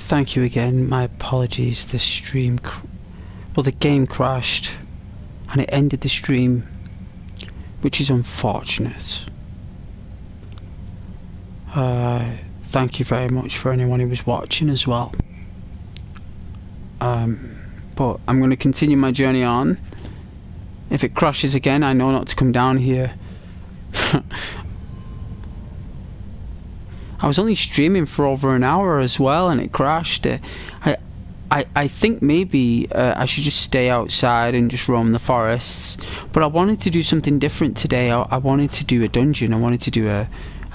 thank you again. My apologies. The stream, well, the game crashed, and it ended the stream, which is unfortunate. Thank you very much for anyone who was watching as well. But I'm going to continue my journey on. If it crashes again, I know not to come down here. I was only streaming for over an hour as well, and it crashed. I think maybe I should just stay outside and just roam the forests. But I wanted to do something different today. I wanted to do a dungeon. I wanted to do a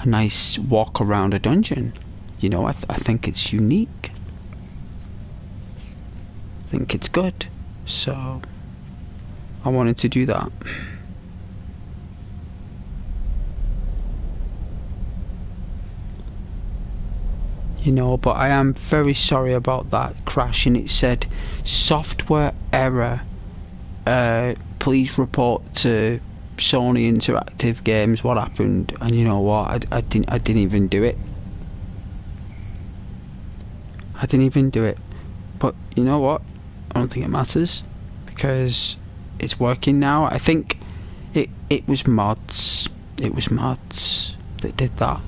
nice walk around a dungeon. You know, I think it's unique. I think it's good. So I wanted to do that. You know, but I am very sorry about that crash, and it said software error. Please report to Sony Interactive Games what happened. And you know what? I didn't even do it. I didn't even do it. But you know what? I don't think it matters because it's working now. I think it was mods. It was mods that did that.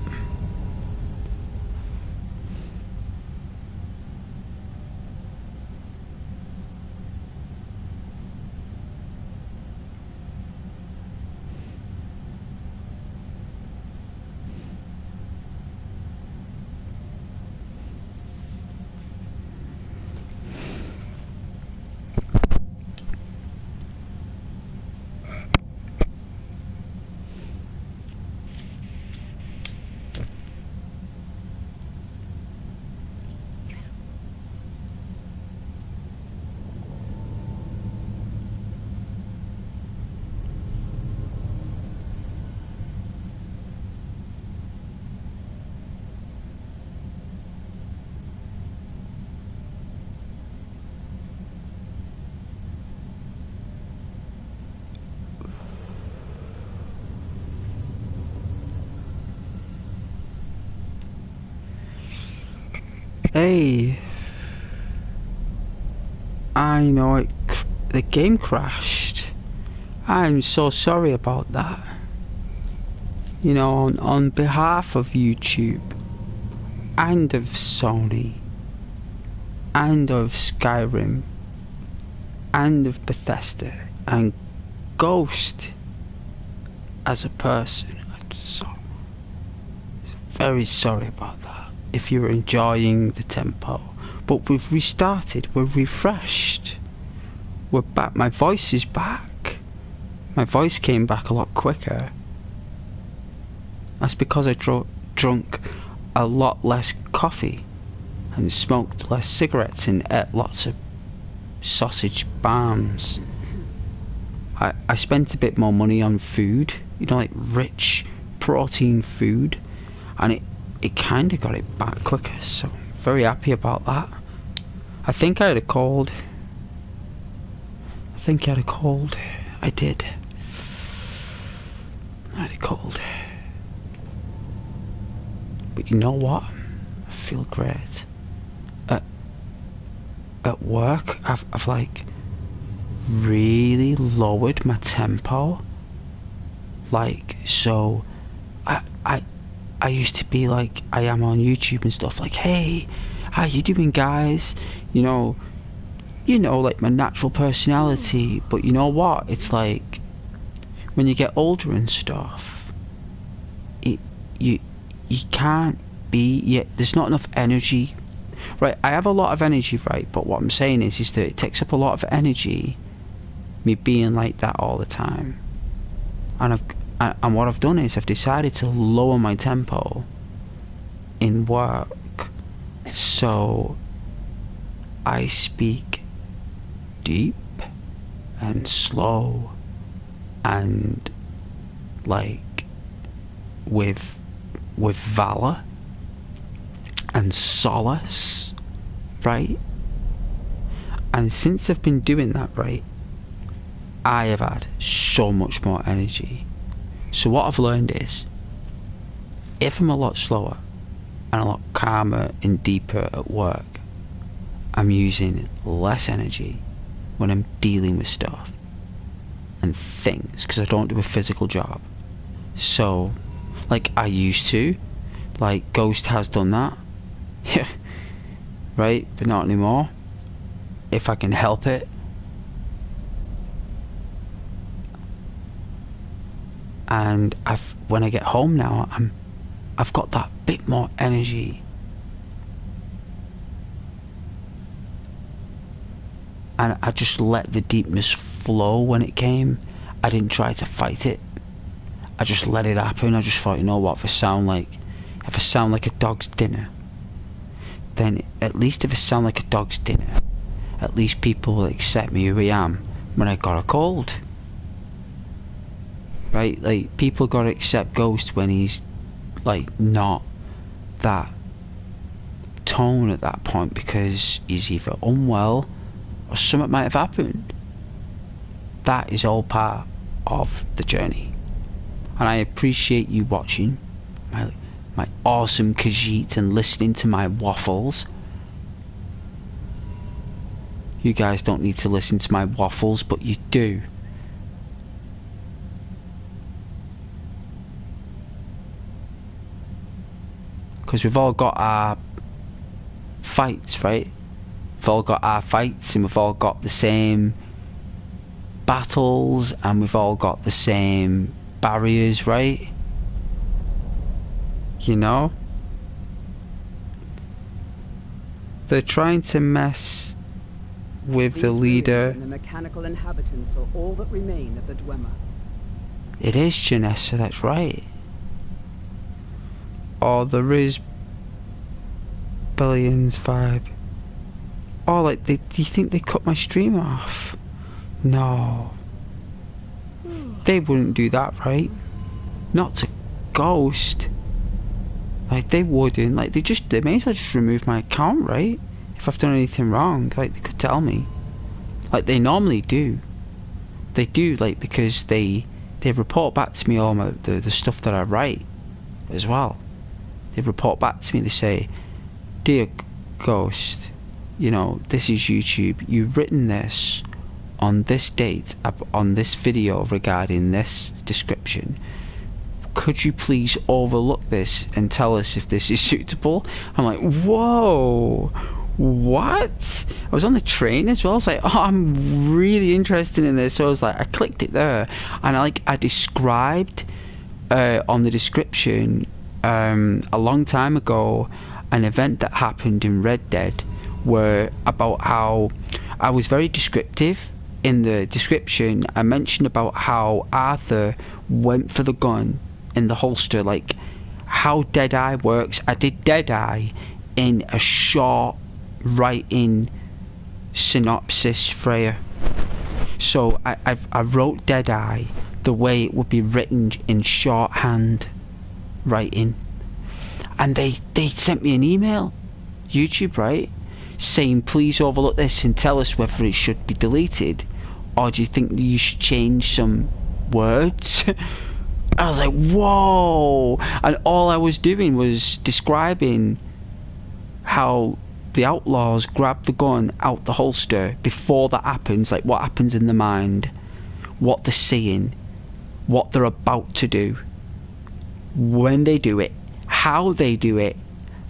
Hey, I know the game crashed. I'm so sorry about that. You know, on behalf of YouTube and of Sony and of Skyrim and of Bethesda and Ghost as a person, I'm so very sorry about that. If you're enjoying the tempo, but we've restarted, we're refreshed, we're back. My voice is back. My voice came back a lot quicker. That's because I drunk a lot less coffee and smoked less cigarettes and ate lots of sausage barms. I spent a bit more money on food, you know, like rich protein food, and it kind of got it back quicker, so I'm very happy about that. I think I had a cold. I did. I had a cold. But you know what? I feel great. At work, I've like really lowered my tempo. Like, so I used to be like I am on YouTube and stuff, like, hey, how you doing, guys? You know, like my natural personality. But you know what? It's like when you get older and stuff, you can't be yet. There's not enough energy, right? I have a lot of energy, right? But what I'm saying is that it takes up a lot of energy, me being like that all the time, and what I've done is I've decided to lower my tempo in work, so I speak deep and slow and like with valor and solace, right? And since I've been doing that, right, I have had so much more energy. So what I've learned is, if I'm a lot slower and a lot calmer and deeper at work, I'm using less energy when I'm dealing with stuff and things, because I don't do a physical job. So, like, I used to, like, Ghost has done that, yeah, right, but not anymore, if I can help it. And when I get home now, I've got that bit more energy. And I just let the deepness flow when it came. I didn't try to fight it. I just let it happen. I just thought, you know what, if I sound like a dog's dinner, then at least if I sound like a dog's dinner, at least people will accept me who I am when I got a cold. Right? Like, people gotta accept Ghost when he's, like, not that tone at that point, because he's either unwell or something might have happened. That is all part of the journey. And I appreciate you watching my awesome Khajiit and listening to my waffles. You guys don't need to listen to my waffles, but you do. Because we've all got our fights, right? We've all got our fights, and we've all got the same battles, and we've all got the same barriers, right? You know? They're trying to mess with the leader. And the mechanical inhabitants are all that remain of the Dwemer. It is Janessa, that's right. Oh, there is Billions vibe. Oh, like, do you think they cut my stream off? No. They wouldn't do that, right? Not to Ghost. Like, they wouldn't. Like, they may as well just remove my account, right? If I've done anything wrong. Like, they could tell me. Like, they normally do. They do, like, because they report back to me all the stuff that I write as well. They report back to me, they say, "Dear Ghost, you know, this is YouTube. You've written this on this date, on this video regarding this description. Could you please overlook this and tell us if this is suitable?" I'm like, whoa, what? I was on the train as well. I was like, oh, I'm really interested in this. So I was like, I clicked it there, and I described on the description a long time ago an event that happened in Red Dead, where about how I was very descriptive in the description. I mentioned about how Arthur went for the gun in the holster, like how Deadeye works. I did Deadeye in a short writing synopsis, Freya. So I wrote Deadeye the way it would be written in shorthand writing, and they sent me an email, YouTube, right, saying please overlook this and tell us whether it should be deleted, or do you think you should change some words? I was like, whoa. And all I was doing was describing how the outlaws grab the gun out the holster before that happens, like what happens in the mind, what they're seeing, what they're about to do, when they do it, how they do it,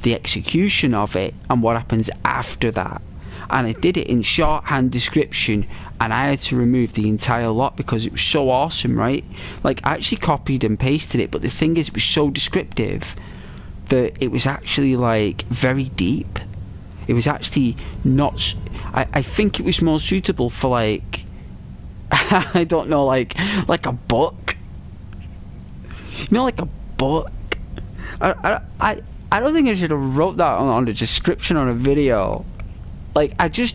the execution of it, and what happens after that. And I did it in shorthand description, and I had to remove the entire lot because it was so awesome, right? Like, I actually copied and pasted it, but the thing is, it was so descriptive that it was actually, like, very deep. It was actually not... I think it was more suitable for, like... I don't know, like a book. You know, like a book. I don't think I should have wrote that on the description on a video. Like,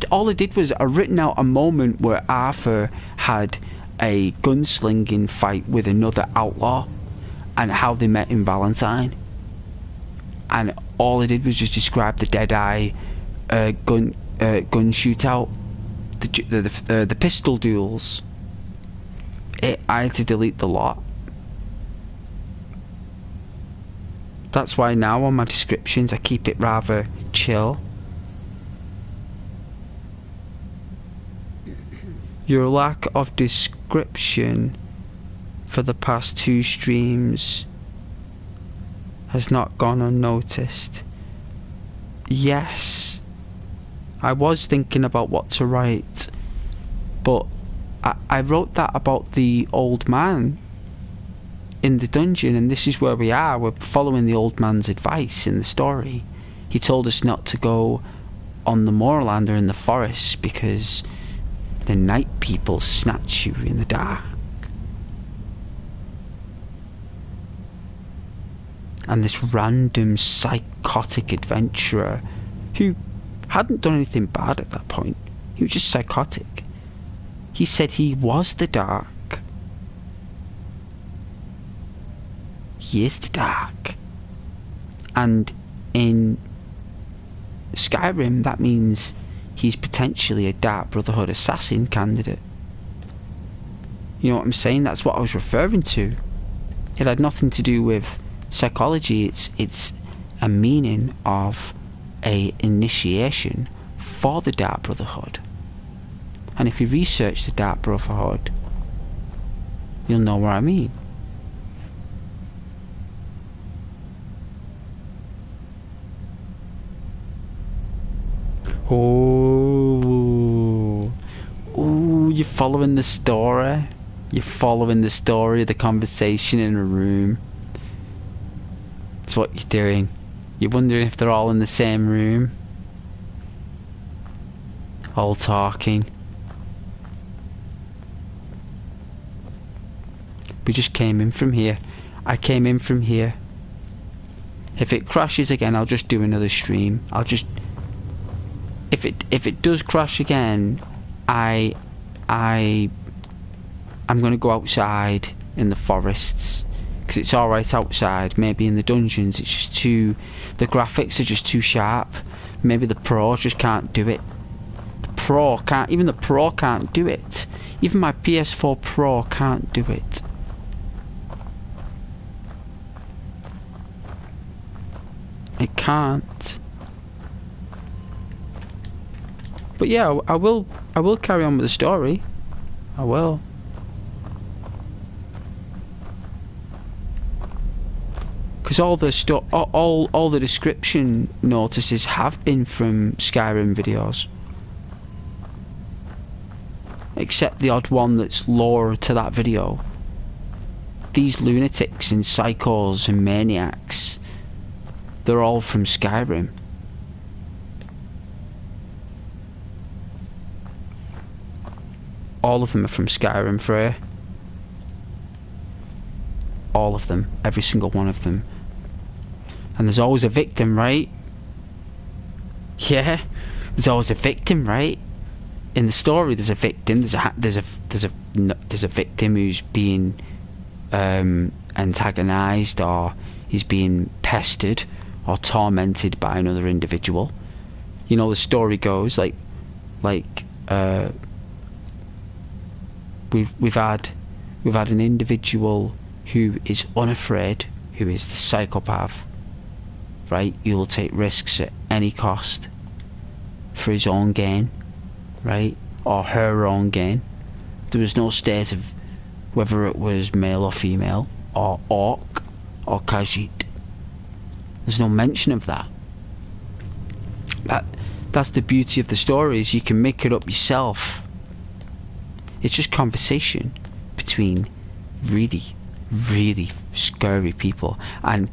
all I did was I written out a moment where Arthur had a gunslinging fight with another outlaw, and how they met in Valentine. And all I did was just describe the Deadeye gun shootout, the pistol duels. I had to delete the lot. That's why now on my descriptions I keep it rather chill. Your lack of description for the past 2 streams has not gone unnoticed. Yes, I was thinking about what to write, but I wrote that about the old man in the dungeon, and this is where we are. We're following the old man's advice in the story. He told us not to go on the moorland or in the forest because the night people snatch you in the dark. And this random psychotic adventurer who hadn't done anything bad at that point, he was just psychotic. He said he was the dark. He is the dark. And in Skyrim, that means he's potentially a Dark Brotherhood assassin candidate. You know what I'm saying? That's what I was referring to. It had nothing to do with psychology. It's a meaning of a initiation for the Dark Brotherhood. And if you research the Dark Brotherhood, you'll know what I mean. Oh, you're following the story. You're following the story of the conversation in a room. That's what you're doing. You're wondering if they're all in the same room, all talking. We just came in from here. I came in from here. If it crashes again, I'll just do another stream. I'll just... If it does crash again, I'm gonna go outside in the forests, because it's alright outside. Maybe in the dungeons it's just too... The graphics are just too sharp. Maybe the pros just can't do it. The Pro can't... Even the Pro can't do it. Even my PS4 Pro can't do it. It can't. But yeah, I will carry on with the story. I will. Because all the description notices have been from Skyrim videos. Except the odd one that's lore to that video. These lunatics and psychos and maniacs, they're all from Skyrim. All of them are from Skyrim, Freya. All of them. Every single one of them. And there's always a victim, right? Yeah. There's always a victim, right? In the story, there's a victim. There's a victim who's being antagonized, or he's being pestered or tormented by another individual. You know, the story goes like we've had an individual who is unafraid, who is the psychopath, right? He will take risks at any cost for his own gain, right? Or her own gain. There was no state of whether it was male or female, or orc or Khajiit. There's no mention of that. That's the beauty of the story, is you can make it up yourself. It's just conversation between really, really scary people, and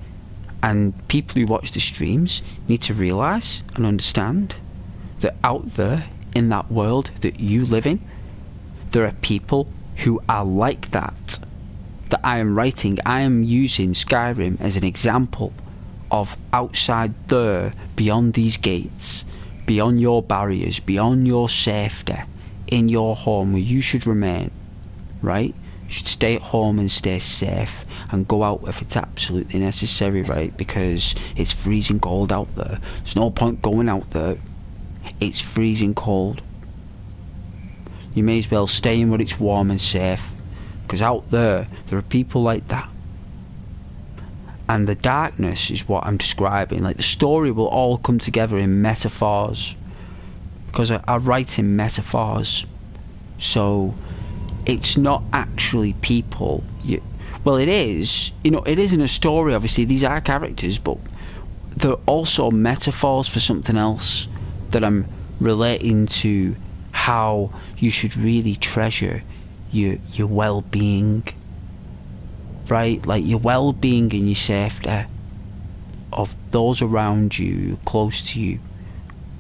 people who watch the streams need to realise and understand that out there in that world that you live in, there are people who are like that I am writing. I am using Skyrim as an example of outside there, beyond these gates, beyond your barriers, beyond your safety, in your home where you should remain, right? You should stay at home and stay safe, and go out if it's absolutely necessary, right? Because it's freezing cold out there. There's no point going out there. It's freezing cold. You may as well stay in where it's warm and safe, because out there are people like that. And the darkness is what I'm describing. Like, the story will all come together in metaphors, because I write in metaphors. So it's not actually people. Well, it is. It is in a story. Obviously, these are characters, but they're also metaphors for something else that I'm relating to. How you should really treasure your well-being, right? Like your well-being and your safety of those around you, close to you,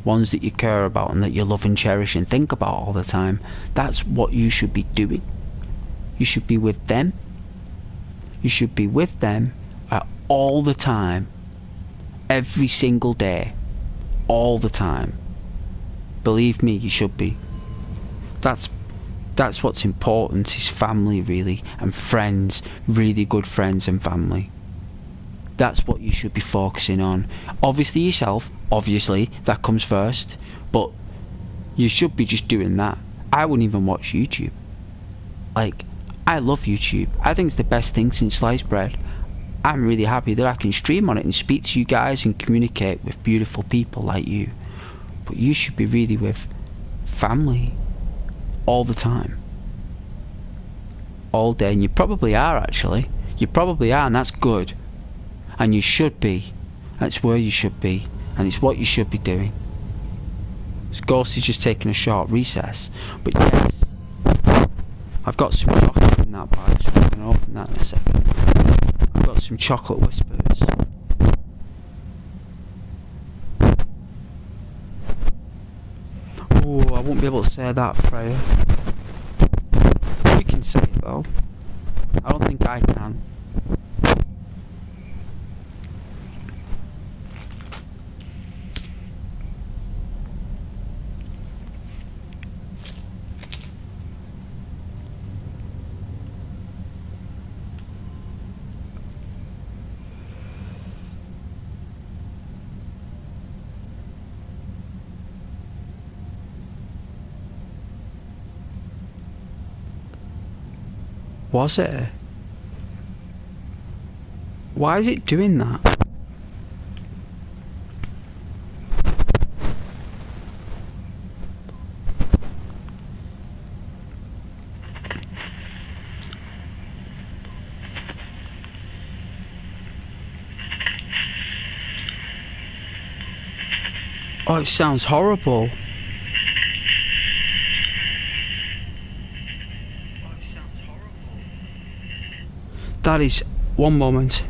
ones that you care about and that you love and cherish and think about all the time. That's what you should be doing. You should be with them. You should be with them all the time, every single day, all the time. Believe me, you should be. That's what's important, is family, really, and friends, really good friends and family. That's what you should be focusing on. Obviously yourself, obviously, that comes first, but you should be just doing that. I wouldn't even watch YouTube. Like, I love YouTube. I think it's the best thing since sliced bread. I'm really happy that I can stream on it and speak to you guys and communicate with beautiful people like you. But you should be really with family all the time. All day. And you probably are, actually. You probably are, and that's good. And you should be. That's where you should be. And it's what you should be doing. This Ghost is just taking a short recess. But yes, I've got some chocolate in that bag, so I'm going to open that in a second. I've got some chocolate whispers. Oh, I won't be able to say that, Freya. You can say it though. I don't think I can. Was it? Why is it doing that? Oh, it sounds horrible. That is... one moment.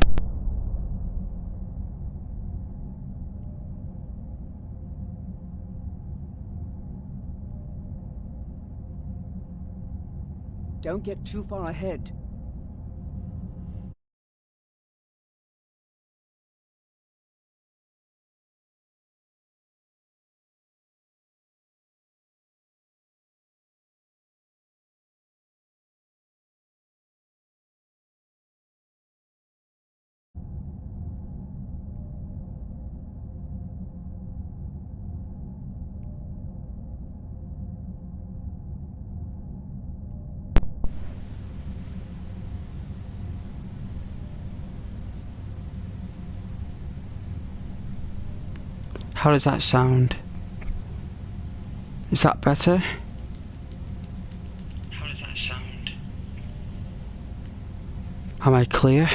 Don't get too far ahead. How does that sound? Is that better? How does that sound? Am I clear?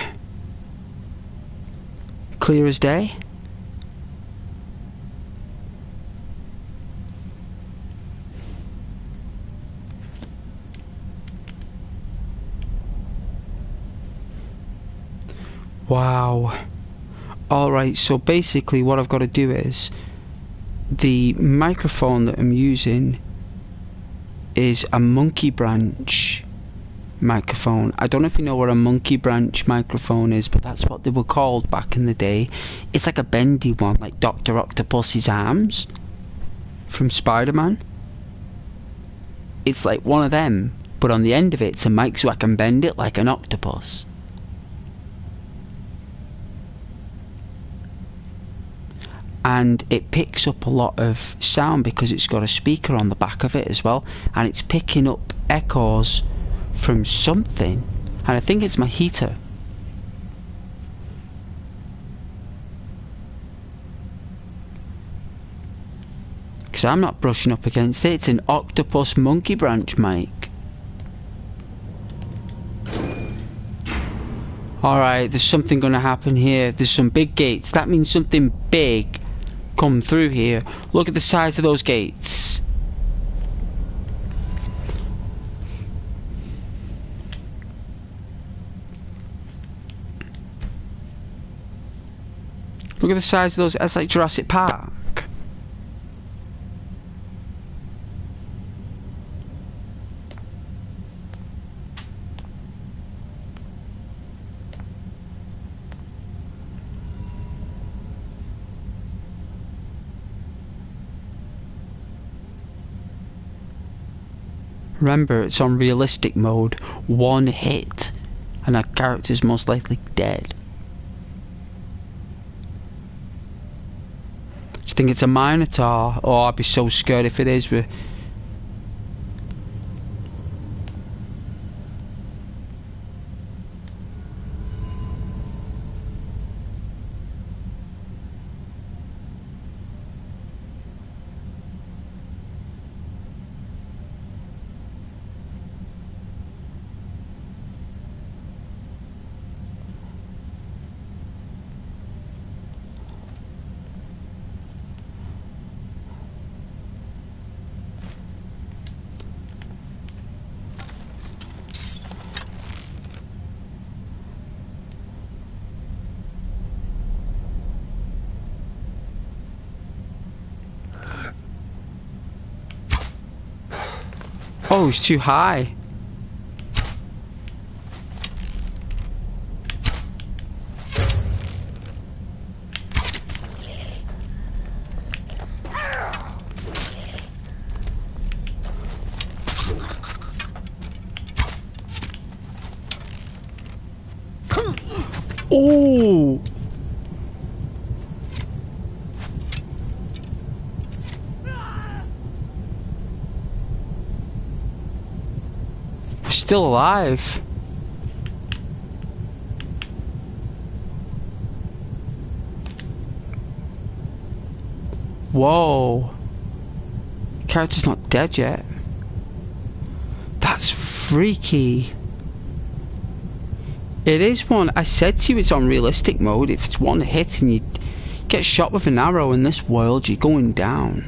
Clear as day? Wow. Alright, so basically what I've got to do is, the microphone that I'm using is a monkey branch microphone. I don't know if you know what a monkey branch microphone is, but that's what they were called back in the day. It's like a bendy one, like Dr. Octopus's arms from Spider-Man. It's like one of them, but on the end of it, it's a mic so I can bend it like an octopus. And it picks up a lot of sound because it's got a speaker on the back of it as well, and it's picking up echoes from something, and I think it's my heater. Because I'm not brushing up against it. It's an octopus monkey branch, Mike. Alright, there's something going to happen here. There's some big gates. That means something big come through here. Look at the size of those gates. Look at the size of those. That's like Jurassic Park. Remember, it's on realistic mode. One hit, and our character's most likely dead. Do you think it's a Minotaur? Oh, I'd be so scared if it is. Oh, it's too high. Oh! We're still alive. Whoa. Character's not dead yet. That's freaky. It is one. I said to you it's on realistic mode. If it's one hit and you get shot with an arrow in this world, you're going down.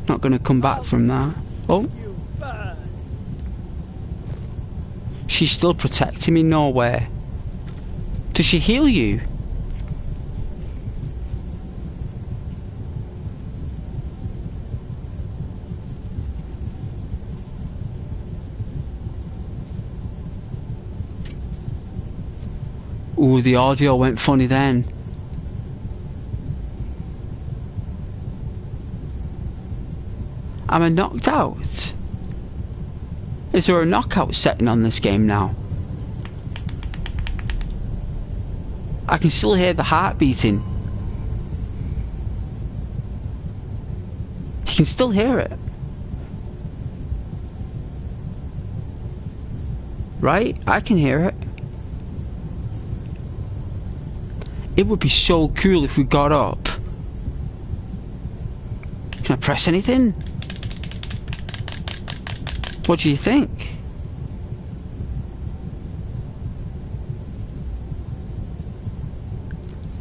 Not gonna come back from that. Oh. She's still protecting me nowhere. Does she heal you? Ooh, the audio went funny then. Am I knocked out? Is there a knockout setting on this game now? I can still hear the heart beating. You can still hear it. Right? I can hear it. It would be so cool if we got up. Can I press anything? What do you think?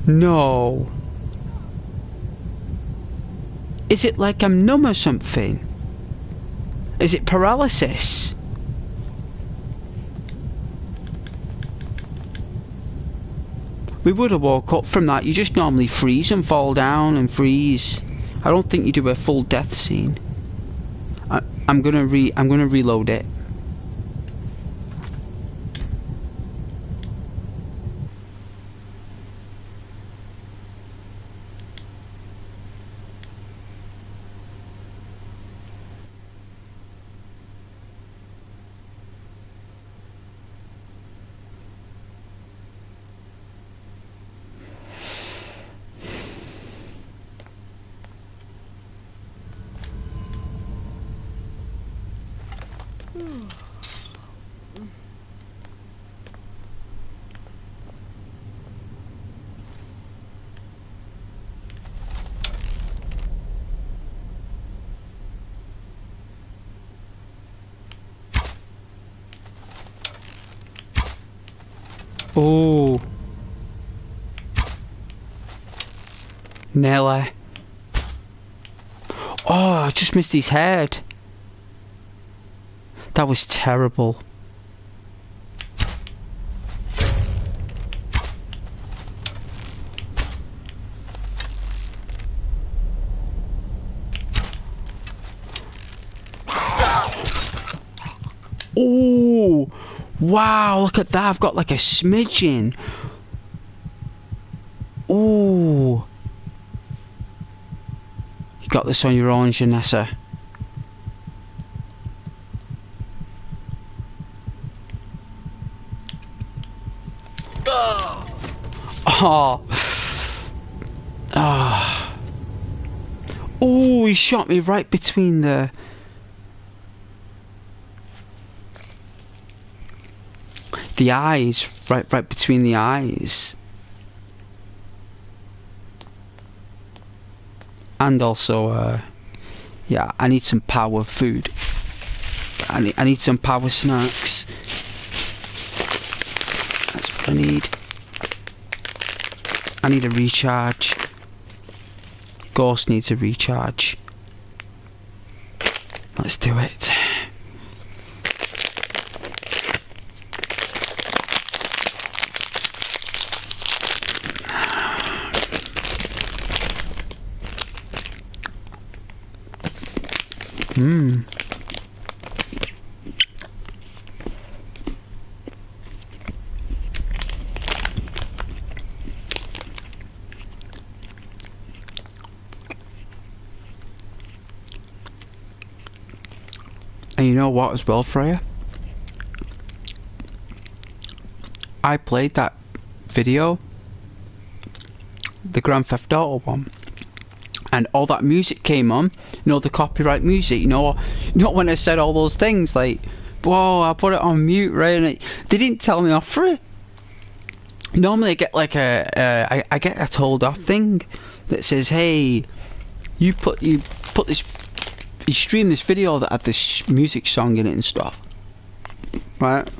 No. Is it like I'm numb or something? Is it paralysis? We would have woke up from that. You just normally freeze and fall down and freeze. I don't think you do a full death scene. I'm gonna reload it. Oh. Nearly. Oh, I just missed his head. That was terrible. Oh, wow, look at that. I've got like a smidgen. Oh. You got this on your own, Janessa. Oh. Ah. Oh, he shot me right between the... eyes, right between the eyes. And also, yeah, I need some power food. I need some power snacks. That's what I need. I need a recharge. Ghost needs a recharge. Let's do it. And you know what as well, Freya? I played that video, the Grand Theft Auto one, and all that music came on, you know, the copyright music, you know when I said all those things, like, whoa, I put it on mute, right, and they didn't tell me off for it. Normally I get like I get a told off thing that says, hey, you stream this video that had this music song in it and stuff, right?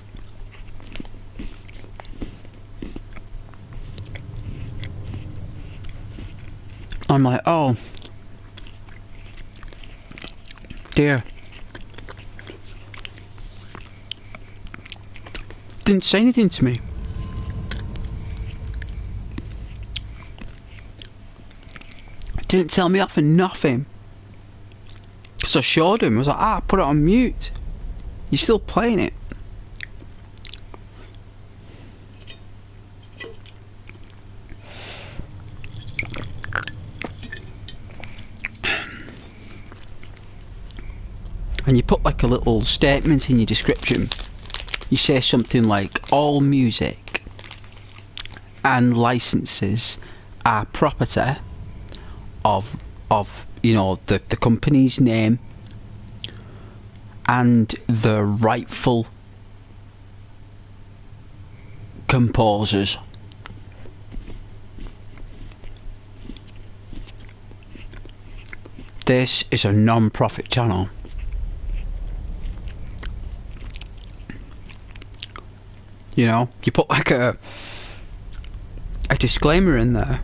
I'm like, oh dear. Didn't say anything to me. Didn't tell me off for nothing. So I showed him. I was like, put it on mute. You're still playing it. And you put like a little statement in your description. You say something like, all music and licenses are property of you know, the company's name and the rightful composers. This is a non-profit channel. You know, you put like a disclaimer in there.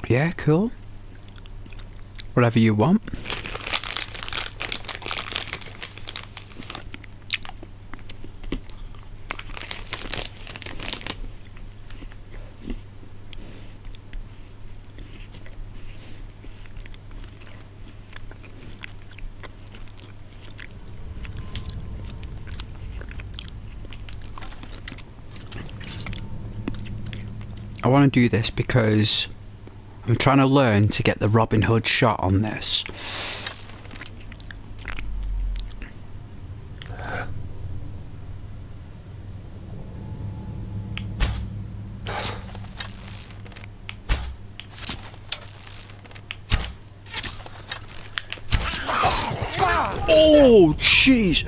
Yeah, cool. Whatever you want. I want to do this because I'm trying to learn to get the Robin Hood shot on this. Oh, jeez.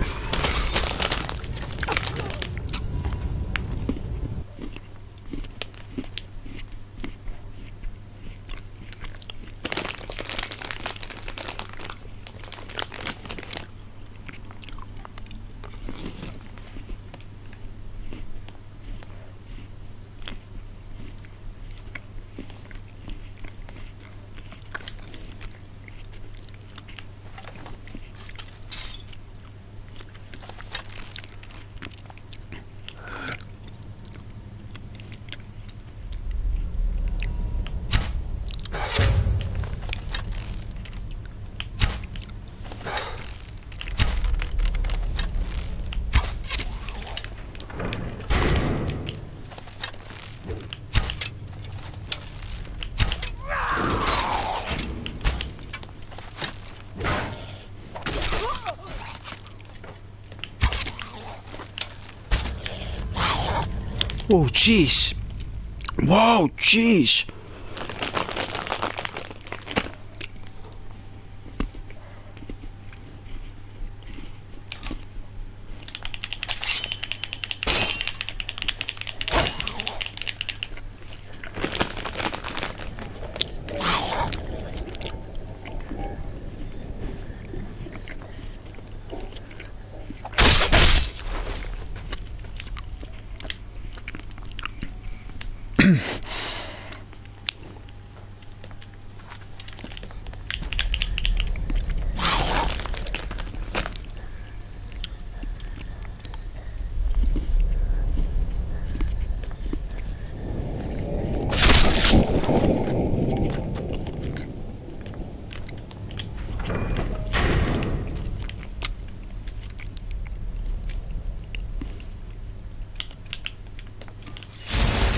Oh, jeez. Whoa, jeez.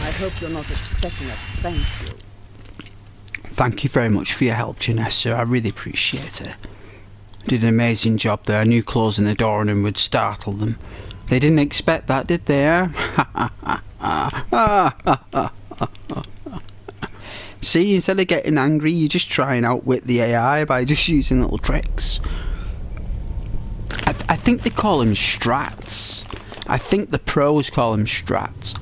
I hope you're not expecting a thank you. Thank you very much for your help, Janessa. I really appreciate it. Did an amazing job there. I knew closing the door on them would startle them. They didn't expect that, did they? See, instead of getting angry, you just try and outwit the AI by just using little tricks. I think they call them strats. I think the pros call them strats.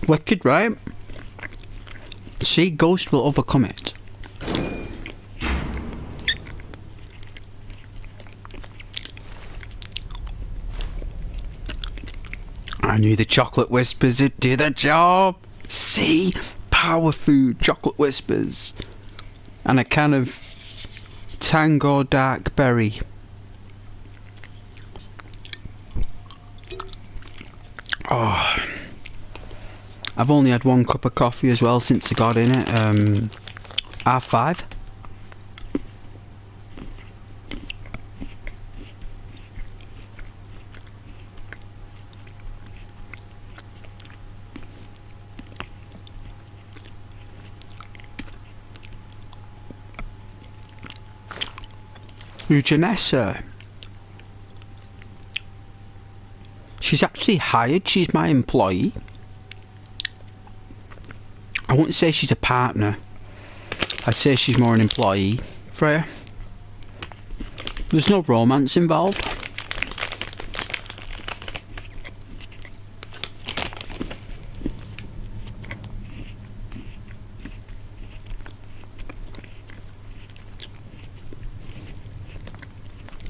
Wicked, right? See, Ghost will overcome it. I knew the chocolate whispers would do the job. See? Power food, chocolate whispers. And a can of Tango Dark Berry. Oh. I've only had one cup of coffee as well since I got in it. R5. Janessa. She's actually hired. She's my employee. I wouldn't say she's a partner. I'd say she's more an employee, Freya. There's no romance involved.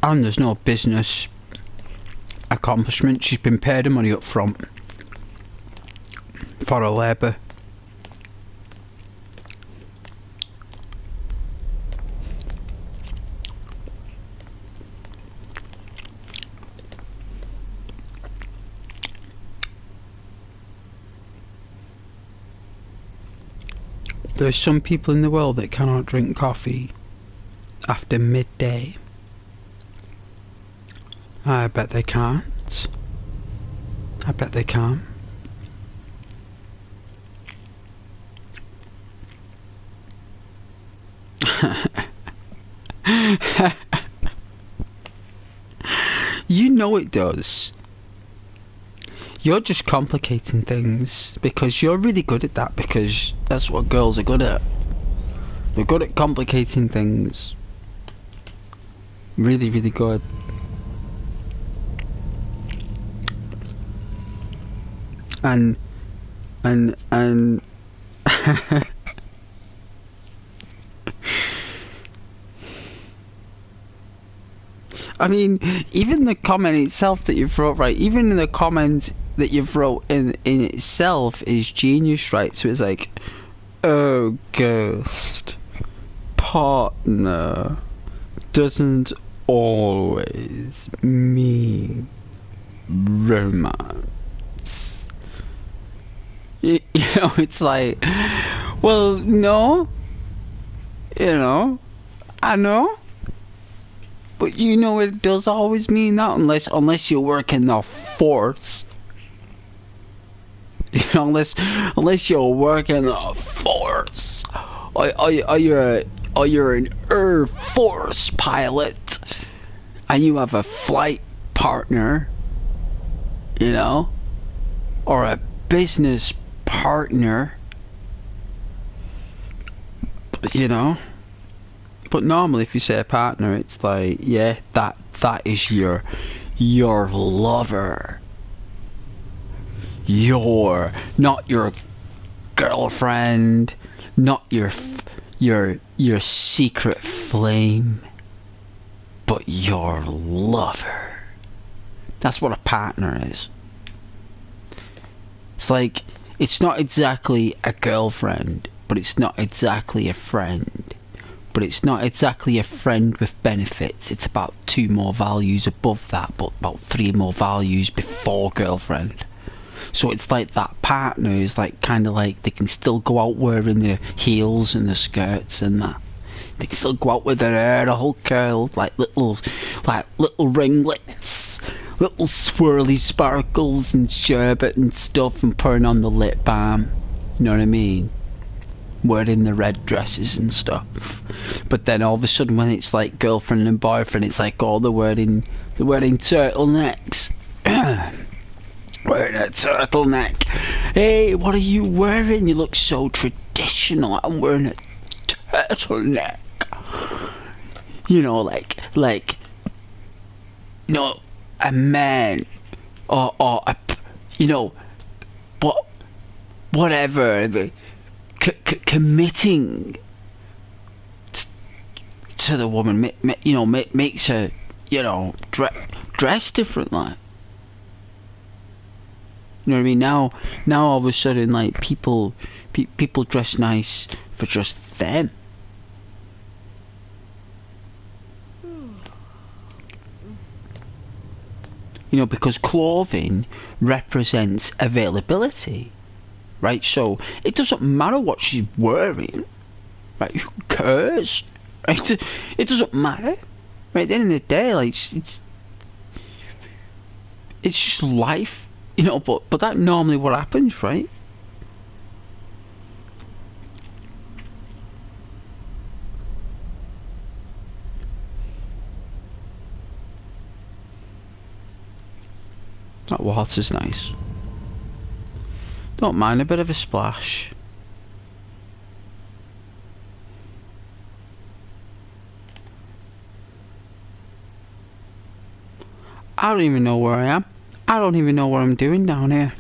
And there's no business accomplishment. She's been paid her money up front for her labour. There's some people in the world that cannot drink coffee after midday. I bet they can't. I bet they can't. You know it does. You're just complicating things because you're really good at that, because that's what girls are good at. They're good at complicating things. Really, really good. And I mean, even the comment itself that you've wrote, right? Even in the comment that you've wrote in itself is genius, right? So it's like, oh, ghost partner doesn't always mean romance. You know, it's like, well, no, you know, I know. But you know it does always mean that, unless you work in the force. You know, unless you're working the force. Or you're an Air Force pilot and you have a flight partner, you know, or a business partner, you know. But normally, if you say a partner, it's like, yeah, that is your lover. Not your girlfriend, not your secret flame, but your lover. That's what a partner is. It's like, it's not exactly a girlfriend, but it's not exactly a friend. But it's not exactly a friend with benefits. It's about 2 more values above that, but about 3 more values before girlfriend. So it's like that partner is like kind of like they can still go out wearing the heels and the skirts and that. They can still go out with their hair all curled, like little ringlets, little swirly sparkles and sherbet and stuff, and putting on the lip balm. You know what I mean? Wearing the red dresses and stuff. But then all of a sudden when it's like girlfriend and boyfriend, it's like, oh, they're wearing turtlenecks. Wearing a turtleneck. Hey, what are you wearing? You look so traditional. I'm wearing a turtleneck. You know, like you know, a man or a, you know, whatever, committing to the woman, you know, makes her, you know, dress differently. You know what I mean? Now all of a sudden, like, people dress nice for just them. You know, because clothing represents availability, right? So it doesn't matter what she's wearing, right? Who cares? Right? It doesn't matter. Right? At the end of the day, like, it's just life. You know, but that's normally what happens, right? That water's nice. Don't mind a bit of a splash. I don't even know where I am. I don't even know what I'm doing down here.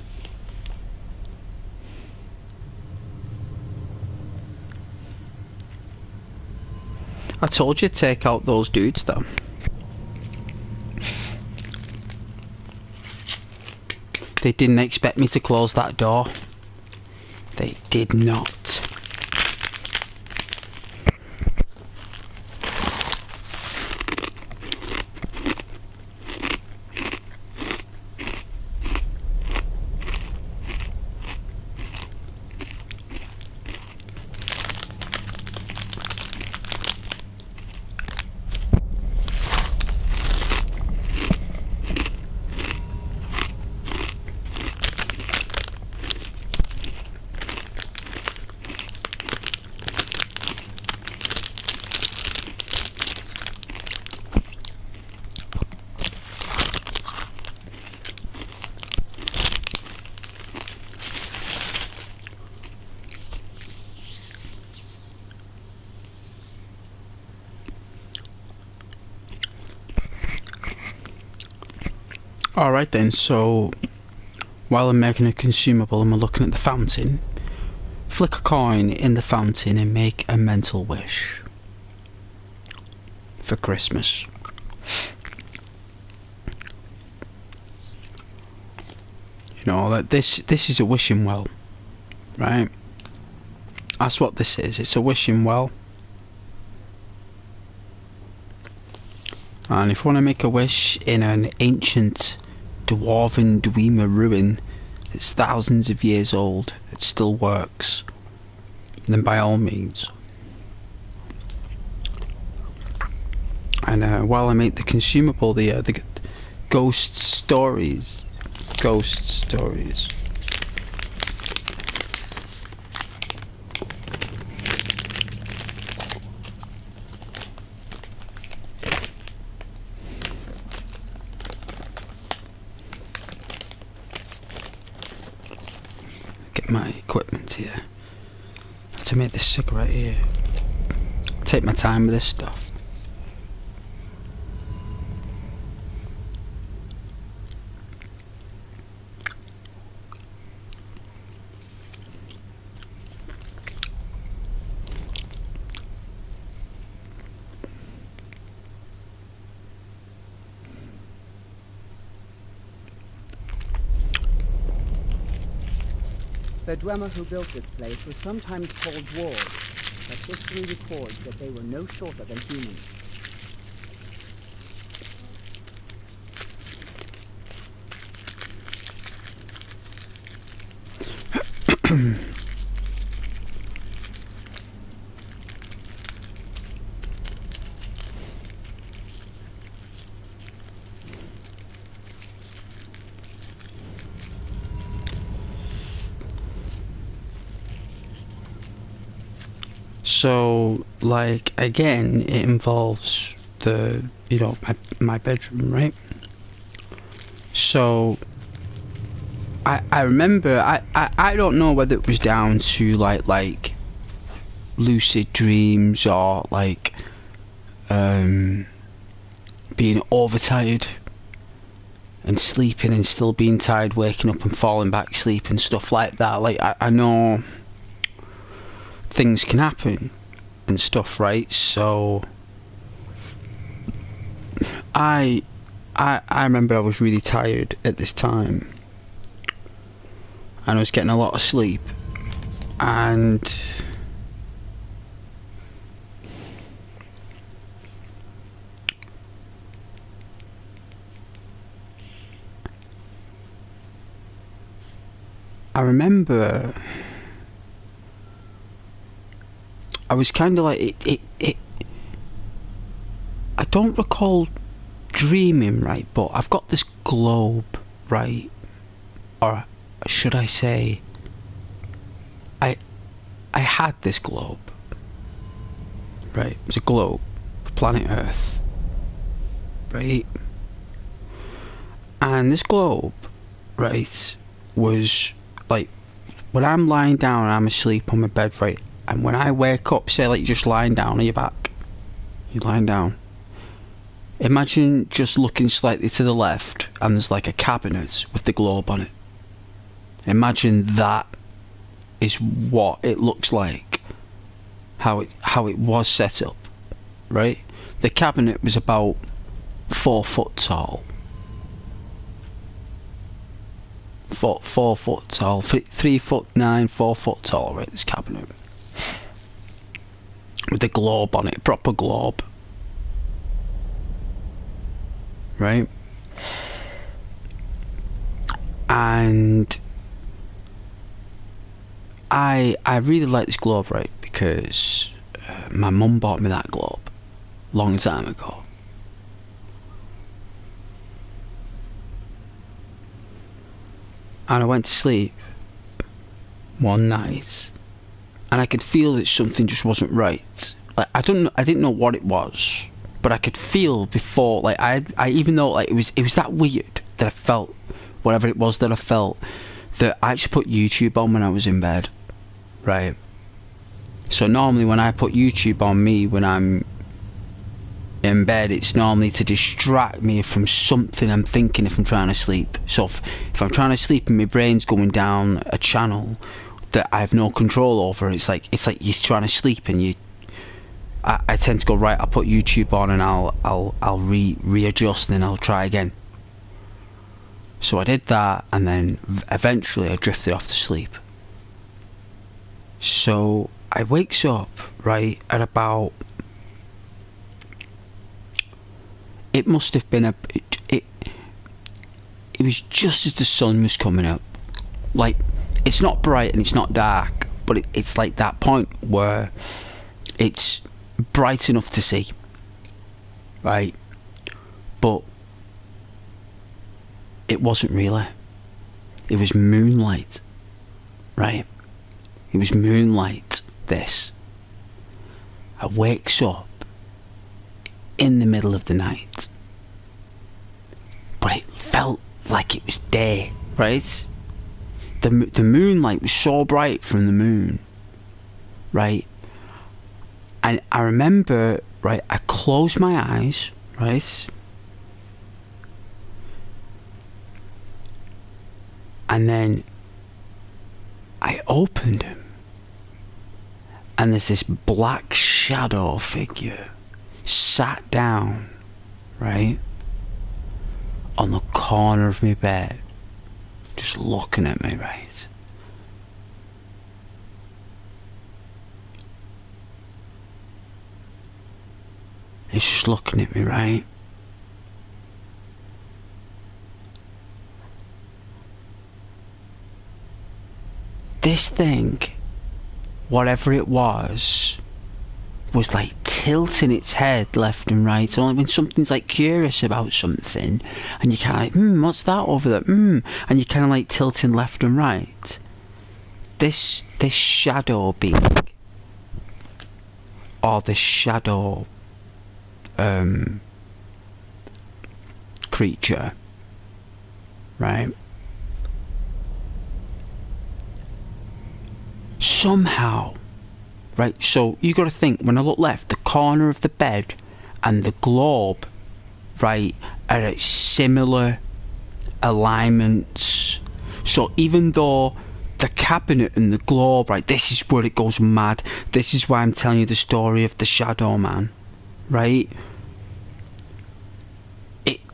I told you to take out those dudes though. They didn't expect me to close that door. They did not. Alright then, so while I'm making a consumable and we're looking at the fountain, flick a coin in the fountain and make a mental wish for Christmas. You know, that this is a wishing well, right? That's what this is. It's a wishing well. And if you want to make a wish in an ancient dwarven Dwemer ruin that's thousands of years old, it still works, then by all means. And while I make the consumable, the ghost stories. Get my equipment here. To make this cigarette here. Take my time with this stuff. The Dwemer who built this place were sometimes called dwarves, but history records that they were no shorter than humans. So, like, again, it involves the, you know, my bedroom, right? So, I remember, I don't know whether it was down to, like, lucid dreams or, like, being overtired and sleeping and still being tired, waking up and falling back asleep and stuff like that. Like, I know things can happen and stuff, right? So I remember I was really tired at this time and I was getting a lot of sleep, and I remember I was kind of like, I don't recall dreaming, right, but I've got this globe, right, or should I say, I had this globe, right, it was a globe, planet Earth, right, and this globe, right, was, like, when I'm lying down and I'm asleep on my bed, right, and when I wake up, say like you're just lying down on your back, you're lying down, imagine just looking slightly to the left and there's like a cabinet with the globe on it. Imagine that is what it looks like, how it was set up, right? The cabinet was about 4 foot tall. 4 foot tall, 3'9", 4 foot tall, right, this cabinet. With a globe on it, proper globe, right? And I really like this globe, right, because my mum bought me that globe long time ago. And I went to sleep one night and I could feel that something just wasn't right. Like, I didn't know what it was, but I could feel before, like, I even though, like, it was that weird that I felt whatever it was that I felt, that I actually put YouTube on when I was in bed, right? So normally when I put YouTube on me when I'm in bed, it's normally to distract me from something I'm thinking if I'm trying to sleep. So if I'm trying to sleep and my brain's going down a channel that I have no control over, it's like you're trying to sleep and I tend to go, right, I'll put YouTube on and I'll readjust and then I'll try again. So I did that, and then eventually I drifted off to sleep. So I wakes up, right, at about, it must have been it was just as the sun was coming up. Like, it's not bright and it's not dark, but it's like that point where it's bright enough to see, right, but it wasn't really. It was moonlight, right? It was moonlight, this. I wakes up in the middle of the night, but it felt like it was day, right? The moonlight was so bright from the moon, right? And I remember, right, I closed my eyes, right? And then I opened them, and there's this black shadow figure sat down, right, on the corner of my bed, just looking at me, right? He's just looking at me, right? This thing, whatever it was like tilting its head left and right. Only when something's like curious about something, and you kind of like, what's that over there? And you kind of like tilting left and right. This shadow being, or this shadow creature, right? Somehow, right, so you got to think, when I look left, the corner of the bed and the globe, right, are at similar alignments. So even though the cabinet and the globe, right, this is where it goes mad. This is why I'm telling you the story of the Shadow Man, right?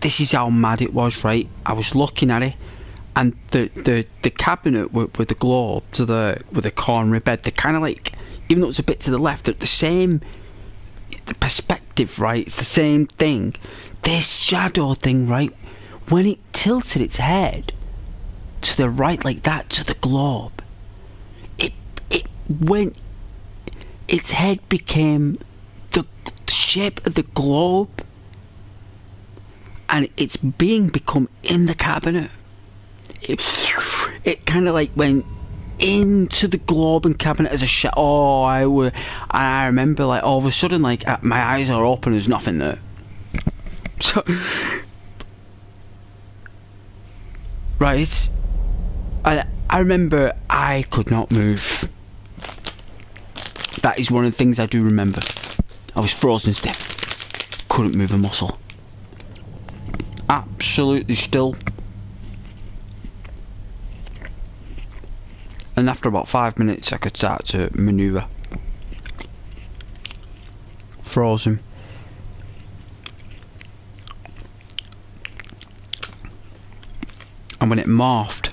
This is how mad it was, right? I was looking at it, and the cabinet with the globe with the corner of bed, they're kind of like, even though it's a bit to the left, they're the perspective, right? It's the same thing. This shadow thing, right, when it tilted its head to the right like that, to the globe, it went, its head became the shape of the globe, and its being become in the cabinet. It kind of like went into the globe and cabinet as a shadow. Oh, I remember, like, all of a sudden, like, my eyes are open, there's nothing there. So, right, I remember I could not move. That is one of the things I do remember. I was frozen stiff, couldn't move a muscle, absolutely still. And after about 5 minutes I could start to manoeuvre. Frozen. And when it morphed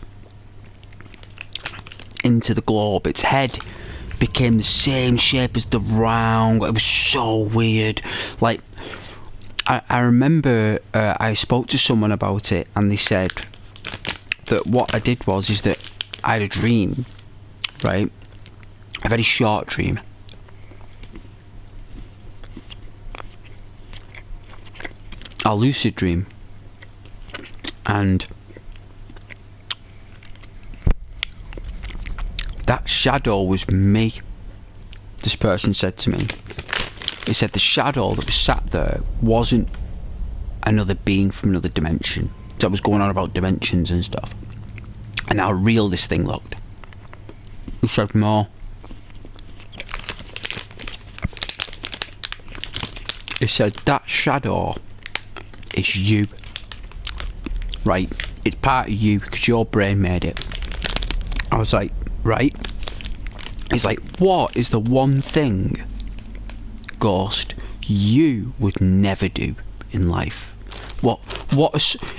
into the globe, its head became the same shape as the round. It was so weird. Like, I remember I spoke to someone about it, and they said that what I did is that I had a dream, right? A very short dream. A lucid dream. And that shadow was me. This person said to me. He said the shadow that was sat there wasn't another being from another dimension. So I was going on about dimensions and stuff, and how real this thing looked. He said more. He said, that shadow is you. Right? It's part of you because your brain made it. I was like, right? He's like, what is the one thing, Ghost, you would never do in life?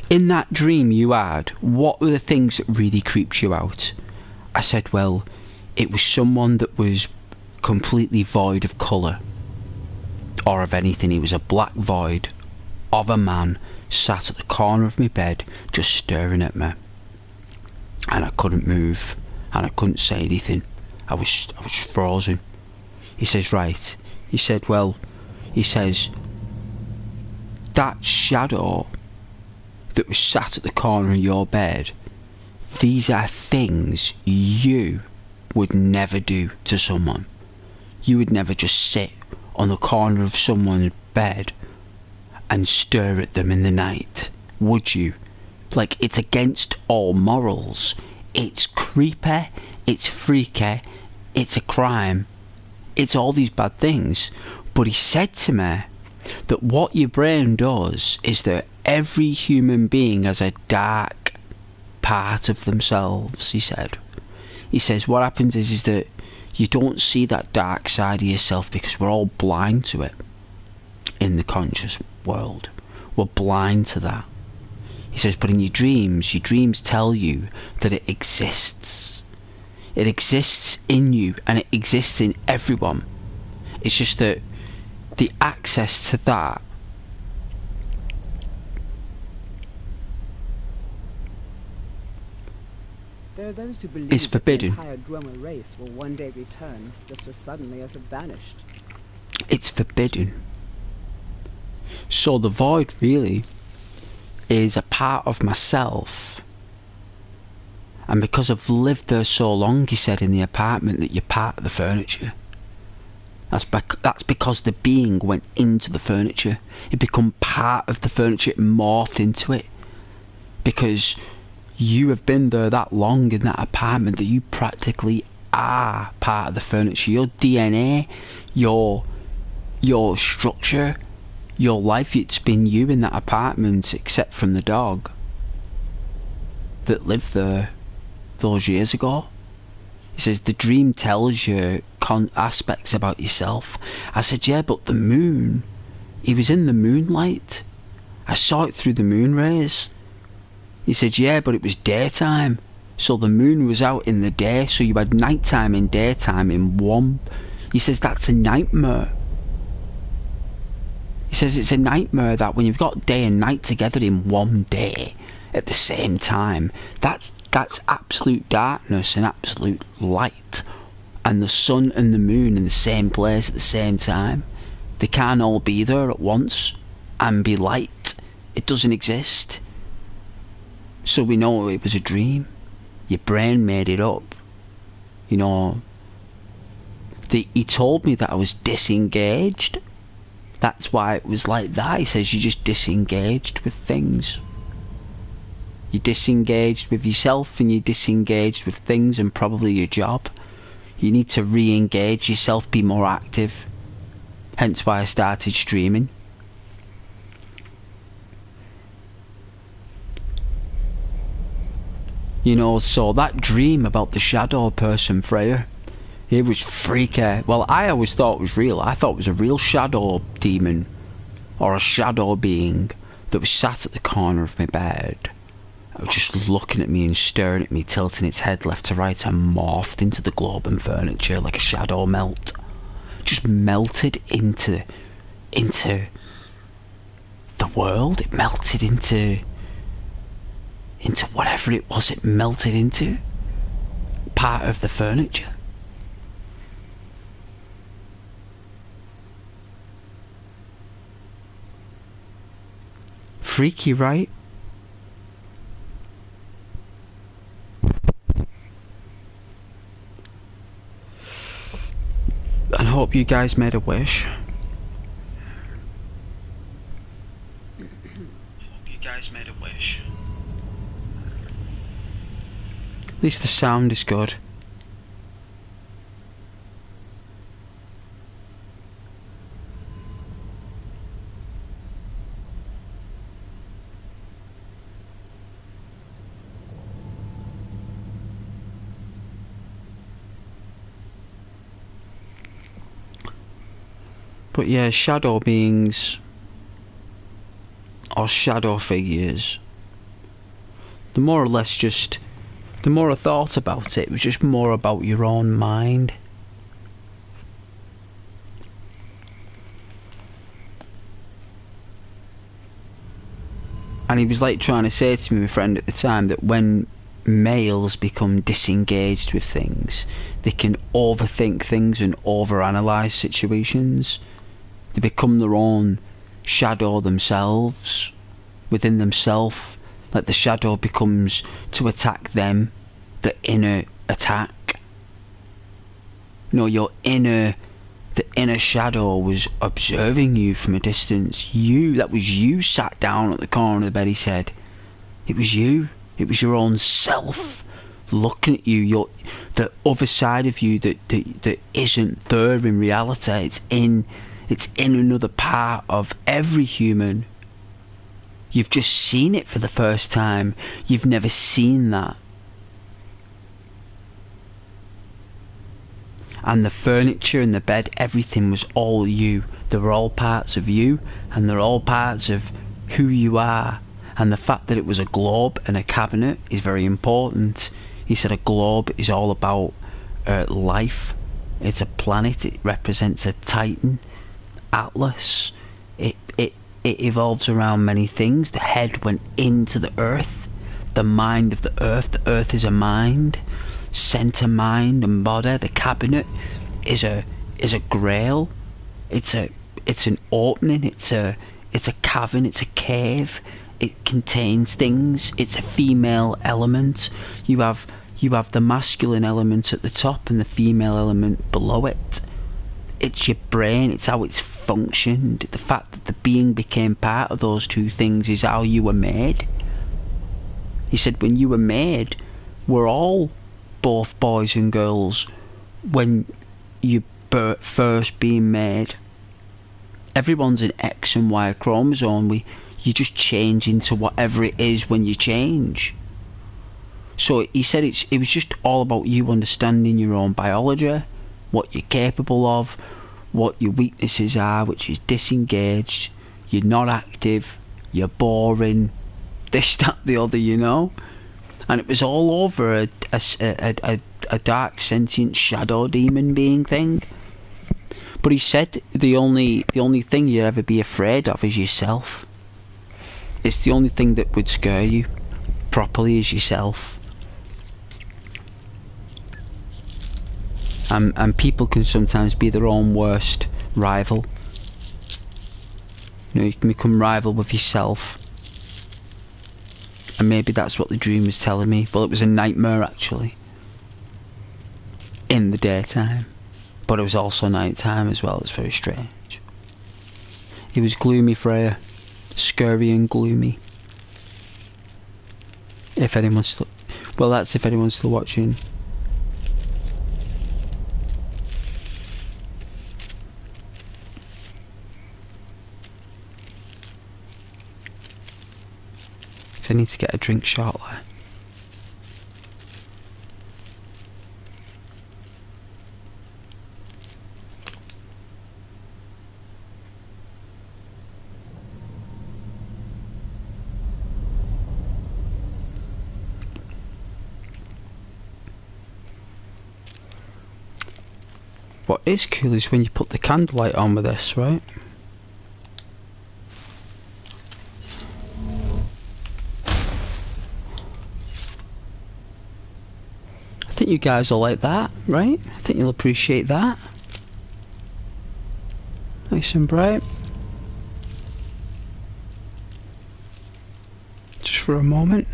In that dream you had, what were the things that really creeped you out? I said, well, it was someone that was completely void of colour or of anything. He was a black void of a man sat at the corner of my bed just staring at me, and I couldn't move and I couldn't say anything. I was frozen. He says, right. He said, well, he says, that shadow that was sat at the corner of your bed, these are things you would never do to someone. You would never just sit on the corner of someone's bed and stare at them in the night, would you? Like, it's against all morals. It's creepy, it's freaky, it's a crime, it's all these bad things. But he said to me that what your brain does is that every human being has a dark part of themselves, he said. He says what happens is that you don't see that dark side of yourself because we're all blind to it in the conscious world. We're blind to that. He says, but in your dreams tell you that it exists. It exists in you and it exists in everyone. It's just that the access to that there are those who believe is forbidden. the entire Droma race will one day return just as suddenly as it vanished. It's forbidden. So the void really is a part of myself, and because I've lived there so long, he said in the apartment, that you're part of the furniture. That's because the being went into the furniture. It became part of the furniture. It morphed into it because you have been there that long in that apartment that you practically are part of the furniture. Your DNA, your structure, your life, it's been you in that apartment, except from the dog that lived there those years ago. He says the dream tells you aspects about yourself. I said, yeah, but the moon, he was in the moonlight. I saw it through the moon rays. He said, yeah, but it was daytime, so the moon was out in the day, so you had nighttime and daytime in one. He says that's a nightmare. He says it's a nightmare that when you've got day and night together in one day at the same time, that's absolute darkness and absolute light. And the sun and the moon in the same place at the same time, they can't all be there at once and be light. It doesn't exist. So we know it was a dream. Your brain made it up. You know, he told me that I was disengaged. That's why it was like that. He says you're just disengaged with things. You're disengaged with yourself and you're disengaged with things and probably your job. You need to re-engage yourself, be more active. Hence why I started streaming. You know, so that dream about the shadow person, Freya, it was freaky. Well, I always thought it was real. I thought it was a real shadow demon or a shadow being that was sat at the corner of my bed. It was just looking at me and staring at me, tilting its head left to right, and morphed into the globe and furniture like a shadow melt. Just melted into the world. It melted into whatever it was it melted into. Part of the furniture. Freaky, right? I hope you guys made a wish. At least the sound is good. But yeah, shadow beings or shadow figures, the more I thought about it, it was just more about your own mind. And he was like trying to say to me, my friend at the time, that when males become disengaged with things, they can overthink things and overanalyze situations. They become their own shadow themselves, within themselves. Like the shadow becomes to attack them, the inner attack. No, the inner shadow was observing you from a distance. That was you sat down at the corner of the bed, he said. It was you. It was your own self looking at you. The other side of you that isn't there in reality. It's in another part of every human. You've just seen it for the first time. You've never seen that. And the furniture and the bed, everything was all you. They were all parts of you, and they're all parts of who you are. And the fact that it was a globe and a cabinet is very important. He said a globe is all about life. It's a planet. It represents a titan, Atlas. It evolves around many things. The head went into the earth, the mind of the earth. The earth is a mind, center mind and body. The cabinet is a grail. It's an opening. It's a cavern. It's a cave. It contains things. It's a female element. You have the masculine element at the top and the female element below it. It's your brain. It's how it's functioned. The fact that the being became part of those two things is how you were made. He said when you were made, we're all both boys and girls when you first being made. Everyone's an X and Y chromosome. You just change into whatever it is when you change. So he said it was just all about you understanding your own biology, what you're capable of, what your weaknesses are, which is disengaged, you're not active, you're boring, this, that, the other, you know. And it was all over a dark sentient shadow demon being thing. But he said the only thing you'd ever be afraid of is yourself. It's the only thing that would scare you properly is yourself. And people can sometimes be their own worst rival. You know, you can become rival with yourself. And maybe that's what the dream was telling me. Well, it was a nightmare actually. In the daytime. But it was also nighttime as well. It was very strange. It was gloomy, Freya. Scary and gloomy. If anyone's still... Well, that's if anyone's still watching. I need to get a drink shortly. What is cool is when you put the candlelight on with this, right? I think you guys will like that, right? I think you'll appreciate that. Nice and bright. Just for a moment.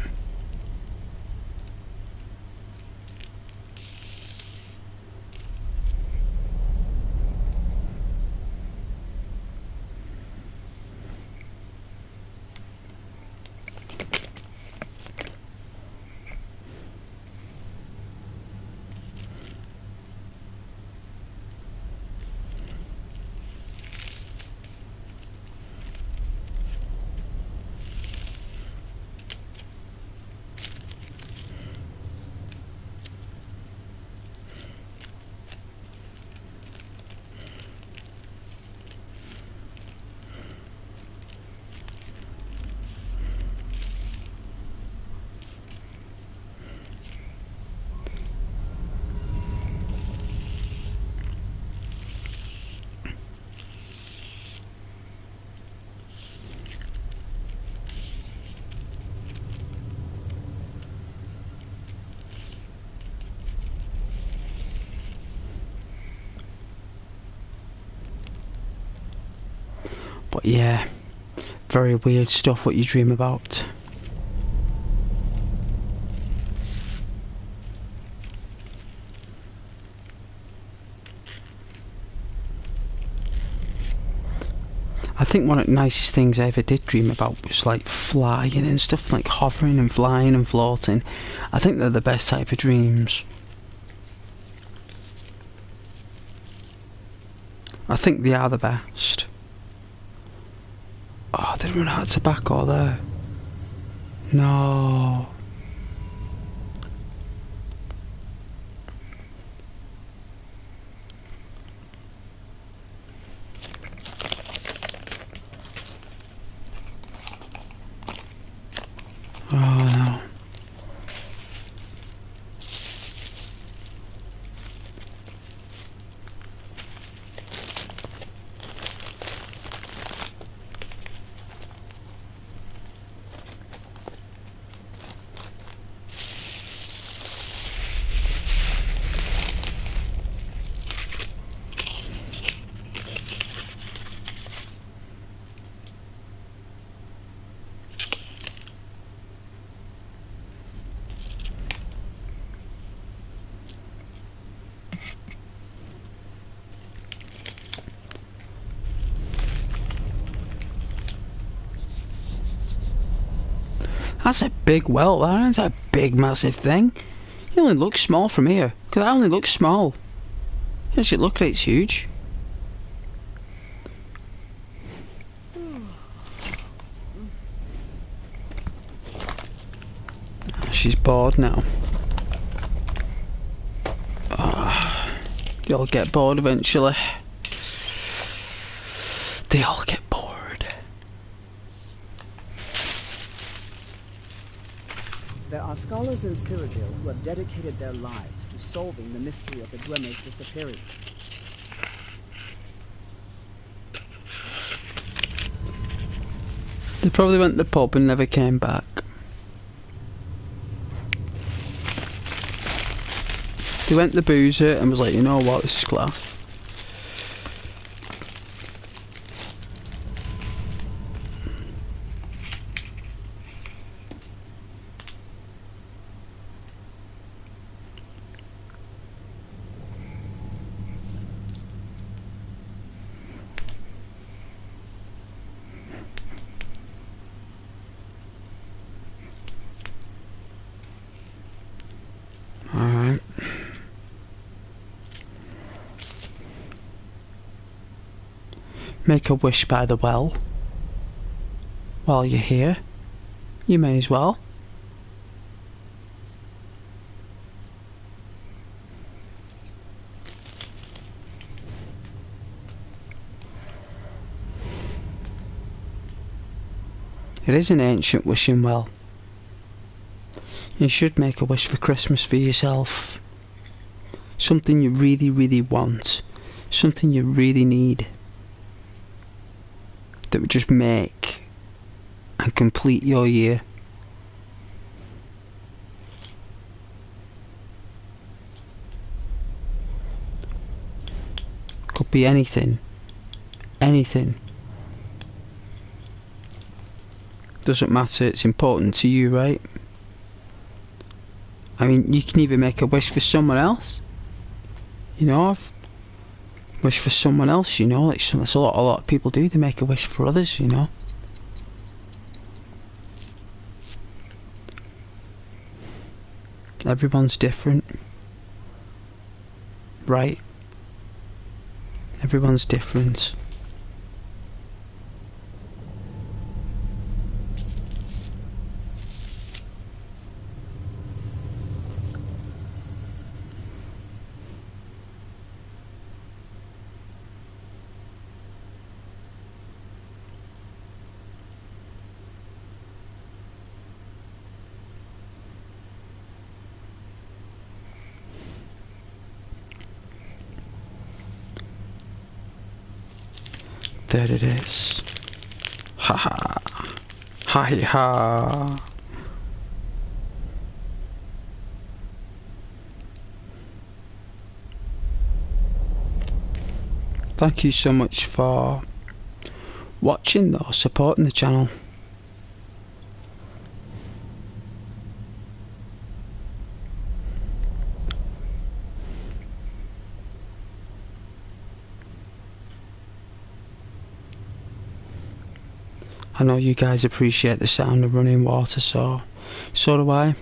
yeah, very weird stuff what you dream about. I think one of the nicest things I ever did dream about was like flying and stuff, like hovering and flying and floating. I think they're the best type of dreams. I think they are the best. Oh, I didn't run out of tobacco there. No. Oh no. That's a big well, that's a big massive thing. It only looks small from here, because it only looks small. Yes, it looks like it's huge. She's bored now. Oh, they all get bored eventually. They all get bored. There are scholars in Cyrodiil who have dedicated their lives to solving the mystery of the Dwemer's disappearance. They probably went to the pub and never came back. They went to the boozer and was like, you know what, this is class. Alright. Make a wish by the well. While you're here, you may as well. It is an ancient wishing well. You should make a wish for Christmas for yourself. Something you really, really want. Something you really need. That would just make and complete your year. Could be anything. Anything. Doesn't matter, it's important to you, right? I mean, you can even make a wish for someone else. You know, wish for someone else, you know, like that's a lot of people do, they make a wish for others, you know. Everyone's different. Right? Everyone's different. There it is. Ha ha. Ha ha. Thank you so much for watching though, supporting the channel. I know you guys appreciate the sound of running water, so do I.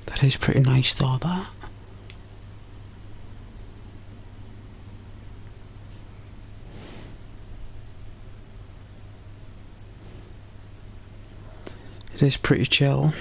That is pretty nice though, that. It is pretty chill.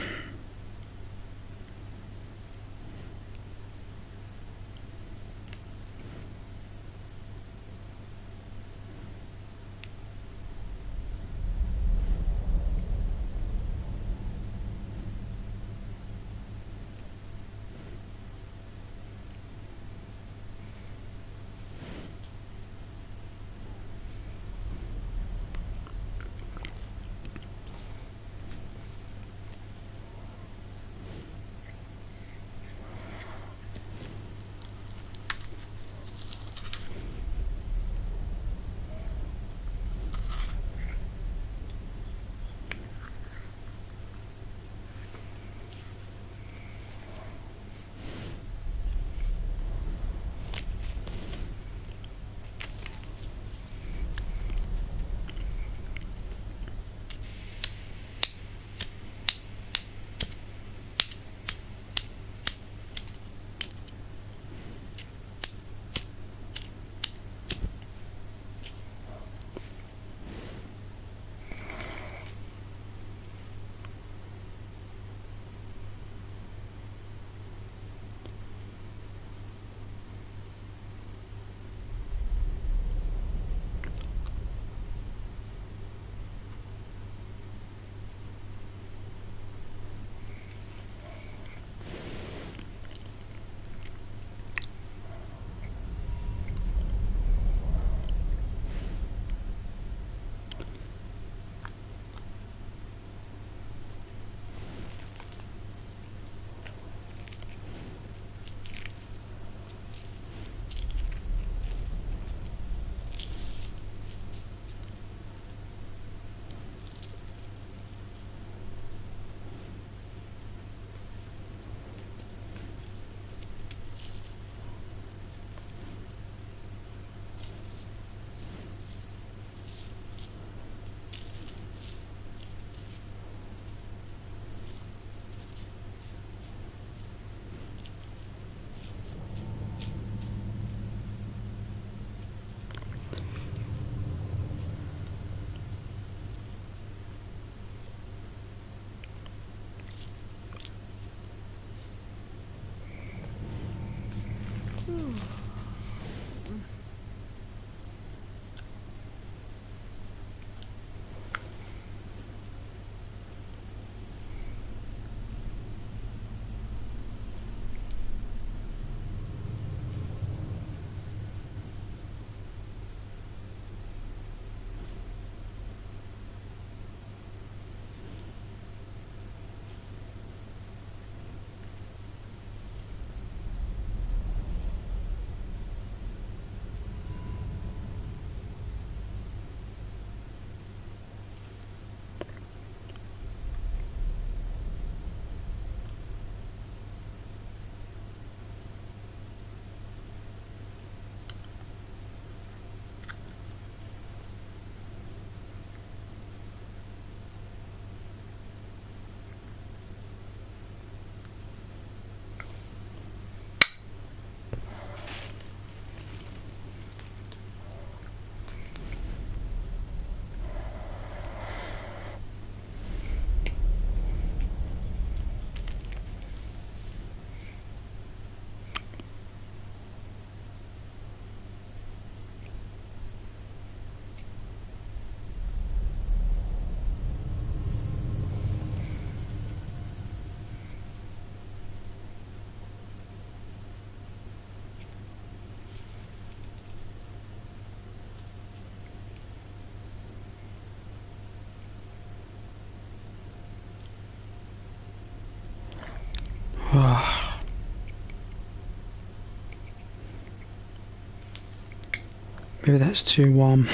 Maybe that's too warm.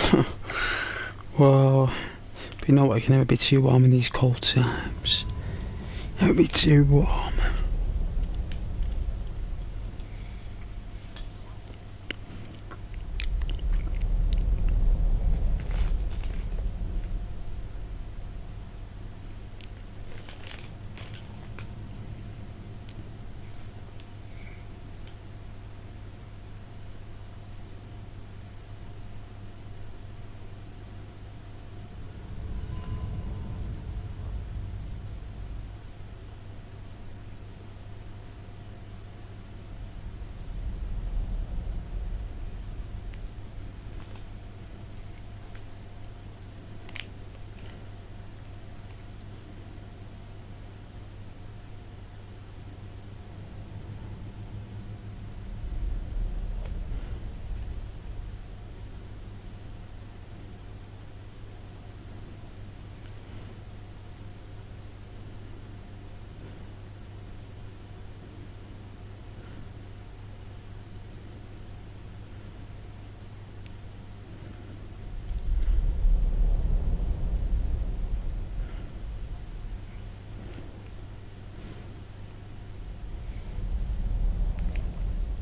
Whoa. But you know what, it can never be too warm in these cold times. It would be too warm.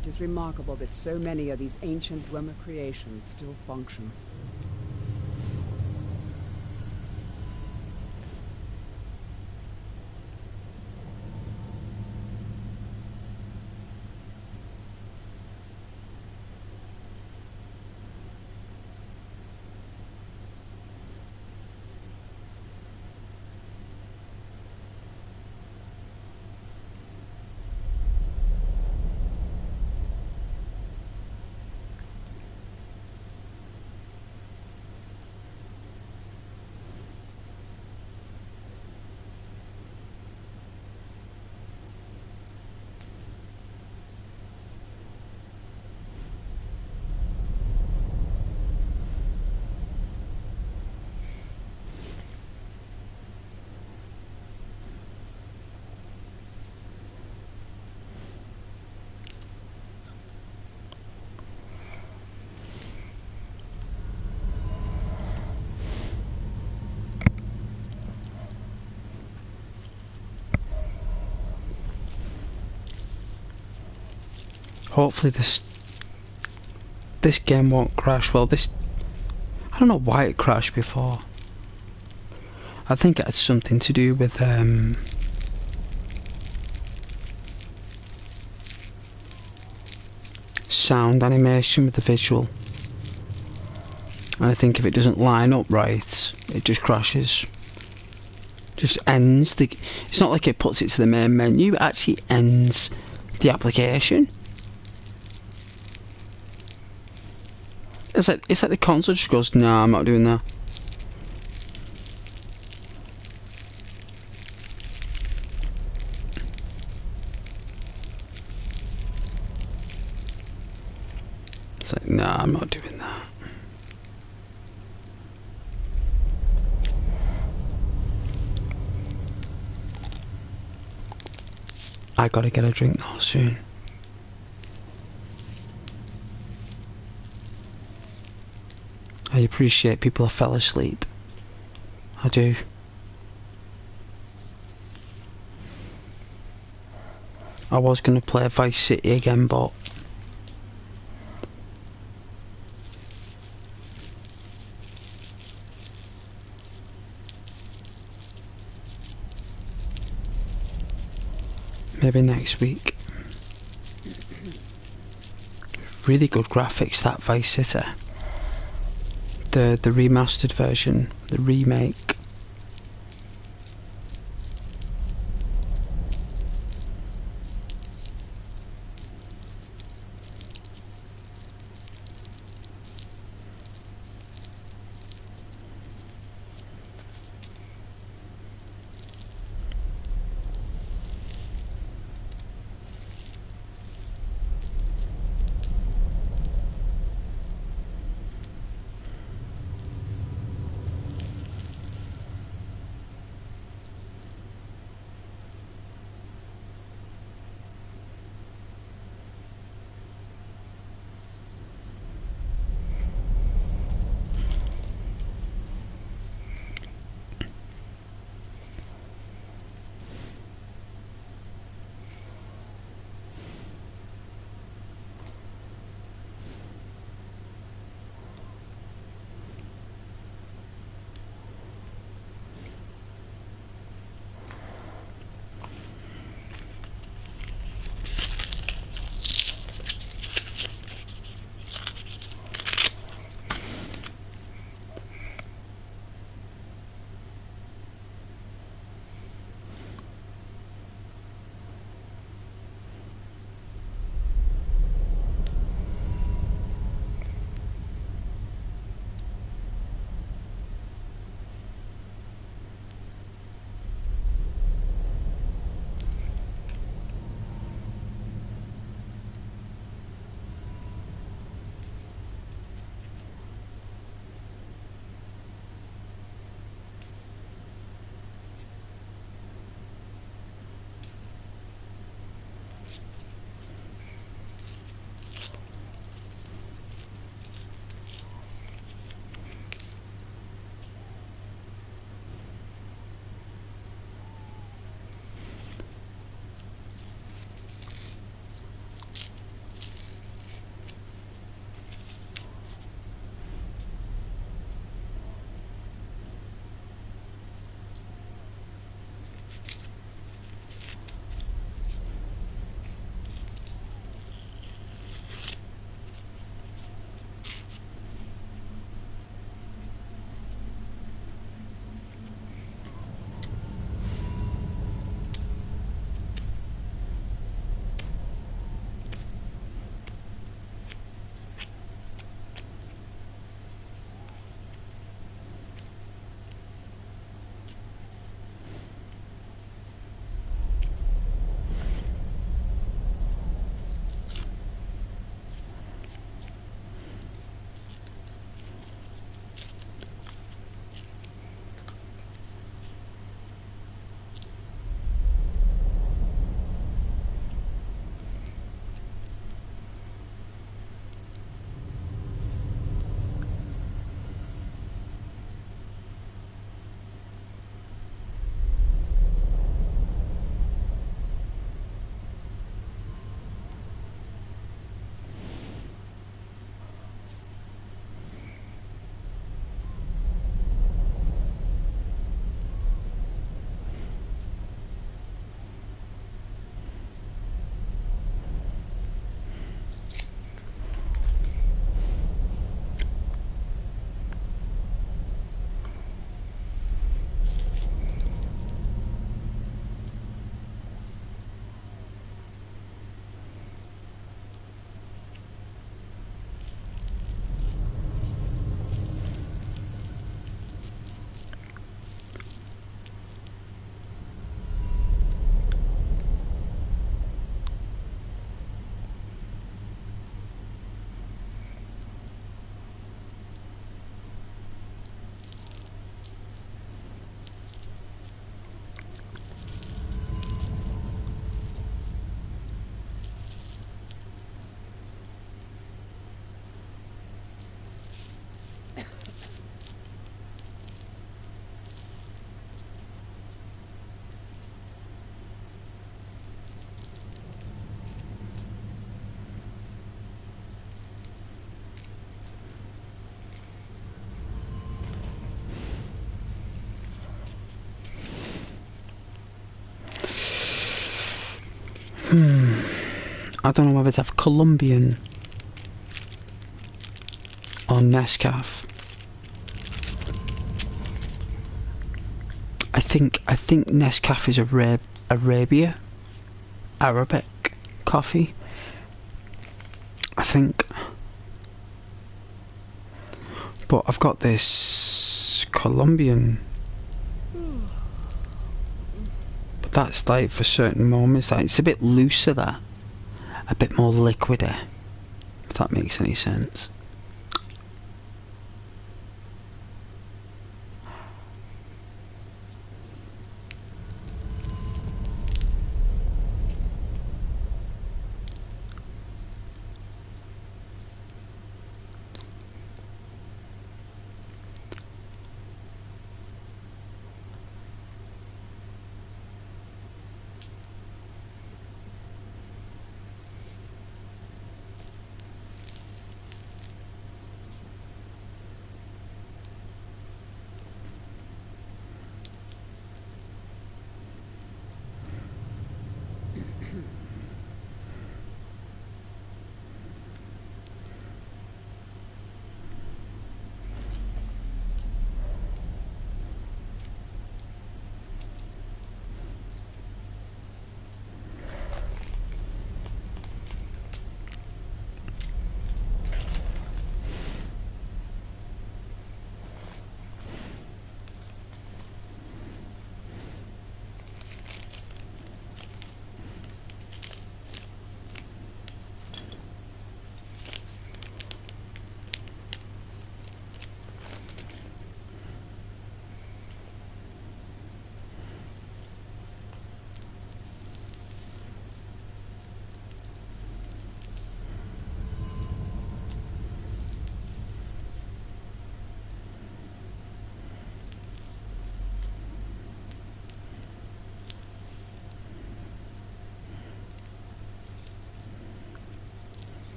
It is remarkable that so many of these ancient Dwemer creations still function. Hopefully this game won't crash. Well, I don't know why it crashed before. I think it had something to do with sound animation with the visual. And I think if it doesn't line up right, it just crashes. Just ends it's not like it puts it to the main menu, it actually ends the application. It's like the console just goes, nah, I'm not doing that. It's like, nah, I'm not doing that. I gotta get a drink now soon. I appreciate people who fell asleep. I do. I was going to play Vice City again, but maybe next week. Really good graphics, that Vice City. The remastered version, the remake. I don't know whether to have Colombian or Nescafe. I think Nescafe is Arabic coffee. I think. But I've got this Colombian. But that's like for certain moments. Like it's a bit looser, that. A bit more liquidy. If that makes any sense.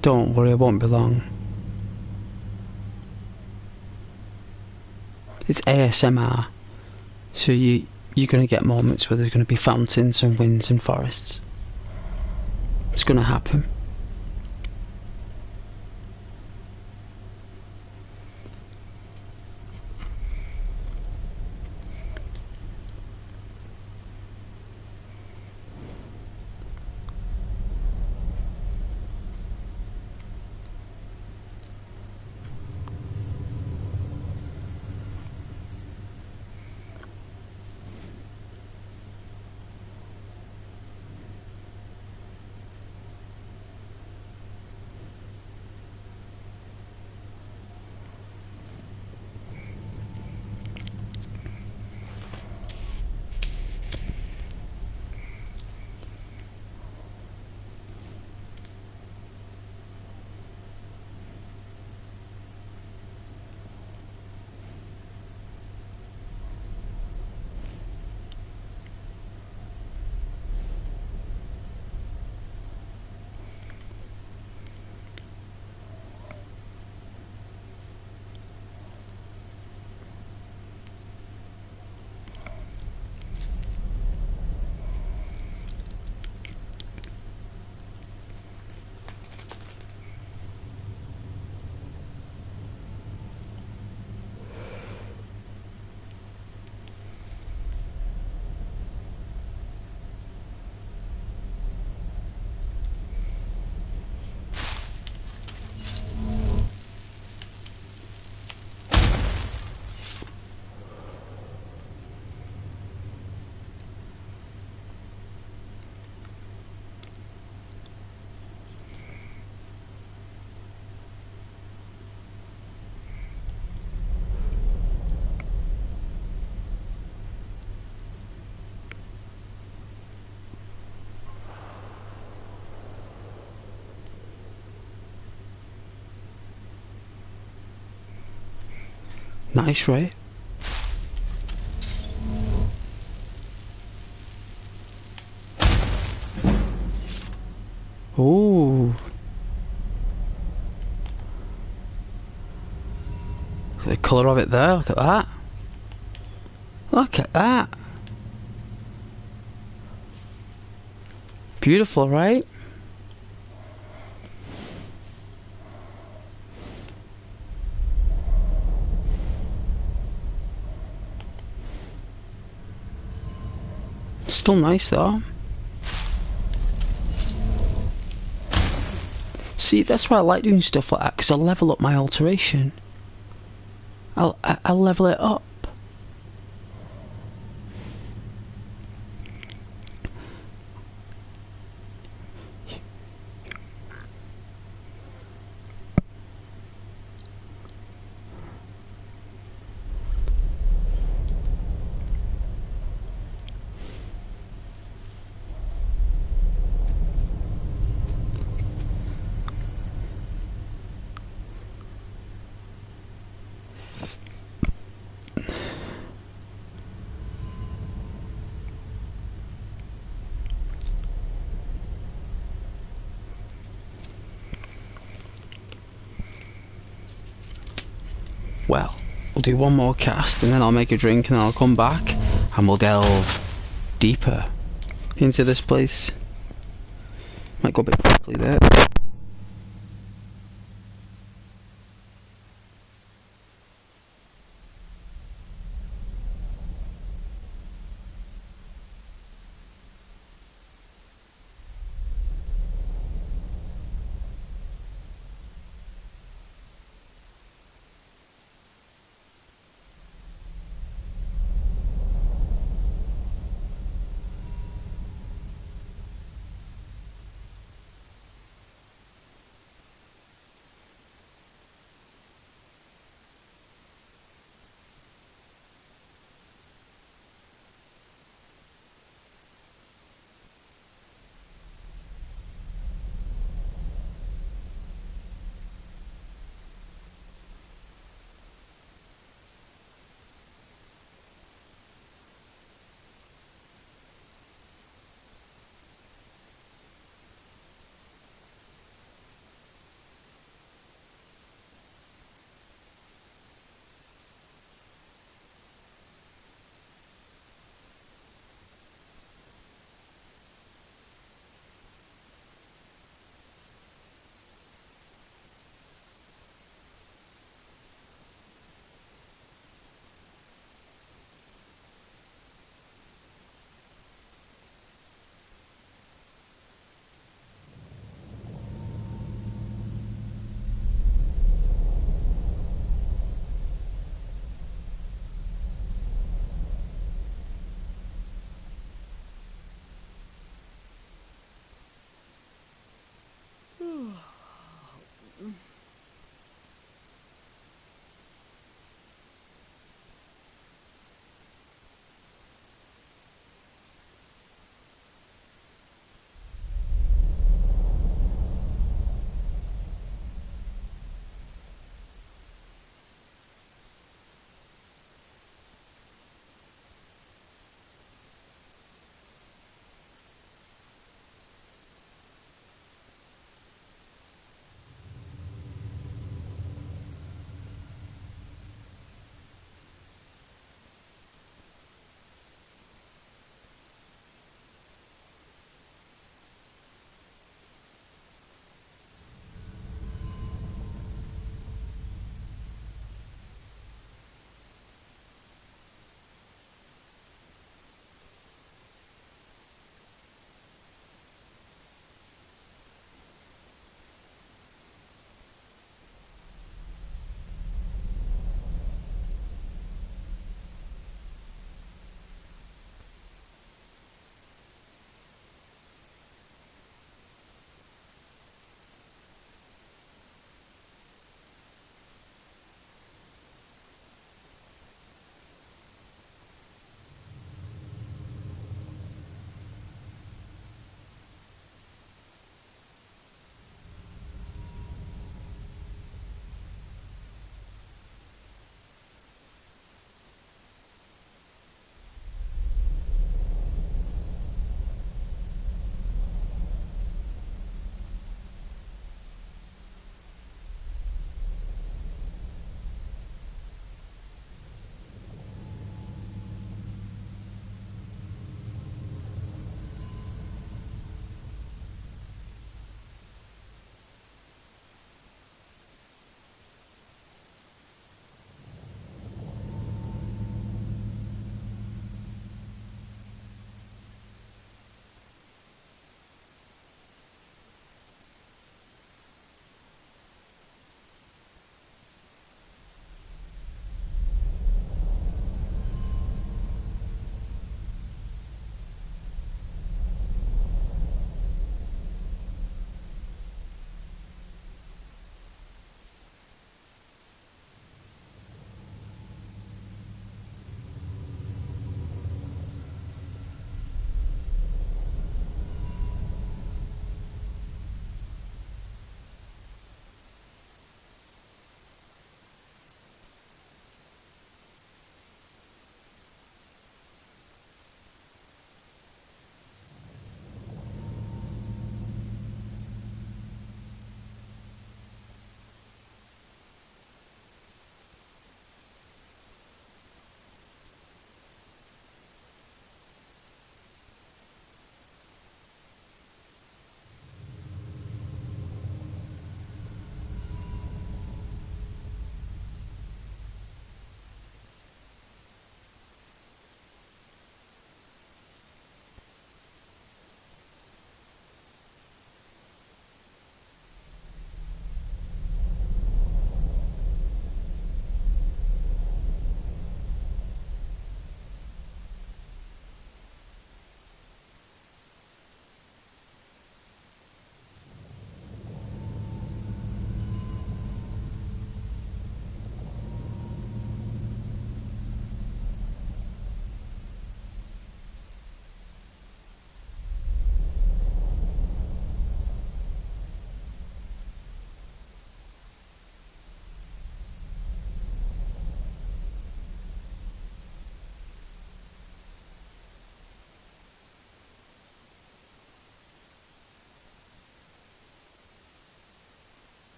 Don't worry, it won't be long. It's ASMR, so you're going to get moments where there's going to be fountains and winds and forests. It's going to happen. Nice, right? Ooh. The colour of it there, look at that. Look at that. Beautiful, right? Still nice though. See, that's why I like doing stuff like that, because I'll level up my alteration. I'll level it up. Well, we'll do one more cast and then I'll make a drink and then I'll come back and we'll delve deeper into this place. Might go a bit quickly there.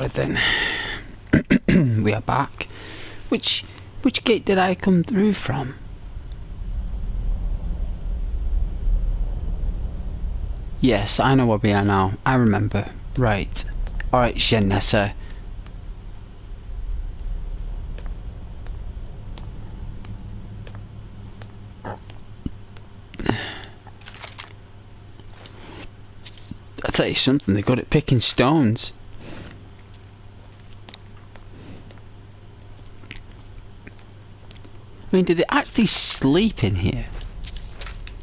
Alright then. We are back. Which gate did I come through from? Yes, I know where we are now. I remember. Right. Alright, Janessa. I'll tell you something, they're good at picking stones. I mean, do they actually sleep in here?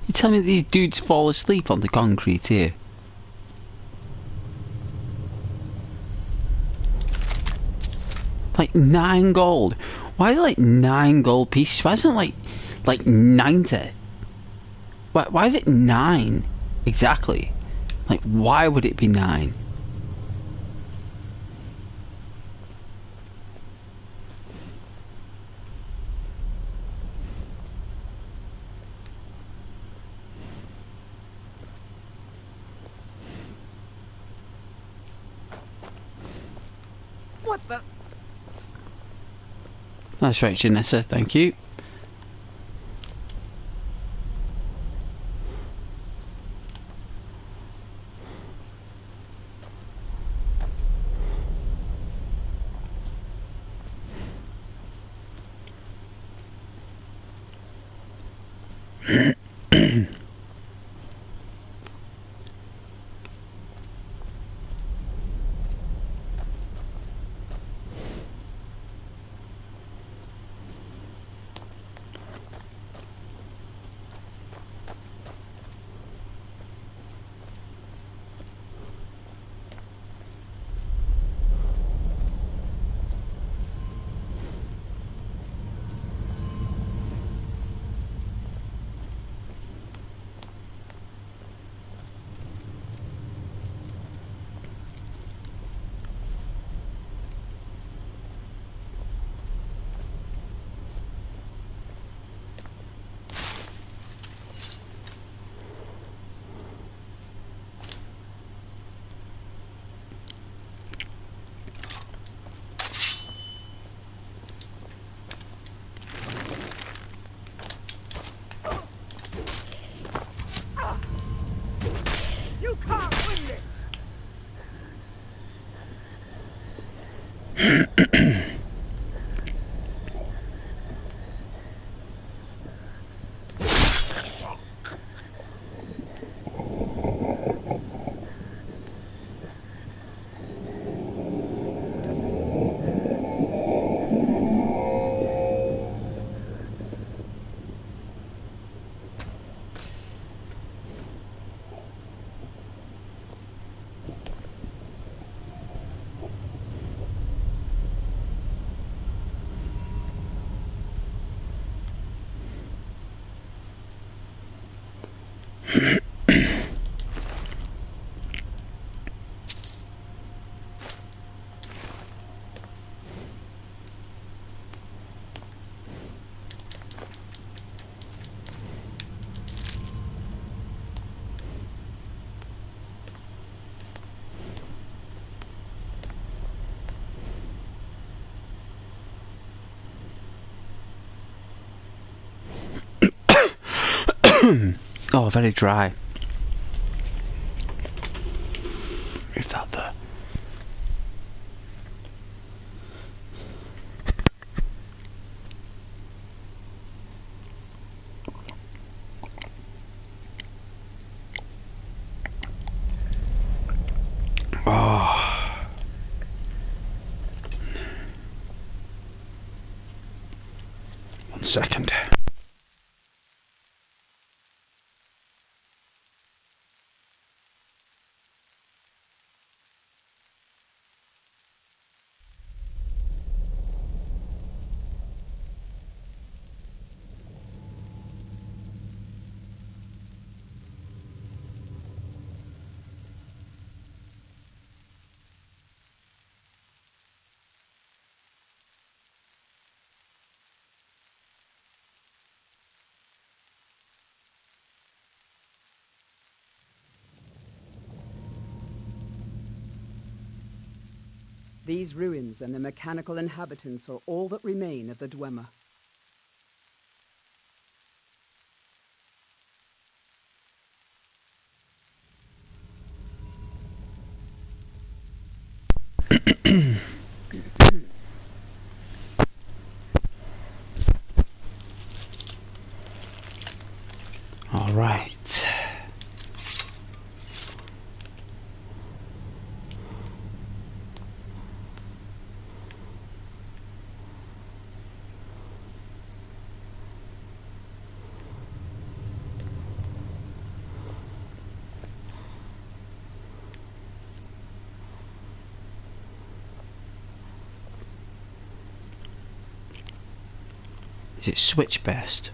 You tell me that these dudes fall asleep on the concrete here? Like 9 gold. Why is it like 9 gold pieces? Why isn't it like 90? Why is it 9 exactly? Like, why would it be 9? What the? That's right, Janessa, thank you. You can't win this! Oh, very dry. Move that there. Oh. 1 second. These ruins and the mechanical inhabitants are all that remain of the Dwemer. All right. Is it switch best?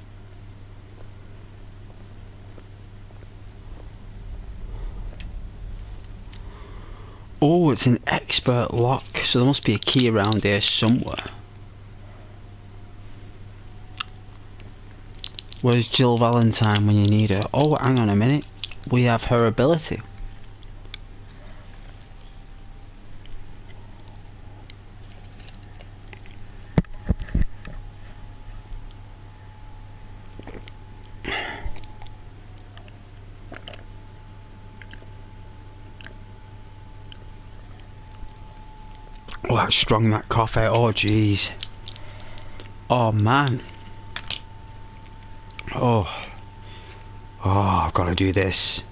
Oh, it's an expert lock, so there must be a key around here somewhere. Where's Jill Valentine when you need her? Oh, hang on a minute. We have her ability. Oh, that's strong, that coffee. Oh, jeez. Oh, man. Oh. Oh, I've got to do this.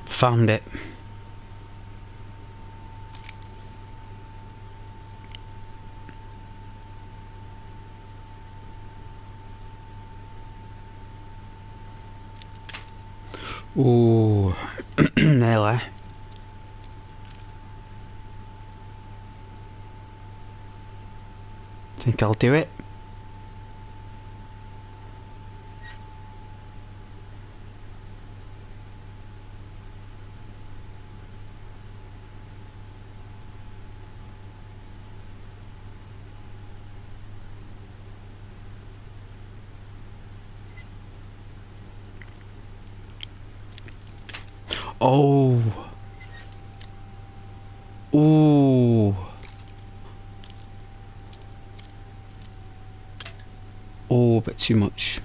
Found it. Ooh. Nearly. Think I'll do it. Oh. Ooh. Oh, a bit too much.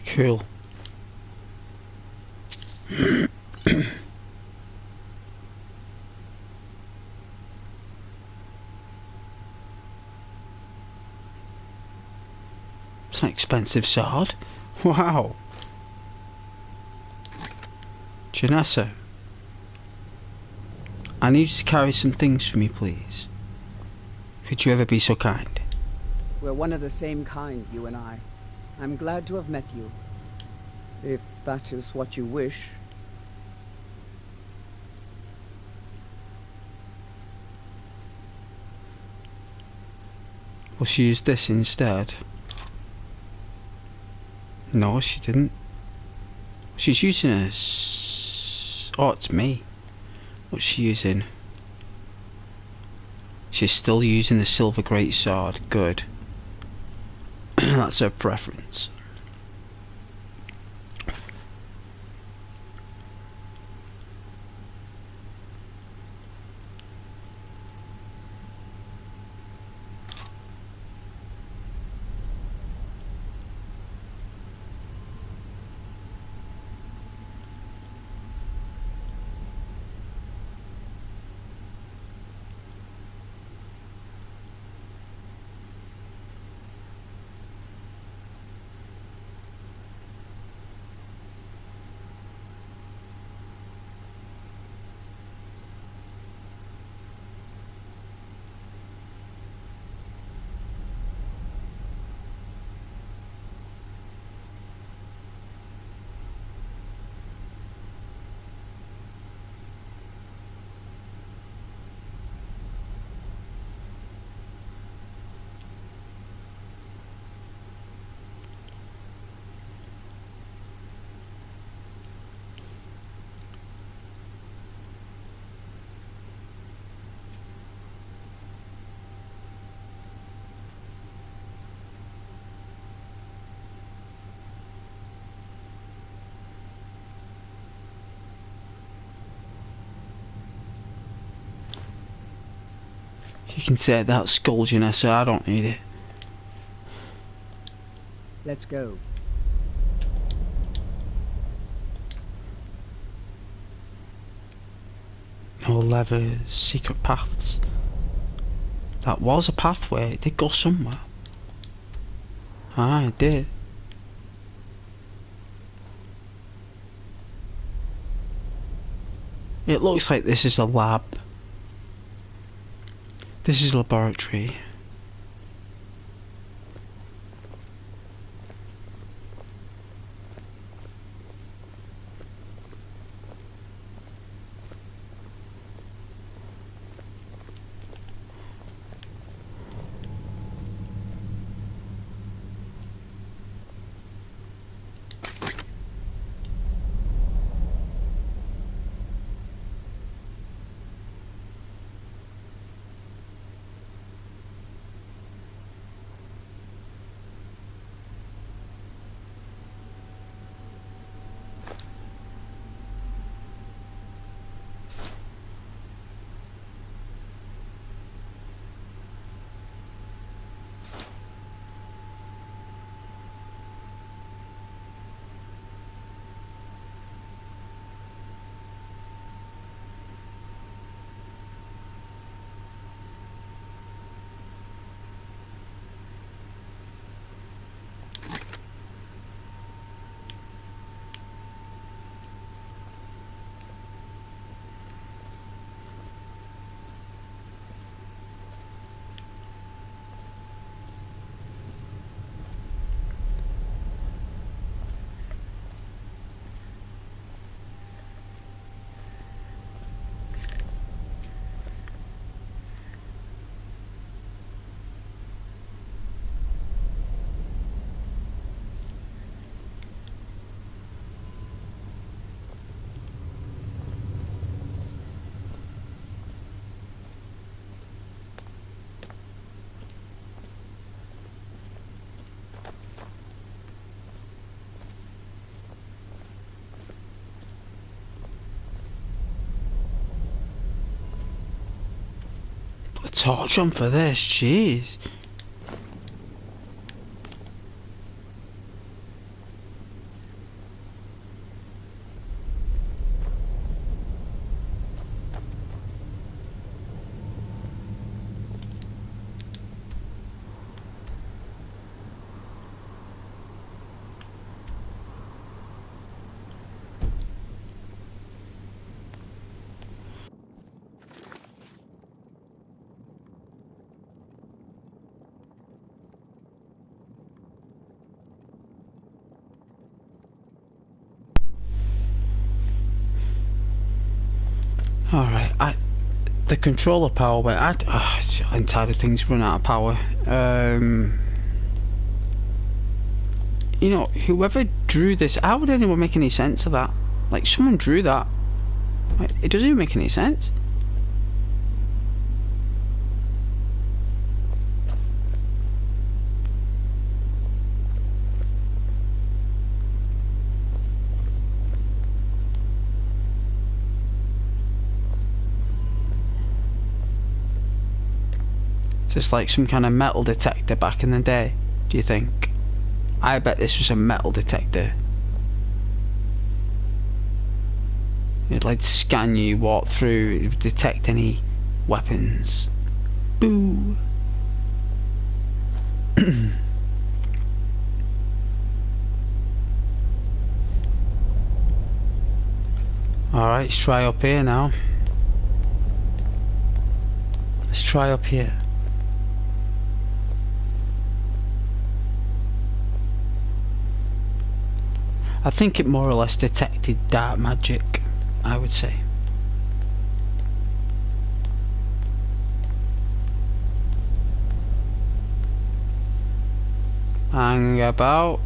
Cool. It's an expensive sword. Wow. Janessa, I need you to carry some things for me, please. Could you ever be so kind? We're one of the same kind, you and I. I'm glad to have met you. If that is what you wish. Well, she used this instead. No, she didn't. She's using a... Oh, it's me. What's she using? She's still using the silver greatsword. Good. That's her preference. You can take that skull, Janessa. I don't need it. Let's go. No levers, secret paths. That was a pathway. It did go somewhere. Ah, it did. It looks like this is a lab. This is a laboratory. Put a torch on for this, jeez. the controller power went. I'm tired of things run out of power. You know, whoever drew this, how would anyone make any sense of that? Like, someone drew that. Like, it doesn't even make any sense. Just like some kind of metal detector back in the day, do you think? I bet this was a metal detector. It'd like scan you, walk through, it would detect any weapons. Boo! Alright, let's try up here now. Let's try up here. I think it more or less detected dark magic, I would say. Hang about.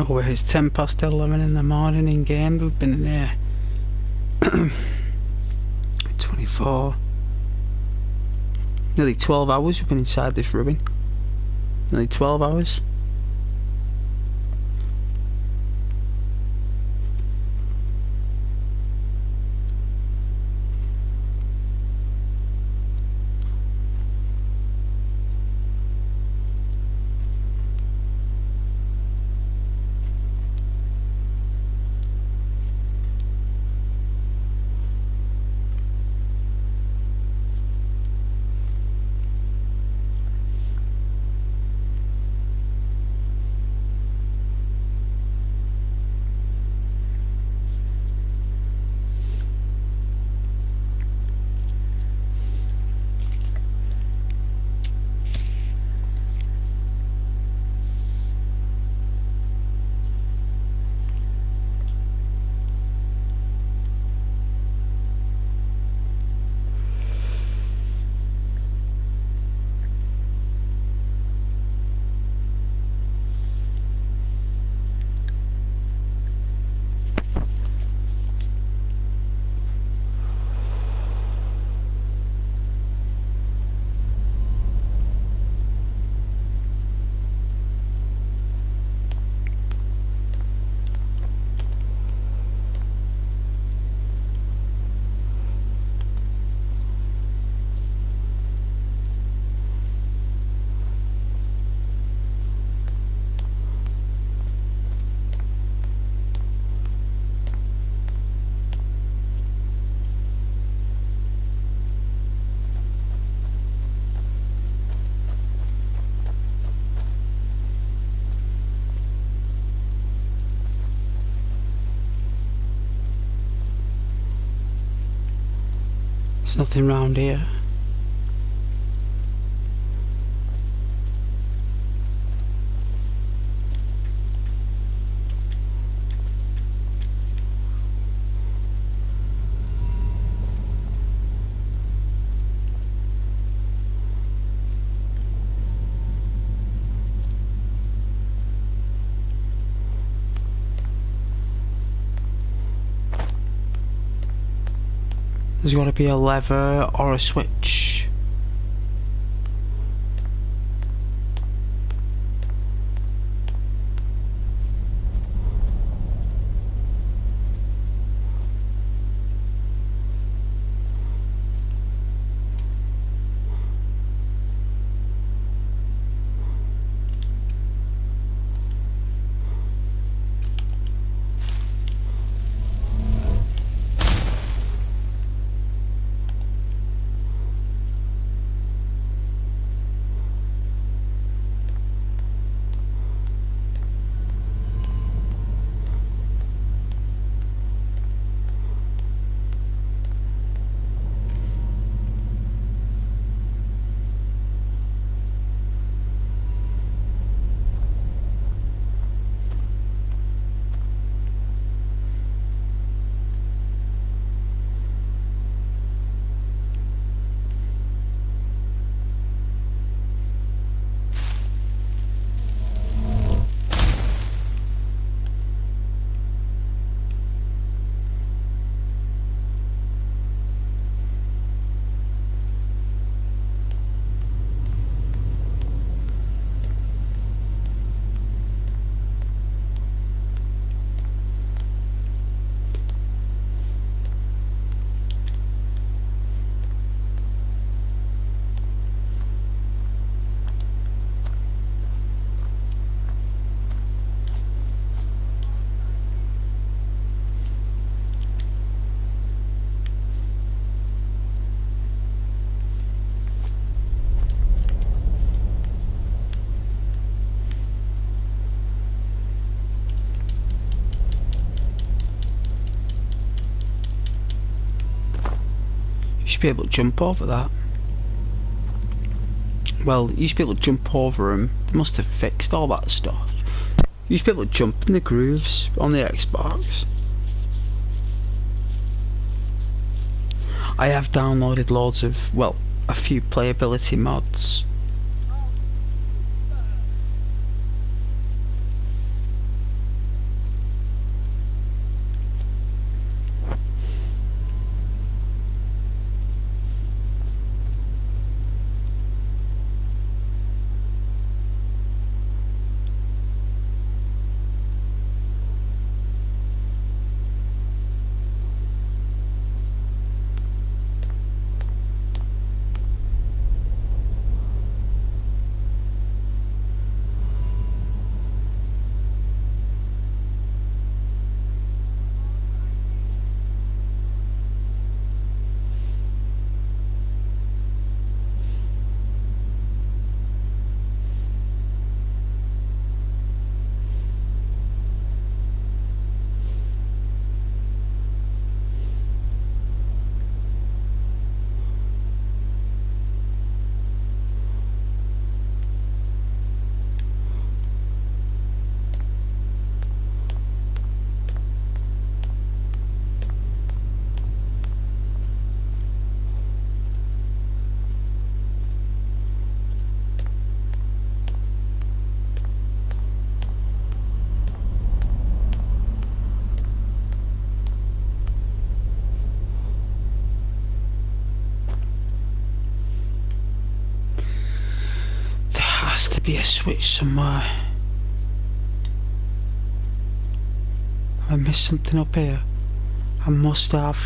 Oh, it's 11 in the morning in game. We've been in here 24, nearly 12 hours we've been inside this ruin. Nearly 12 hours. There's nothing round here. There's got to be a lever or a switch. You should be able to jump over that. Well, you should be able to jump over them. They must have fixed all that stuff. You should be able to jump in the grooves on the Xbox. I have downloaded loads of, well, a few playability mods. has to be a switch somewhere. Have I missed something up here? I must have.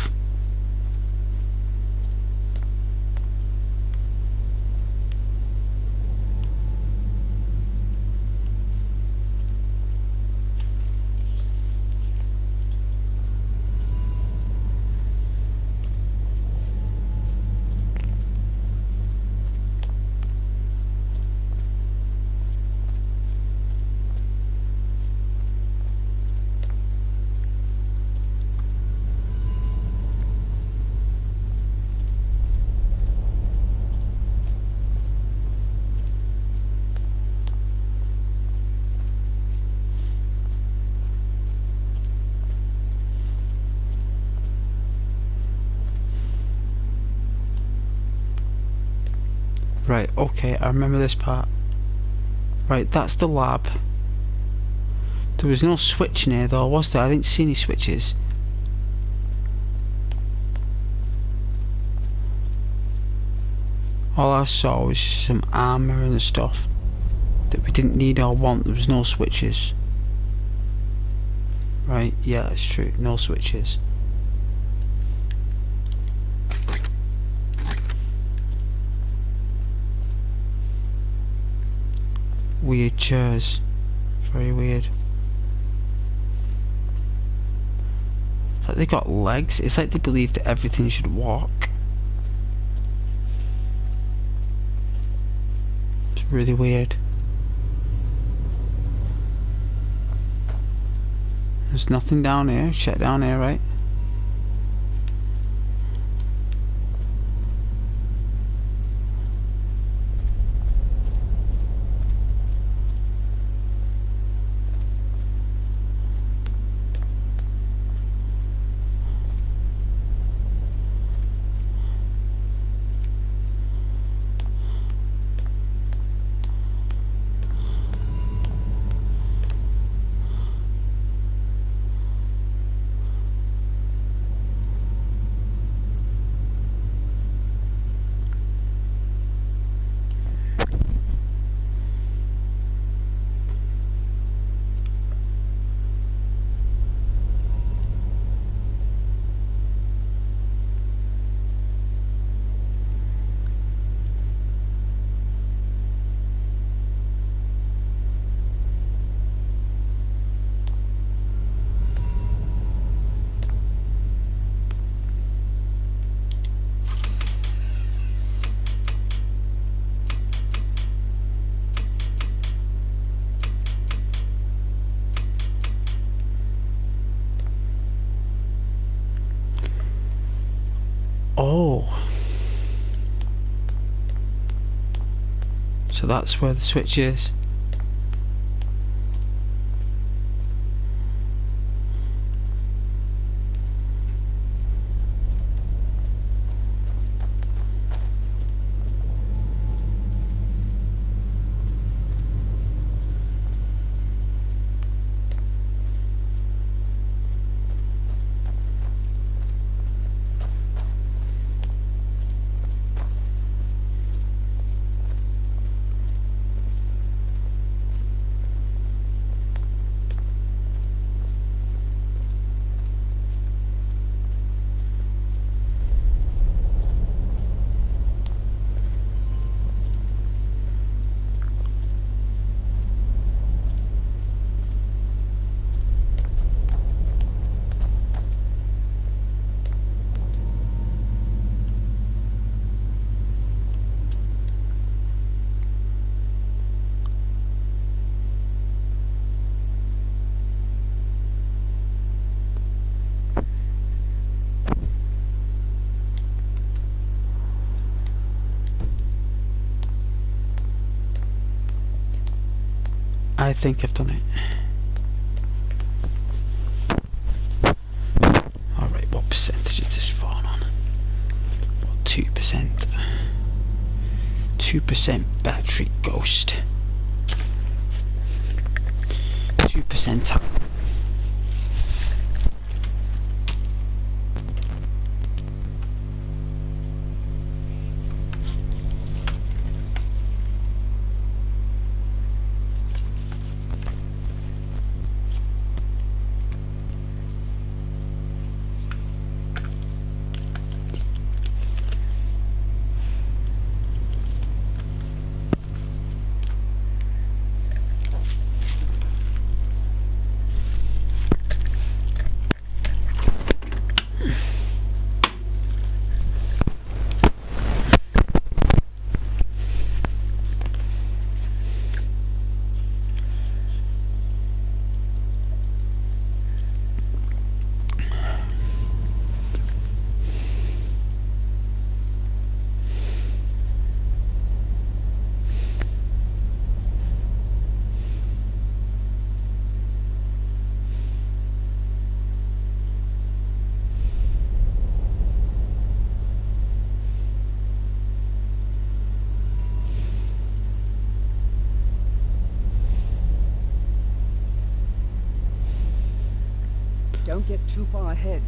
Right, okay, I remember this part. Right, that's the lab. There was no switch in here though, was there? I didn't see any switches. All I saw was just some armour and stuff that we didn't need or want. There was no switches. Right, yeah, that's true. No switches. Weird chairs. Very weird. It's like they got legs. It's like they believe that everything should walk. It's really weird. There's nothing down here. Check down here, right? Oh. So that's where the switch is. I think I've done it. Alright, what percentage is this falling on? What, 2%? 2% battery ghost. 2% time. don't get too far ahead.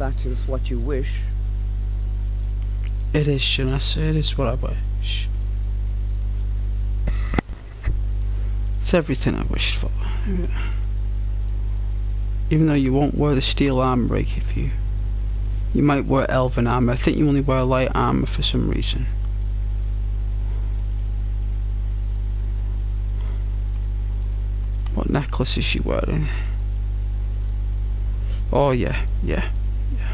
that is what you wish. It is, Shanessa, it is what I wish. It's everything I wished for. Yeah. Even though you won't wear the steel armor, break if you might wear elven armor. I think you only wear light armor for some reason. What necklace is she wearing? Oh yeah, yeah, yeah.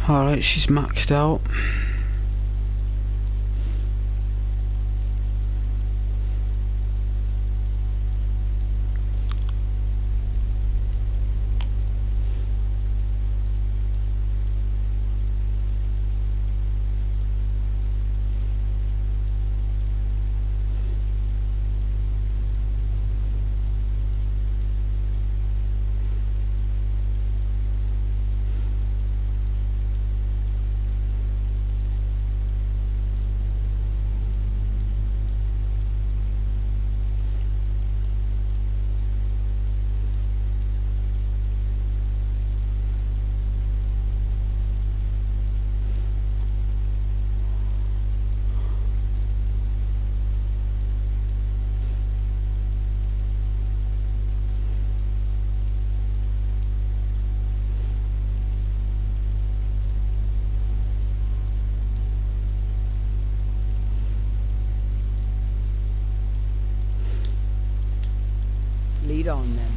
Alright, she's maxed out. Lead on then.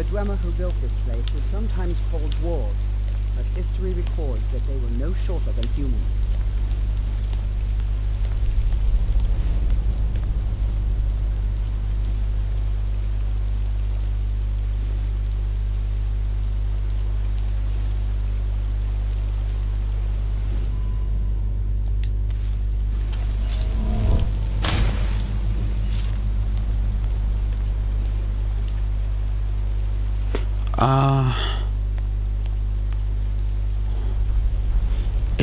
Dwemer who built this place were sometimes called dwarves, but history records that they were no shorter than human.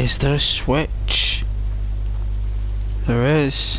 Is there a switch? There is.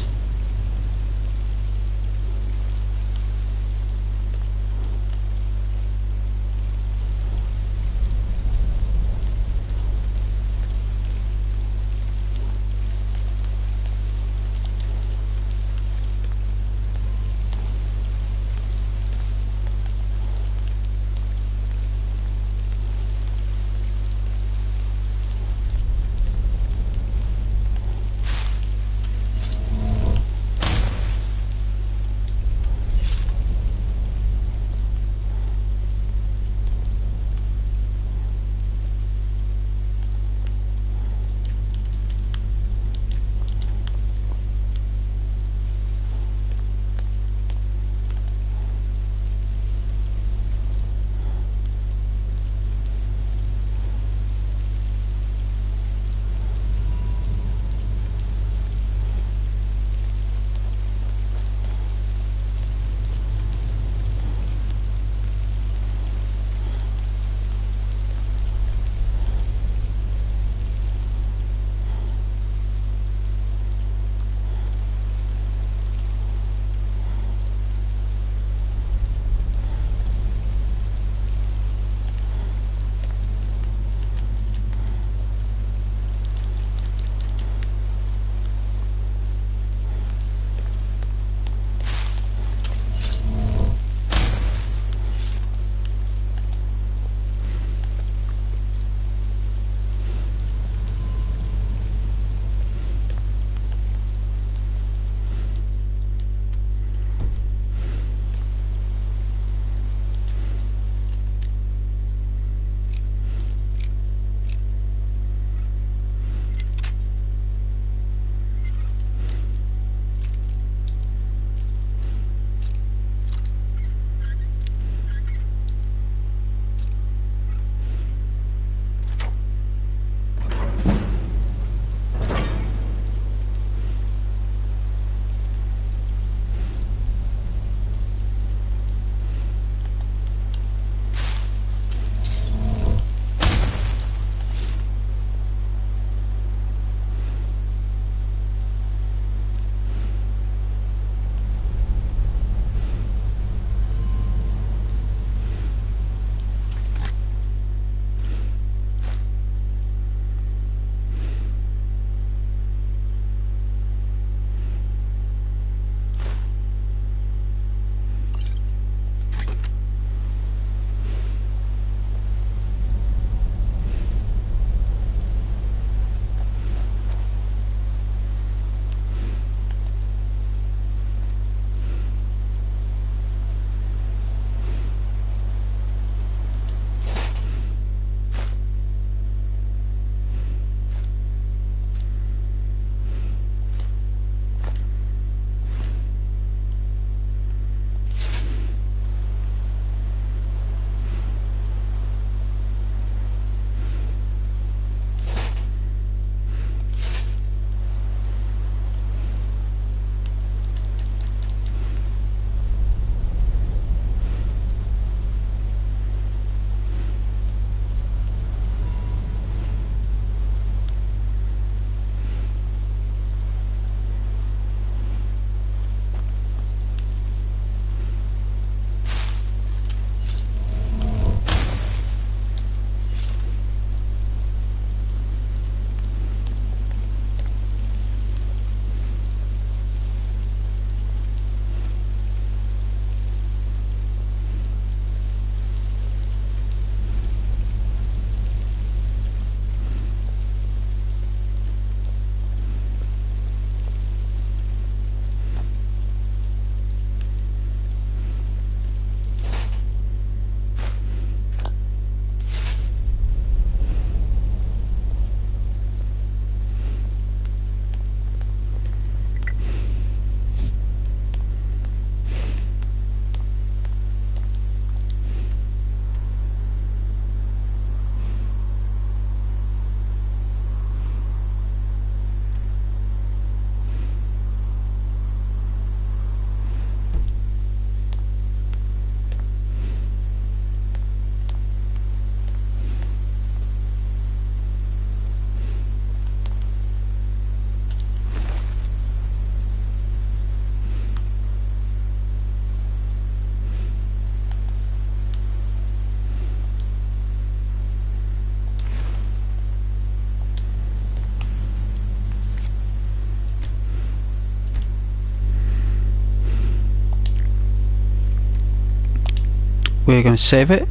we're going to save it.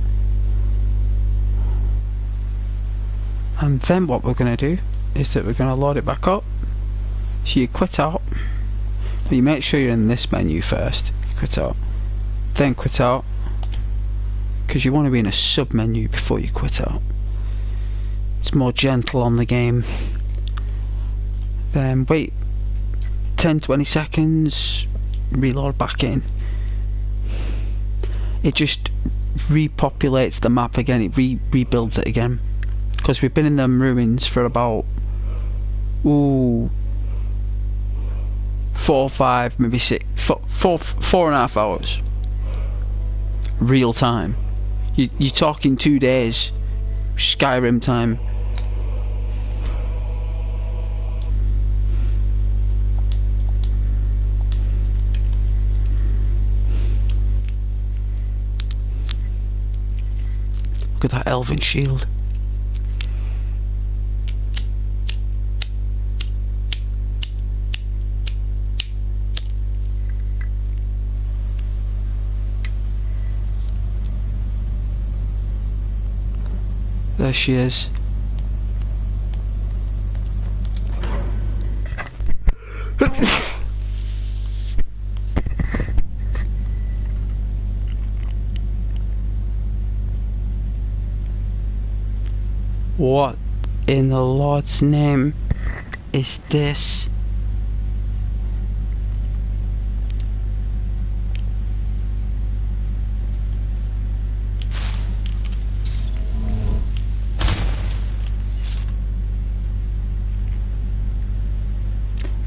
And then what we're going to do is that we're going to load it back up. So you quit out. But you make sure you're in this menu first. Quit out. Then quit out. Because you want to be in a sub menu before you quit out. It's more gentle on the game. Then wait 10-20 seconds. Reload back in. It just repopulates the map again. It rebuilds it again. Because we've been in them ruins for about 4 or 5, maybe 6, 4.5 hours. Real time. You're talking 2 days. Skyrim time. Look at that elven shield. There she is. What in the Lord's name is this?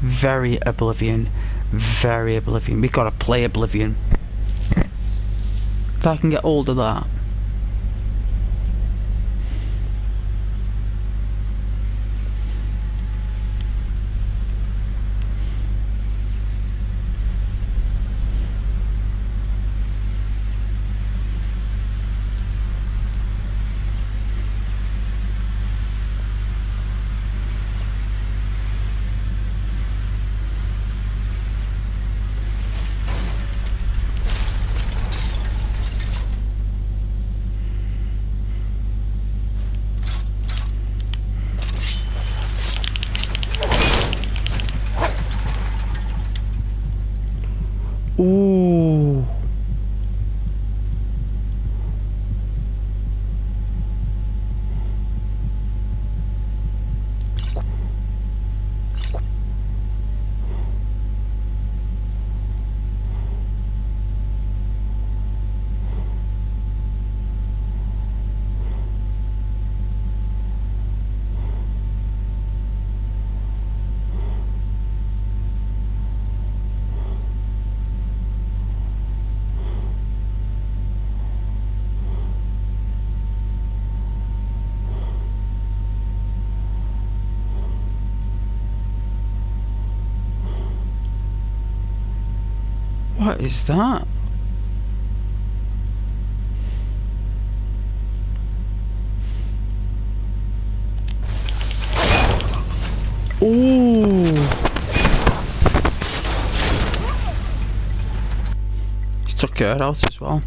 Very Oblivion. Very Oblivion. We gotta play Oblivion. If I can get hold of that. Ooh. What is that? Ooh. He took her out as well.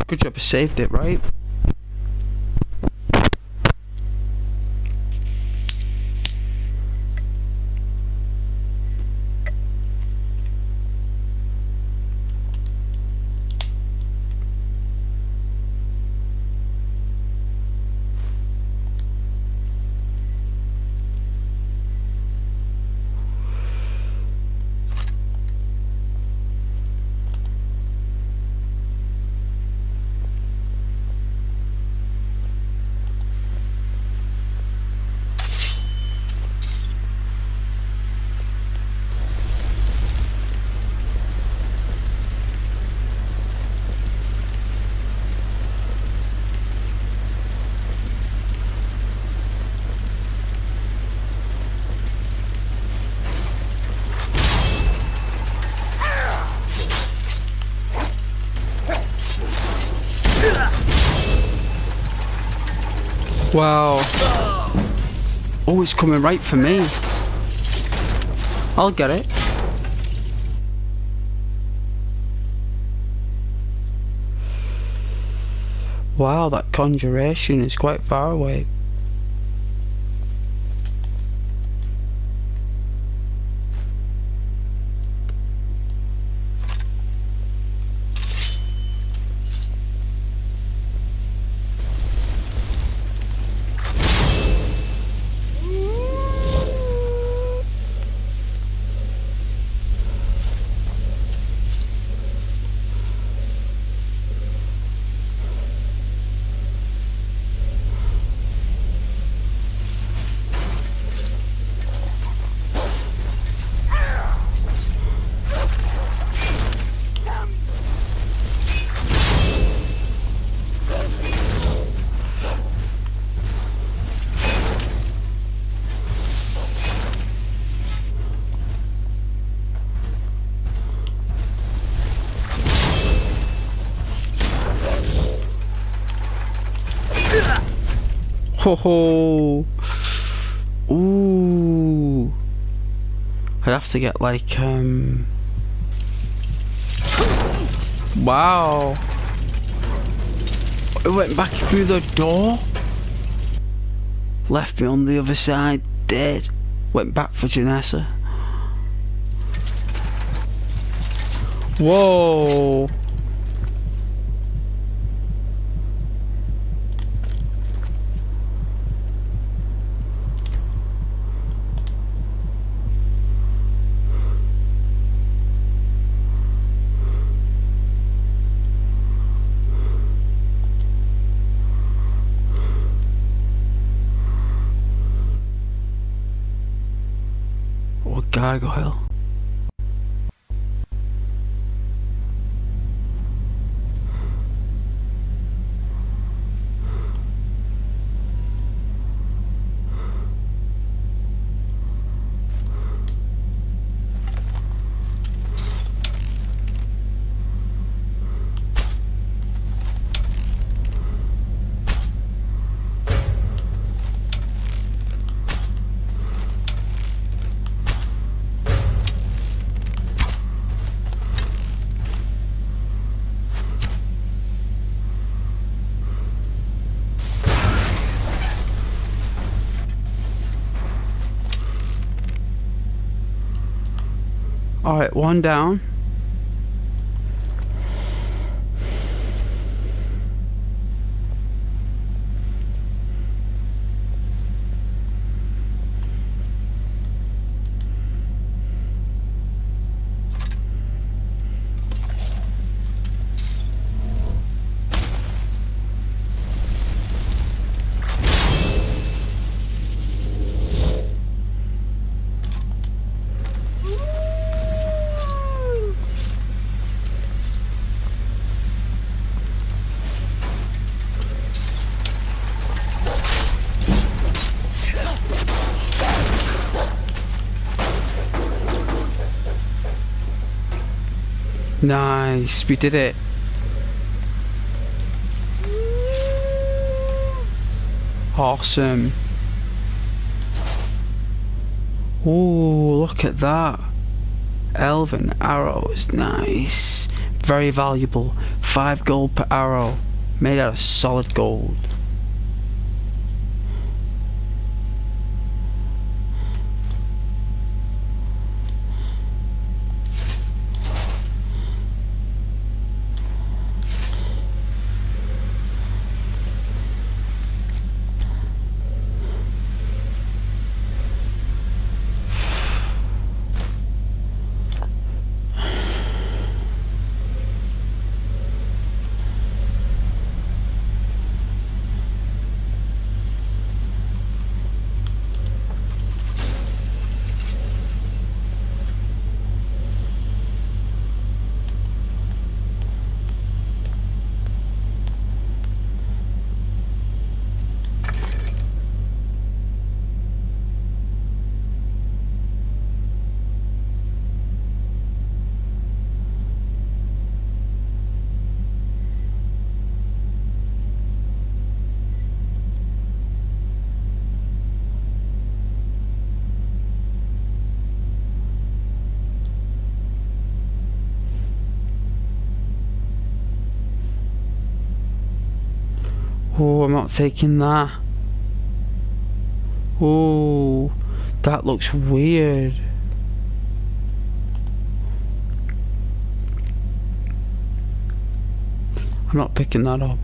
Good job, I saved it, right? Wow. Oh, it's coming right for me. I'll get it. Wow, that conjuration is quite far away. Ho ho! Ooh! I'd have to get like wow! It went back through the door. Left me on the other side, dead. Went back for Janessa. Whoa! Or gargoyle. Alright, one down. Nice, we did it. Awesome. Oh, look at that. Elven arrows, nice. Very valuable. 5 gold per arrow. Made out of solid gold. not taking that. Oh, that looks weird. I'm not picking that up.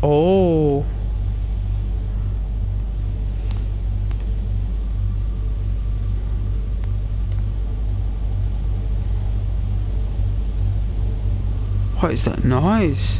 Oh. What is that noise?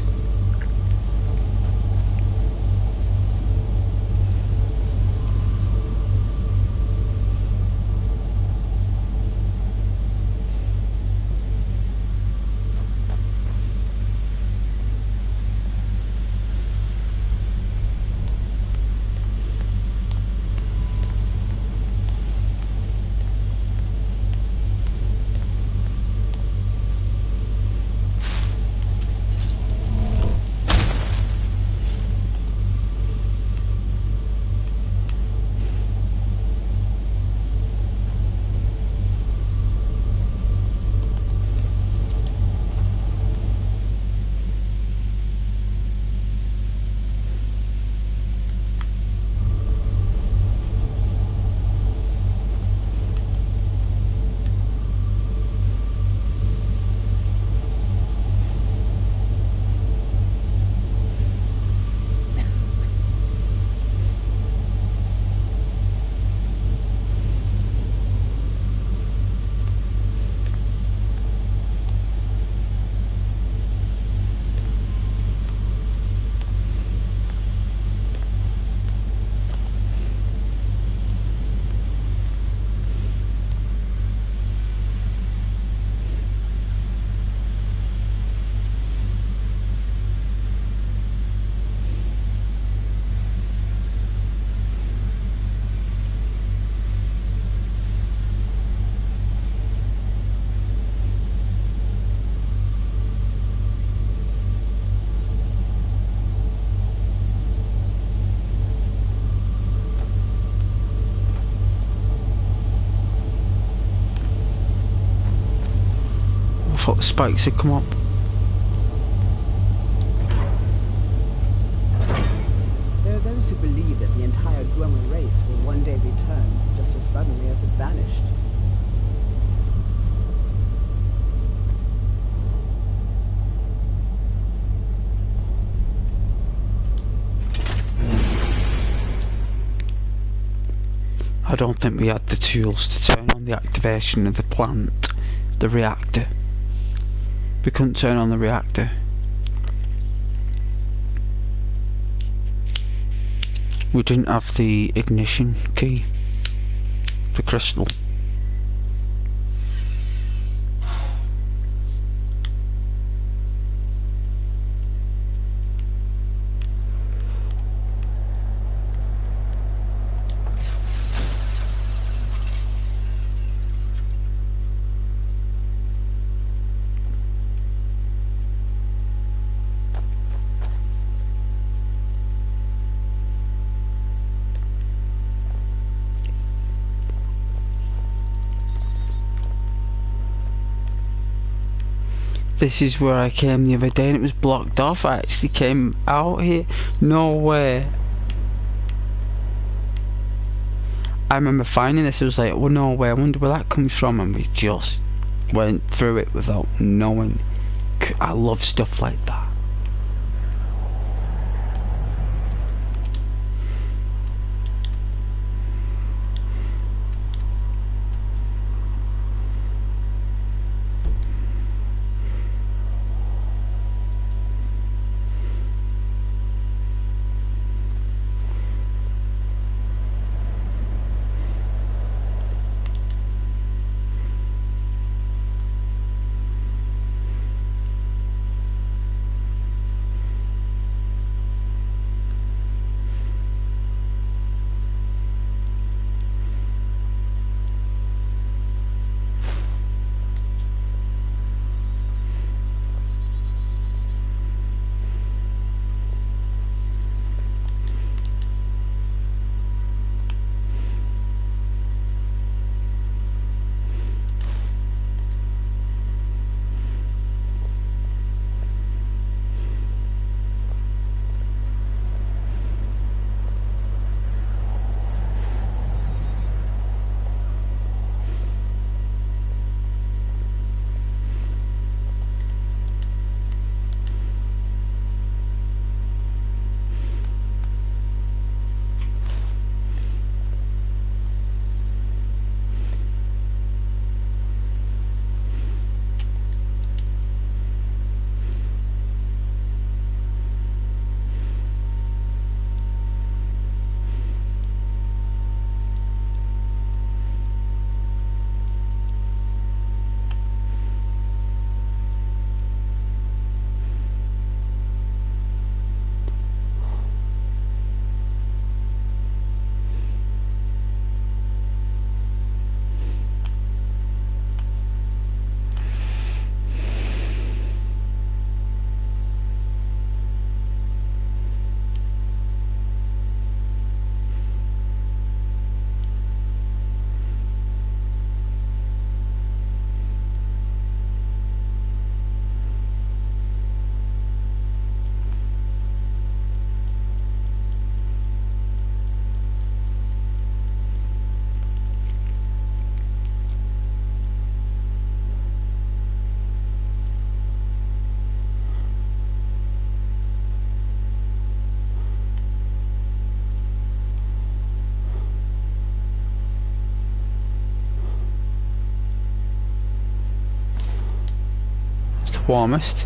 I thought the spikes had come up. There are those who believe that the entire Dwemer race will one day return, just as suddenly as it vanished. I don't think we had the tools to turn on the activation of the plant, the reactor. We couldn't turn on the reactor. We didn't have the ignition key, the crystal. This is where I came the other day and it was blocked off. I actually came out here. No way. I remember finding this. It was like, well, no way. I wonder where that comes from. And we just went through it without knowing. I love stuff like that. Warmest.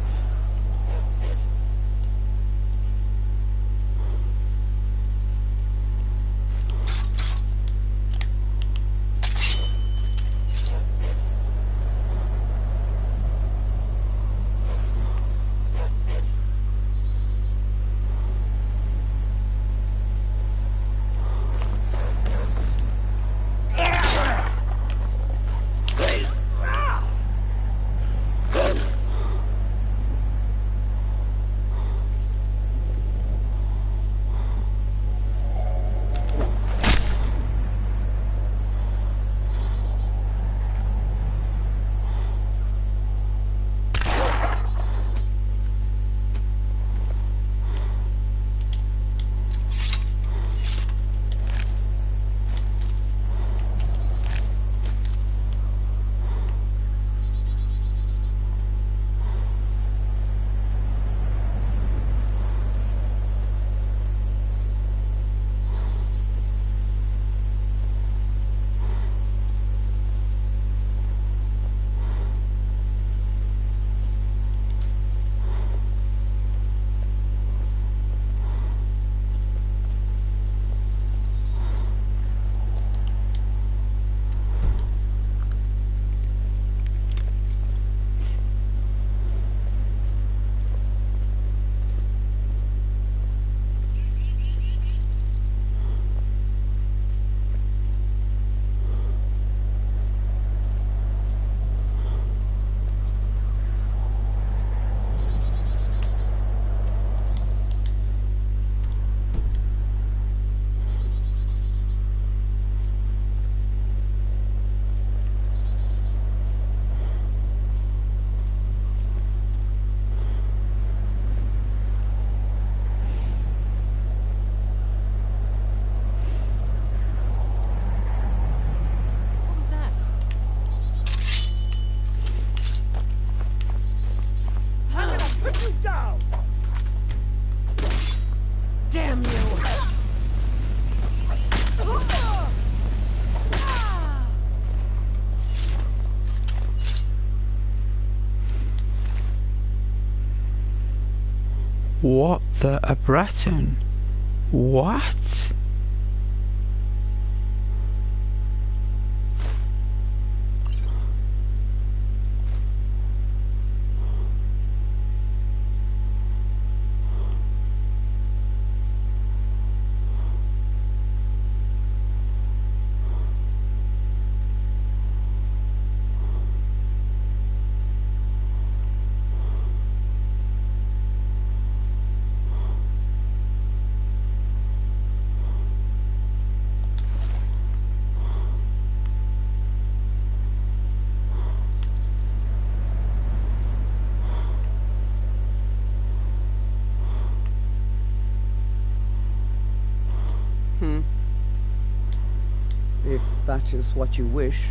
Go! Damn you! What a Breton? What? If that is what you wish.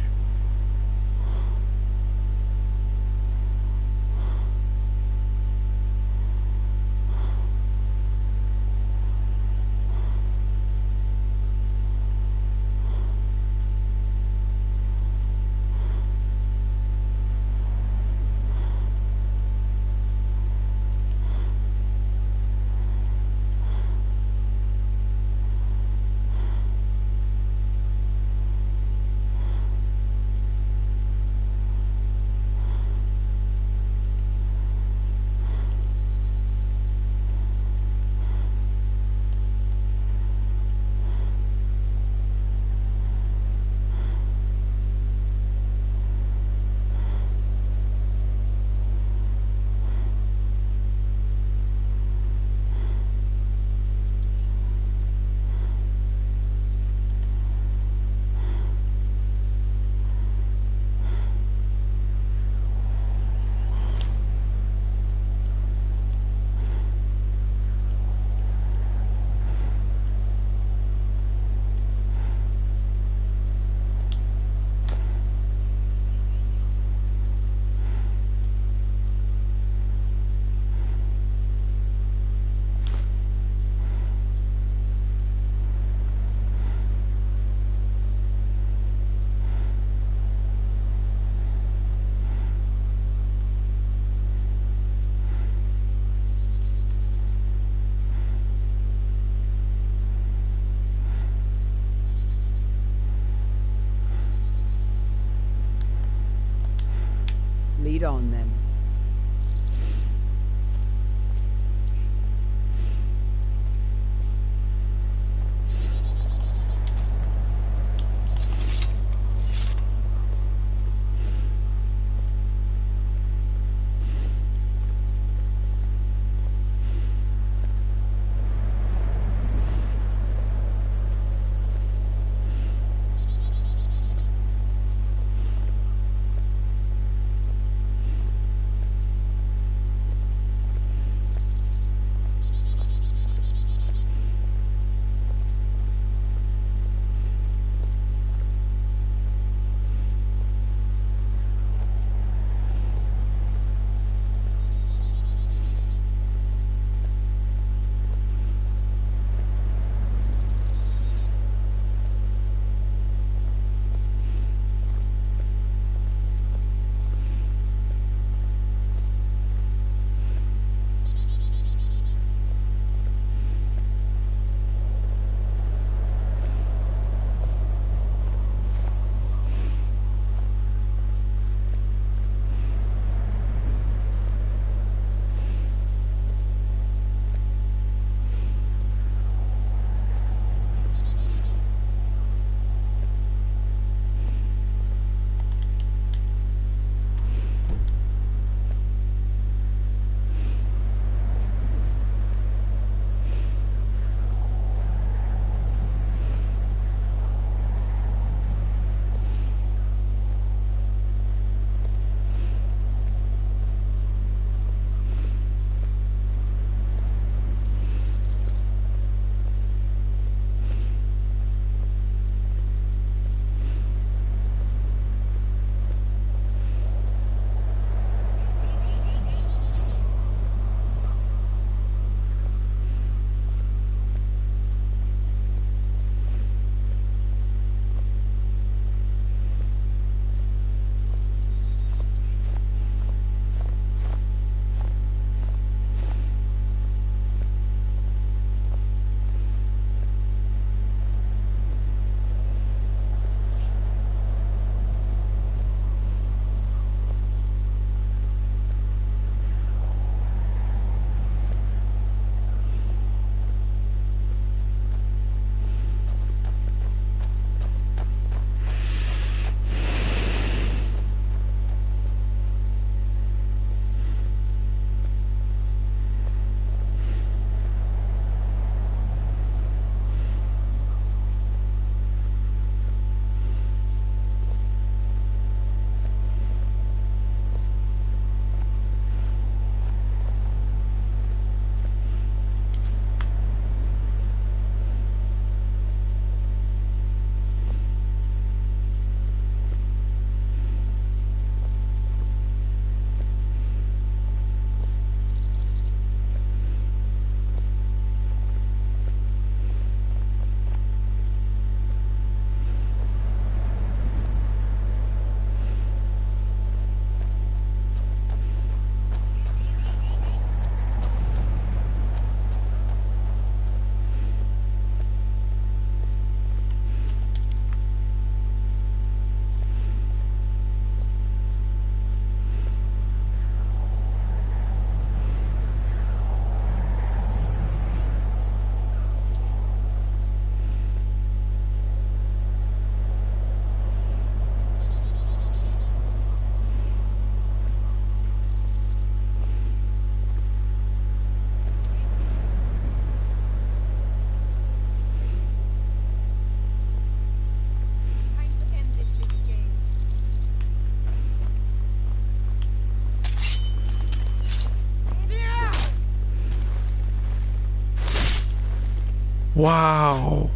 Wow.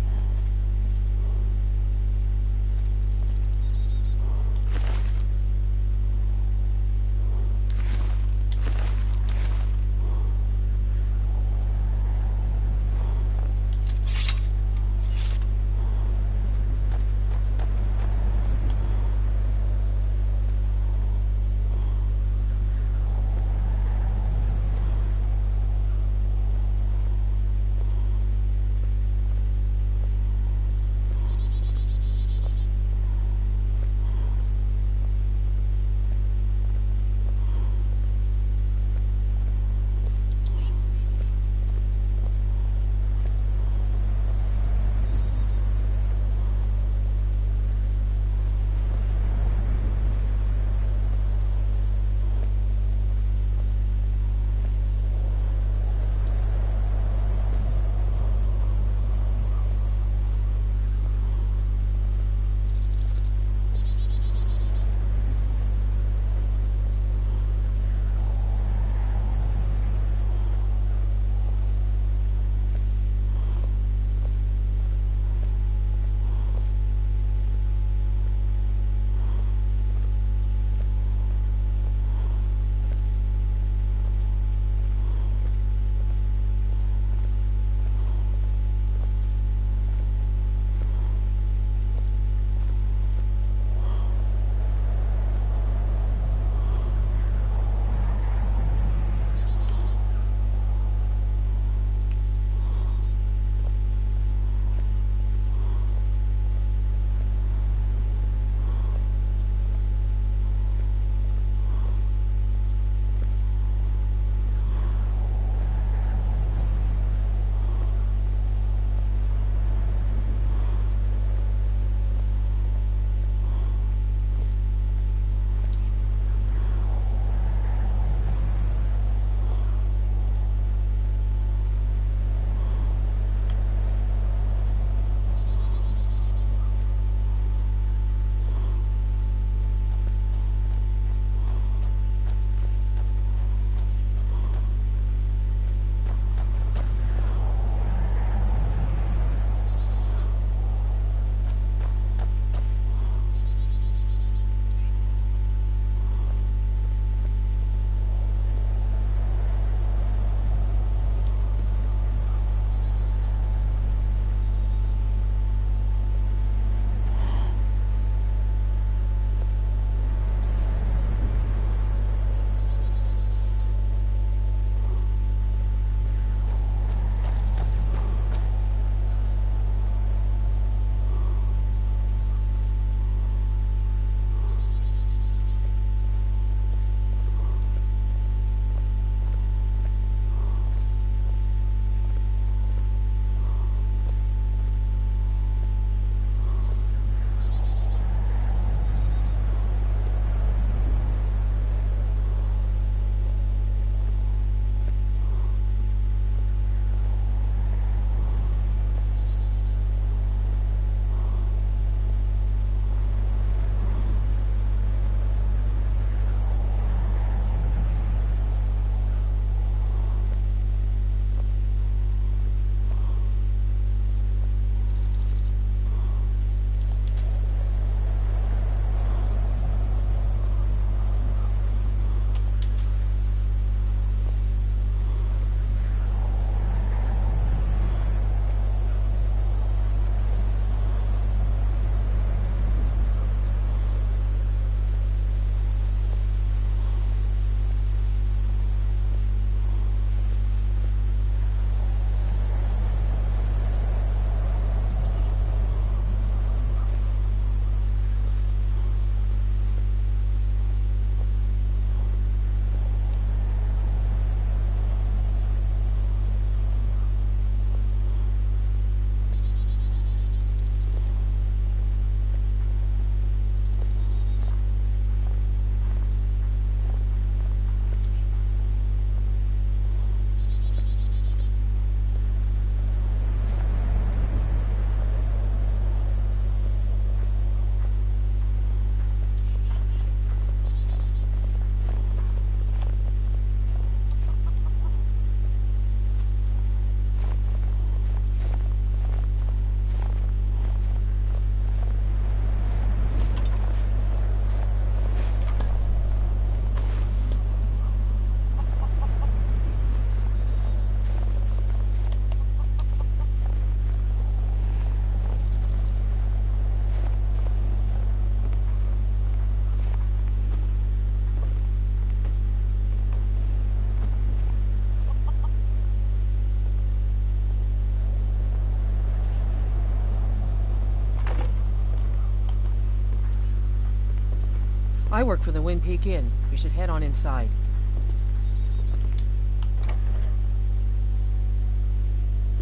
work for the Wind Peak Inn. We should head on inside.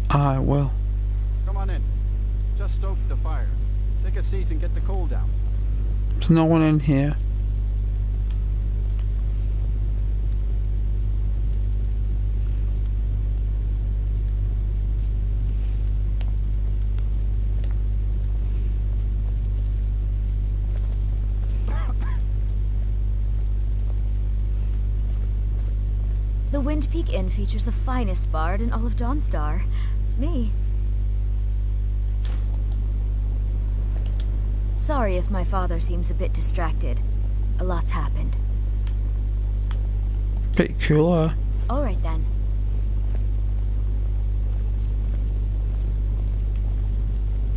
I will. Come on in. Just stoke the fire. Take a seat and get the coal down. There's no one in here. The Wind Peak Inn features the finest bard in all of Dawnstar. Me. Sorry if my father seems a bit distracted. A lot's happened. Pretty cool, huh? Alright then.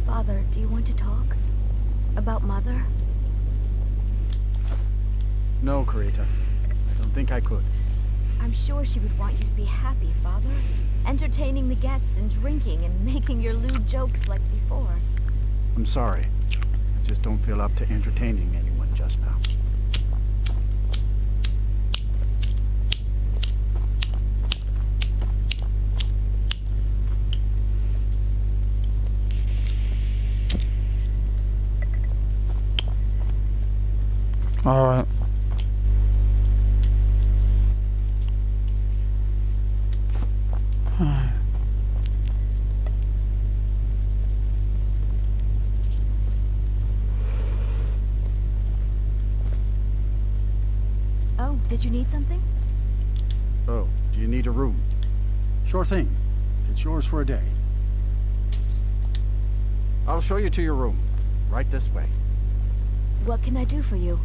Father, do you want to talk? About Mother? No, Karita. I don't think I could. I'm sure she would want you to be happy, Father. Entertaining the guests and drinking and making your lewd jokes like before. I'm sorry. I just don't feel up to entertaining anyone just now. Alright. Oh, did you need something? Oh, do you need a room? Sure thing. It's yours for a day. I'll show you to your room. Right this way. What can I do for you?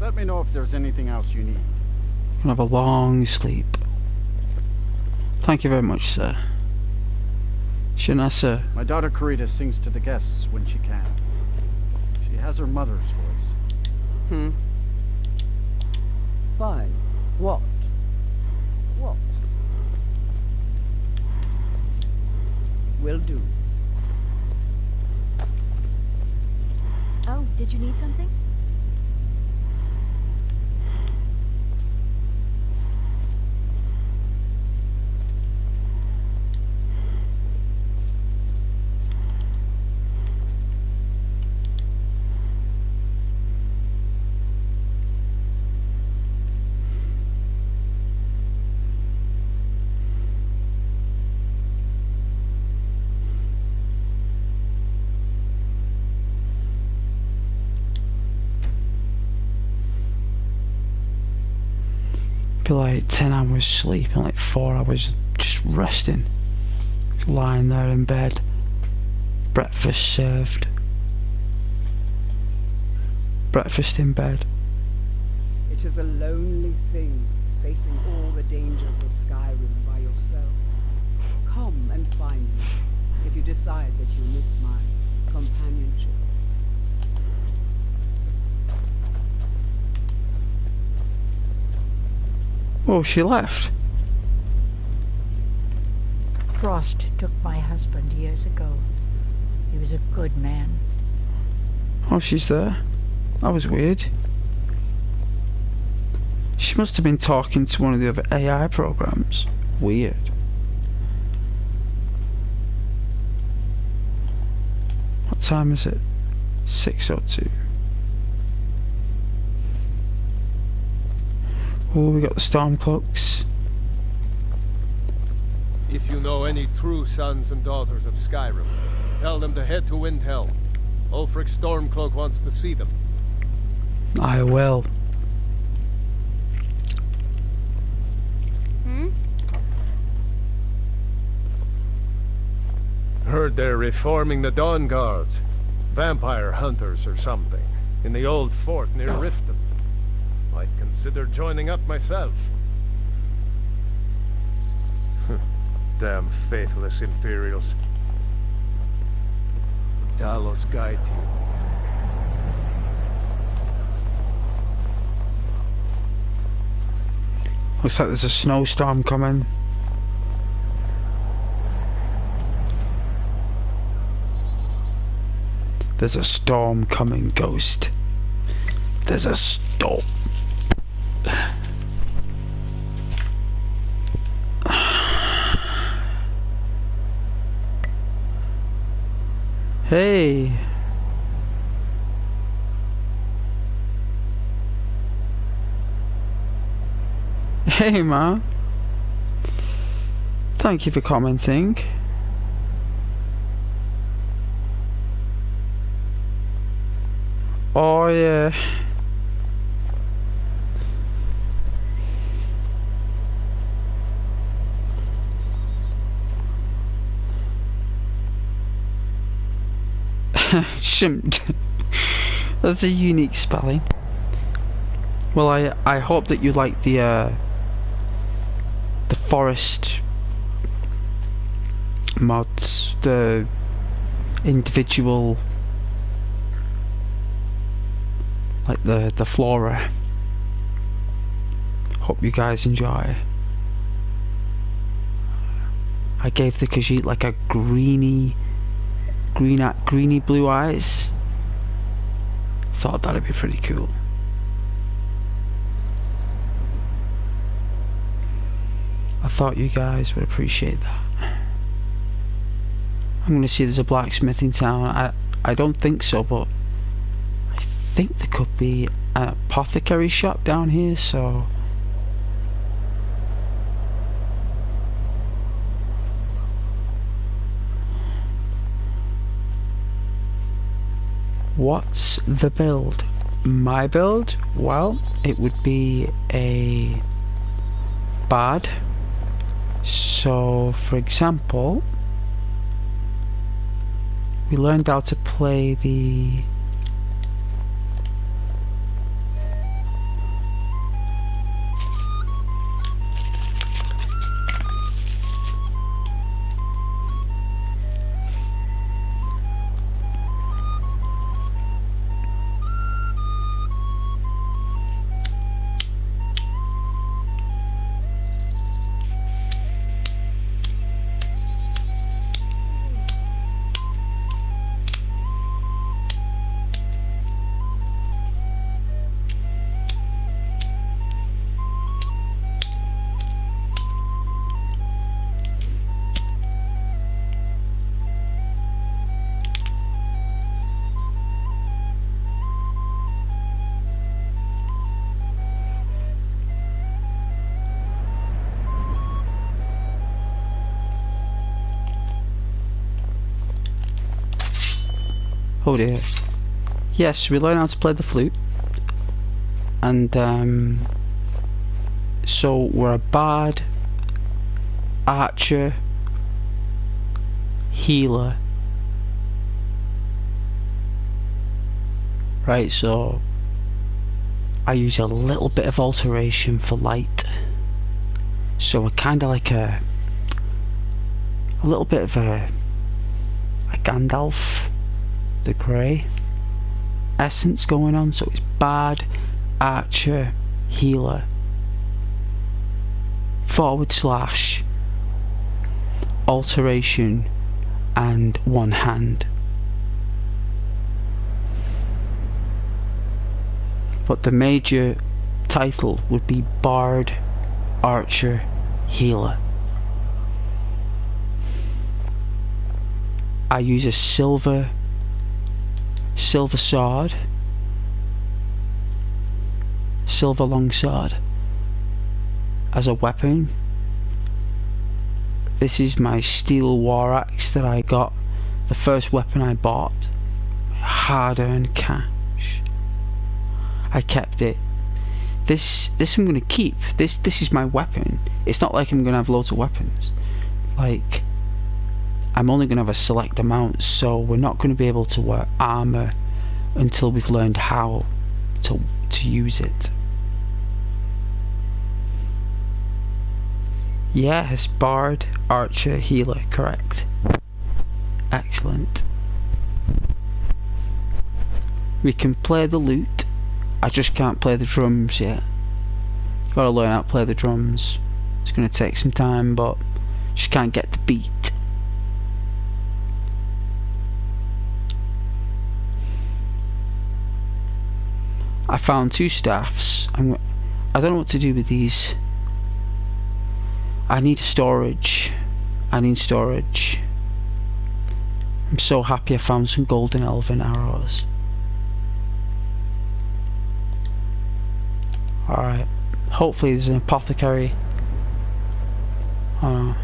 Let me know if there's anything else you need. I'll have a long sleep. Thank you very much, sir. Shouldn't I, sir? My daughter Karita sings to the guests when she can. She has her mother's voice. Fine. What? What? Will do. Oh, did you need something? Be like 10 hours sleep and like 4 hours just resting. Just lying there in bed. Breakfast served. Breakfast in bed. It is a lonely thing, facing all the dangers of Skyrim by yourself. Come and find me, if you decide that you miss my companionship. Oh, she left. Frost took my husband years ago. He was a good man. Oh, she's there. That was weird. She must have been talking to one of the other AI programs. Weird. What time is it? 6:02. Oh, we got the storm cloaks. If you know any true sons and daughters of Skyrim, tell them to head to Windhelm. Ulfric Stormcloak wants to see them. I will. Heard they're reforming the Dawn Guard. Vampire hunters or something. In the old fort near Riften. Might consider joining up myself. Damn faithless Imperials. Talos guide you. Looks like there's a snowstorm coming. There's a storm coming, Ghost. There's a storm. Hey. Hey, man. Thank you for commenting. Oh, yeah. Shouldn't. That's a unique spelling. Well, I hope that you like the forest mods, the individual, like the flora. Hope you guys enjoy. I gave the Khajiit like a greeny blue eyes. Thought that'd be pretty cool. I thought you guys would appreciate that. I'm gonna see there's a blacksmith in town. I don't think so, but I think there could be an apothecary shop down here, so what's the build? My build? Well, it would be a bard. So, for example, we learned how to play the oh dear. Yes, we learn how to play the flute. And so we're a bard, archer, healer. Right, so I use a little bit of alteration for light. So we're kinda like a little bit of a Gandalf the Grey essence going on. So it's bard, archer, healer, / alteration, and one hand. But the major title would be bard, archer, healer. I use a silver sword, silver longsword as a weapon. This is my steel war axe that I got, the first weapon I bought, hard-earned cash. I kept it. This I'm gonna keep. This is my weapon. It's not like I'm gonna have loads of weapons. Like, I'm only going to have a select amount, so we're not going to be able to wear armor until we've learned how to use it. Yes, bard, archer, healer, correct. Excellent. We can play the lute. I just can't play the drums yet. Gotta learn how to play the drums. It's going to take some time, but just can't get the beat. I found 2 staffs. I don't know what to do with these. I need storage. I need storage. I'm so happy I found some golden elven arrows. Alright. Hopefully there's an apothecary. Oh no.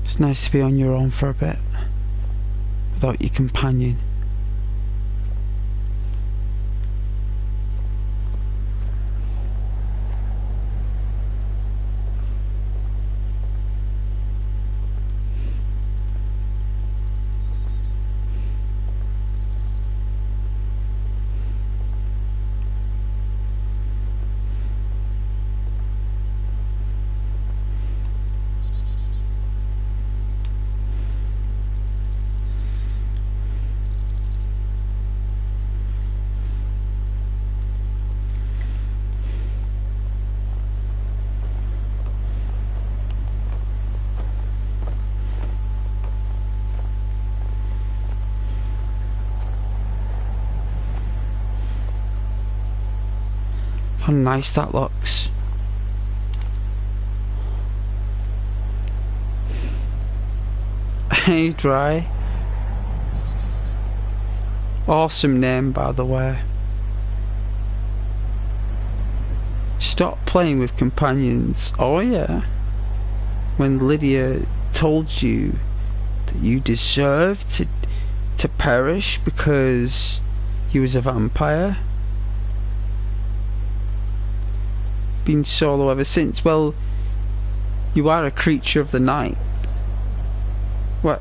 It's nice to be on your own for a bit, without your companion. How nice that looks. Hey, Dry. Awesome name, by the way. Stop playing with companions. Oh yeah. When Lydia told you that you deserved to perish because you was a vampire. Been solo ever since. Well, you are a creature of the night. What?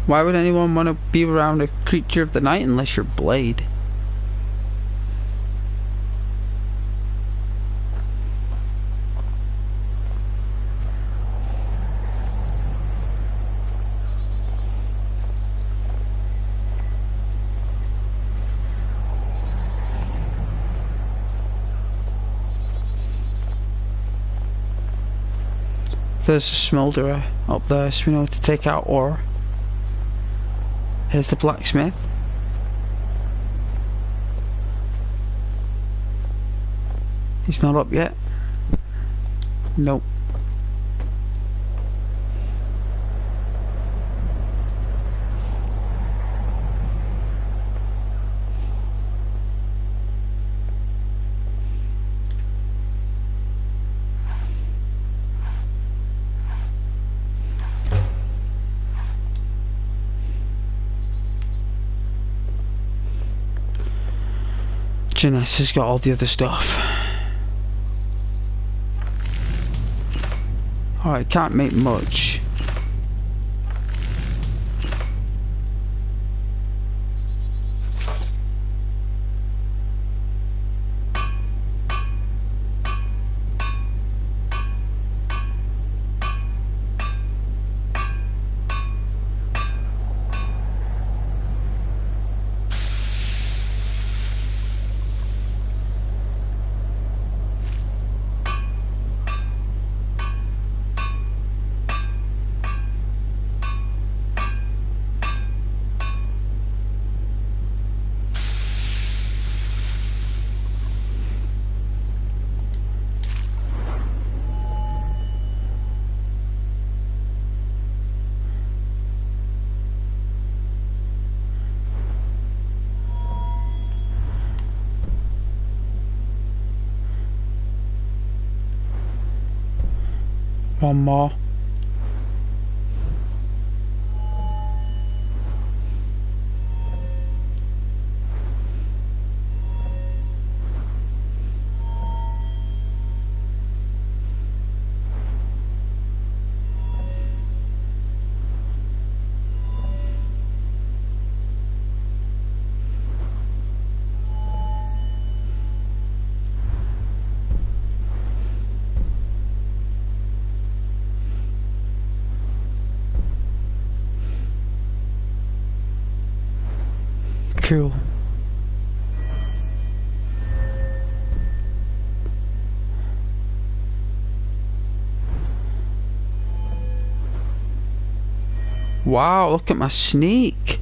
Why would anyone want to be around a creature of the night unless you're Blade? There's a smolderer up there, so we know to take out ore. Here's the blacksmith. He's not up yet. Nope. Janice has got all the other stuff. Alright, can't make much. One more. Cool. Wow, look at my sneak.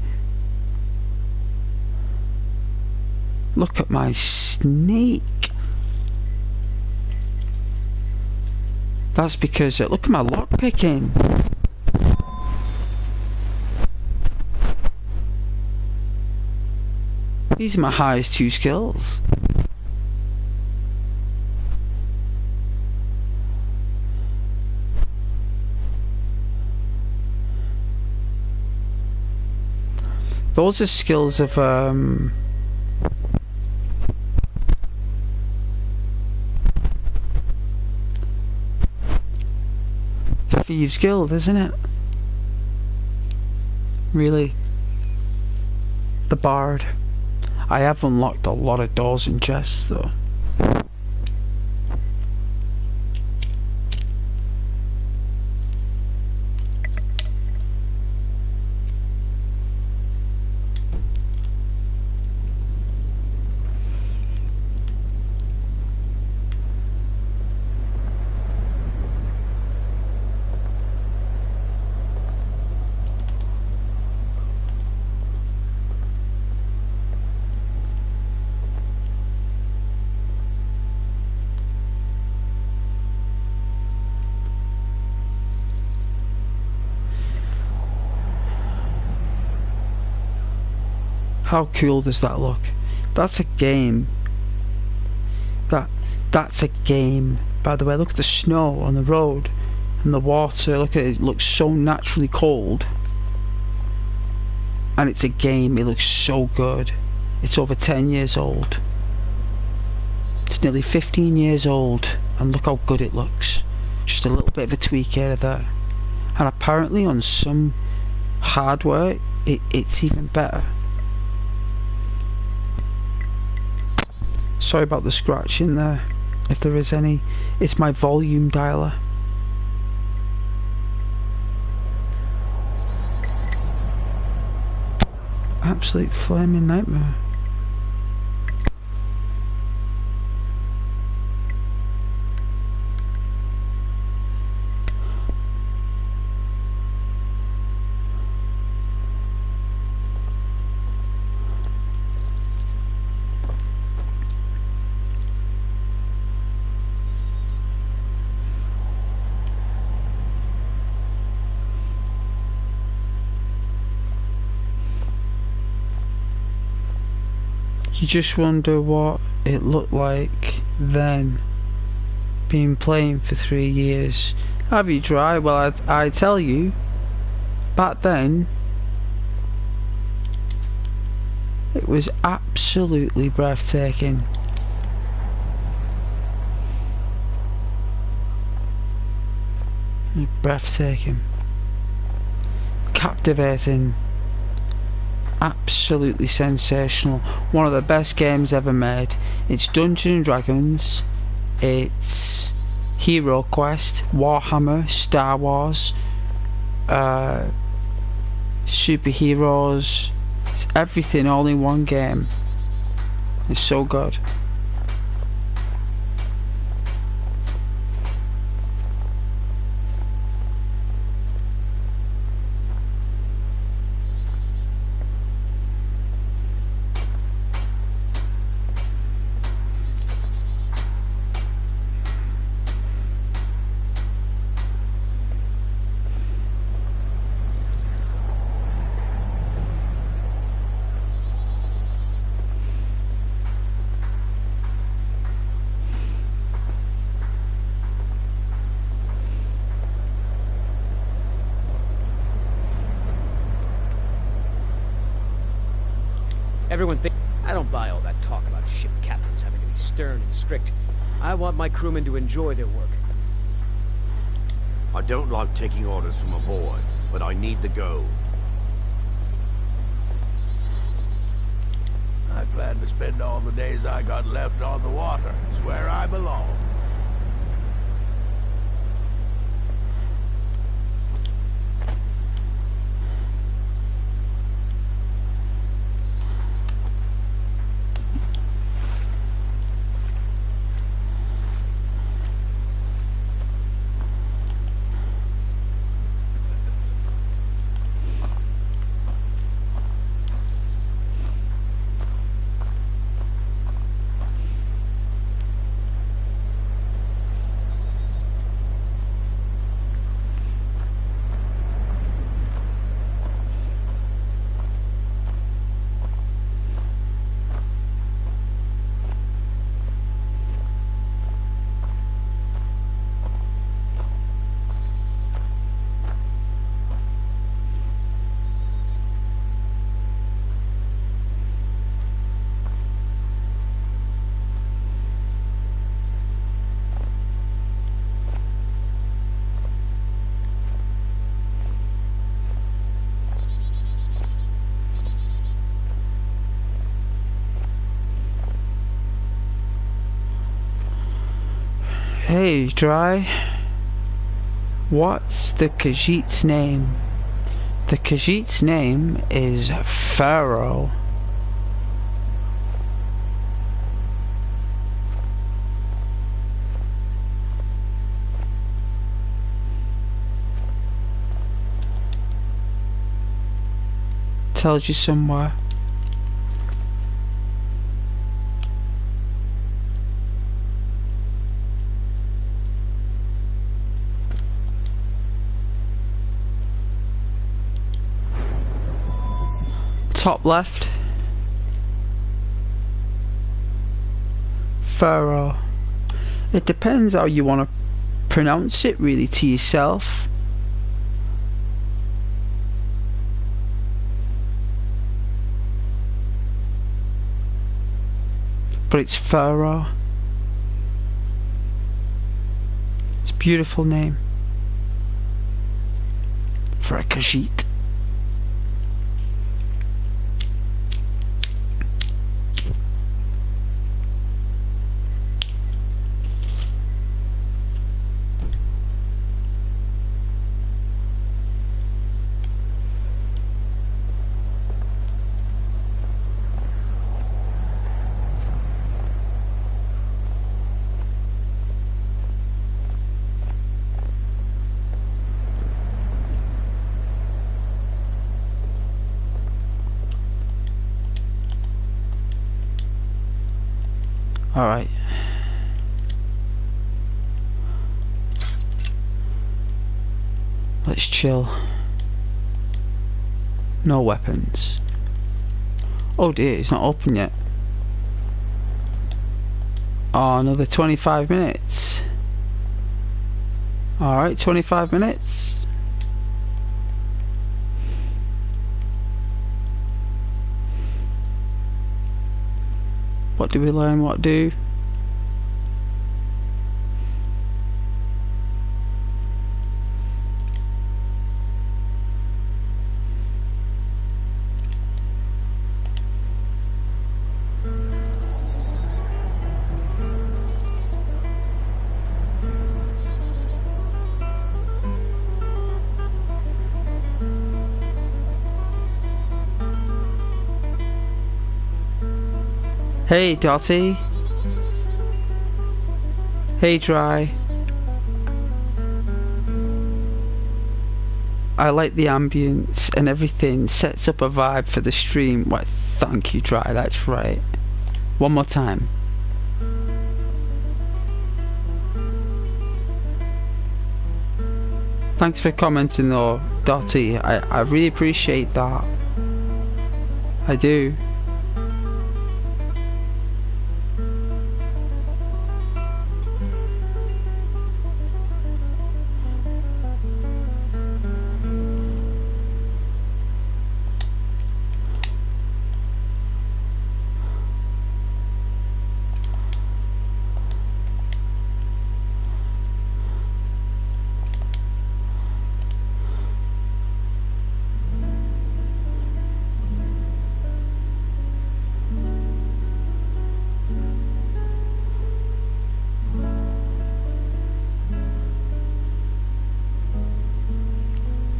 Look at my sneak. That's because, look at my lockpicking. These are my highest 2 skills. Those are skills of Thieves Guild, isn't it? Really? The Bard. I have unlocked a lot of doors and chests though. How cool does that look? That's a game. That's a game. By the way, look at the snow on the road and the water. Look at it. It looks so naturally cold. And it's a game. It looks so good. It's over 10 years old. It's nearly 15 years old, and look how good it looks. Just a little bit of a tweak here or there. And apparently on some hardware, it's even better. Sorry about the scratching there, if there is any. It's my volume dialer. Absolute flaming nightmare. You just wonder what it looked like then, been playing for 3 years. Have you tried? Well, I tell you, back then it was absolutely breathtaking. Breathtaking, captivating, absolutely sensational. One of the best games ever made. It's Dungeons and Dragons, it's Hero Quest, Warhammer, Star Wars, superheroes. It's everything all in one game. It's so good. Everyone think I don't buy all that talk about ship captains having to be stern and strict. I want my crewmen to enjoy their work. I don't like taking orders from a boy, but I need the gold. I plan to spend all the days I got left on the water. It's where I belong. Hey, Dry. What's the Khajiit's name? The Khajiit's name is Pharaoh. Tells you somewhere. Top left. Pharaoh. It depends how you want to pronounce it really to yourself. But it's Pharaoh. It's a beautiful name for a Khajiit. Alright. Let's chill. No weapons. Oh dear, it's not open yet. Oh, another 25 minutes. Alright, 25 minutes. What do we learn? What do? Hey, Dotty. Hey, Dry. I like the ambience and everything sets up a vibe for the stream. Why, thank you, Dry, that's right. One more time. Thanks for commenting though, Dotty. I really appreciate that. I do.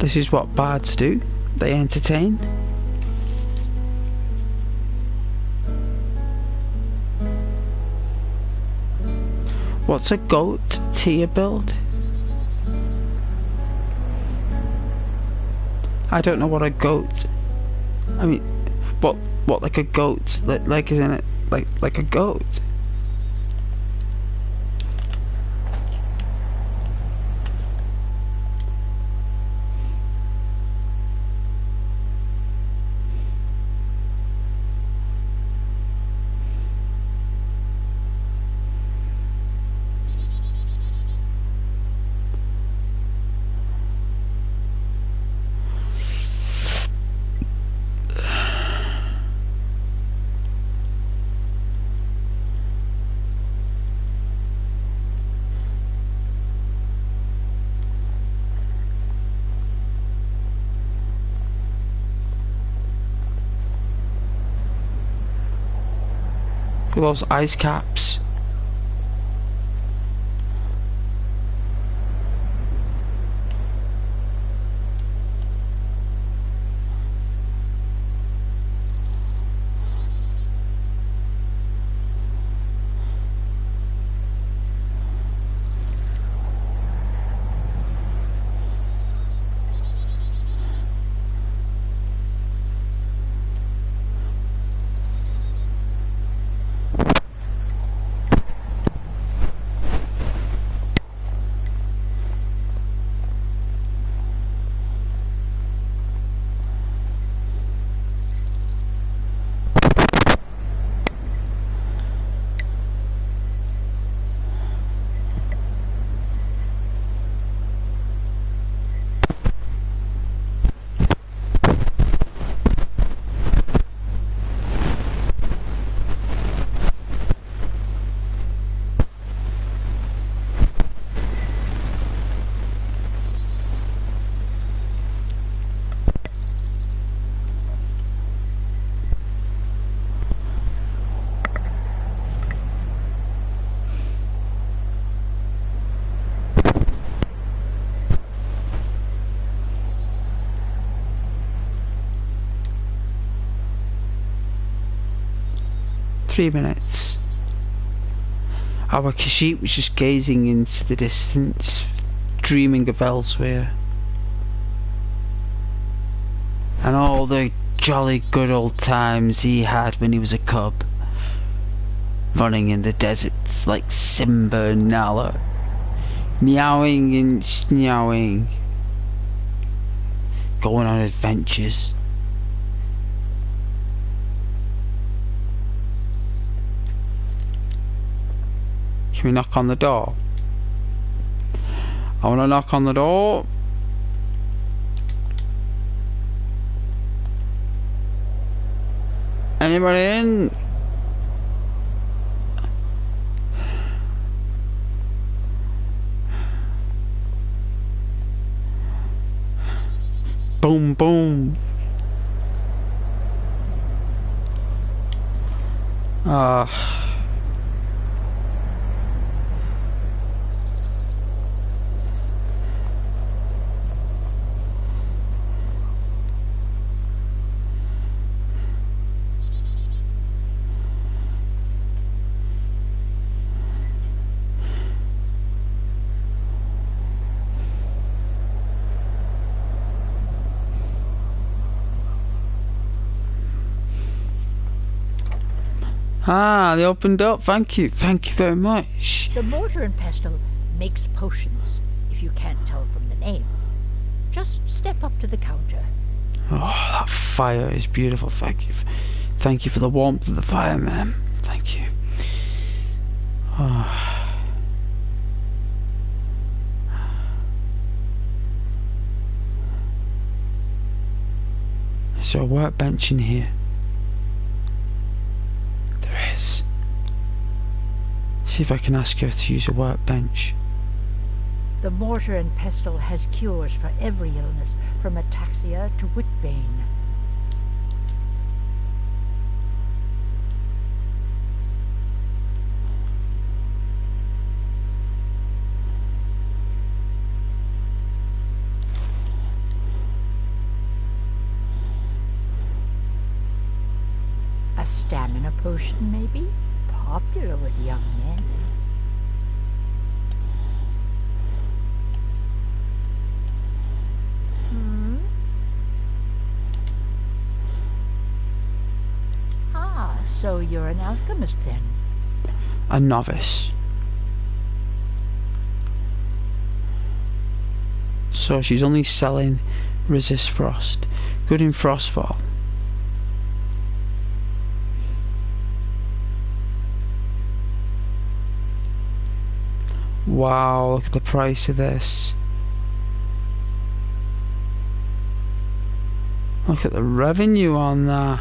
This is what bards do. They entertain. What's a goat tier build? I don't know what a goat. I mean, what like a goat? Like isn't it like a goat? With those ice caps. Three minutes. Our Kashyyyk was just gazing into the distance, dreaming of elsewhere. And all the jolly good old times he had when he was a cub. Running in the deserts like Simba and Nala. Meowing and snowing. Going on adventures. Can we knock on the door? I want to knock on the door. Anybody in? Boom, boom. They opened up. Thank you very much. The mortar and pestle makes potions, if you can't tell from the name. Just step up to the counter. Oh, that fire is beautiful. Thank you for the warmth of the fire, ma'am. Thank you. Oh. Is there a workbench in here? There is. See if I can ask her to use a workbench. The mortar and pestle has cures for every illness, from ataxia to whitbane. A stamina potion, maybe? Popular with young men. Ah, so you're an alchemist then? A novice. So she's only selling resist frost. Good in frostfall. Wow, look at the price of this. Look at the revenue on that.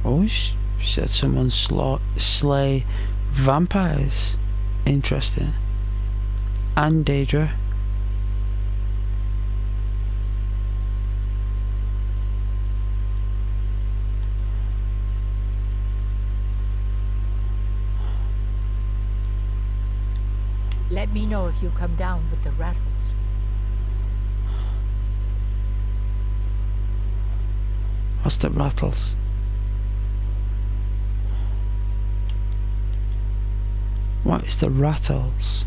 Oh, she said someone slay vampires. Interesting. And Daedra. Let me know if you come down with the rattles. What's the rattles? What is the rattles?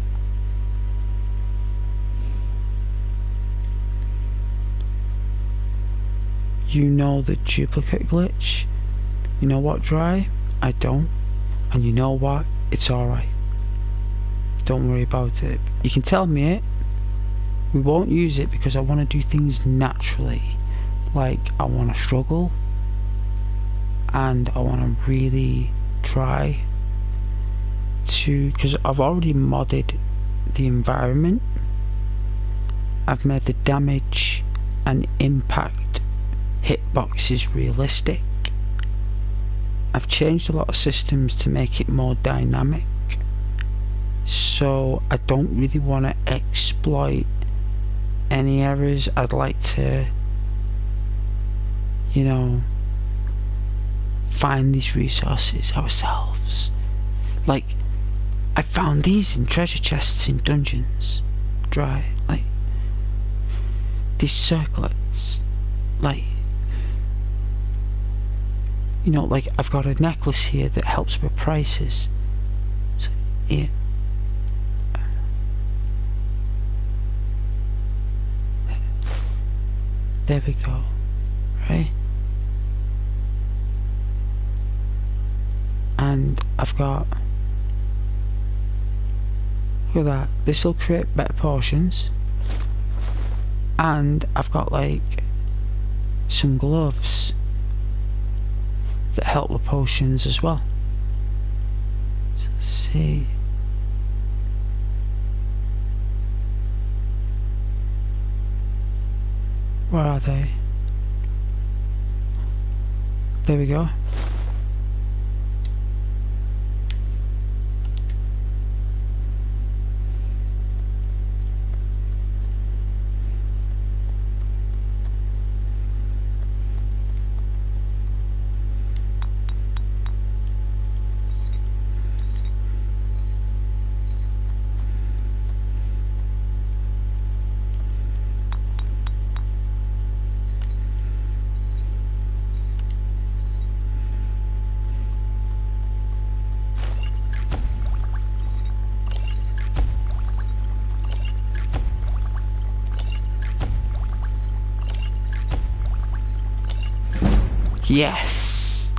You know the duplicate glitch? You know what, Dry? I don't. And you know what? It's alright. Don't worry about it. You can tell me it. We won't use it because I want to do things naturally. Like, I want to struggle. And I want to really try to... Because I've already modded the environment. I've made the damage and impact hitboxes realistic. I've changed a lot of systems to make it more dynamic. So I don't really want to exploit any errors. I'd like to, you know, find these resources ourselves. Like, I found these in treasure chests in dungeons. Dry, like, these circlets, like, you know, like, I've got a necklace here that helps with prices. So, yeah. There we go, right? And I've got, look at that, this will create better potions. And I've got like some gloves that help with potions as well. So let's see. Where are they? There we go. Yes.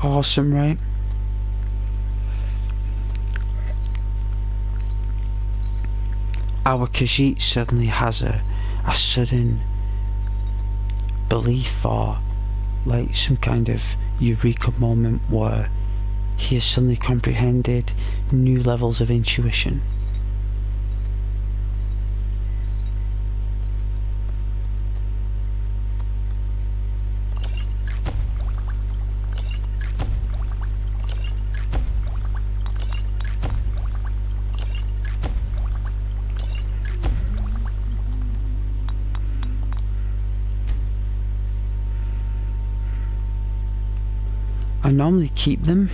Awesome, right? Our Khajiit suddenly has a sudden belief, or like some kind of eureka moment where he has suddenly comprehended new levels of intuition. I normally keep them.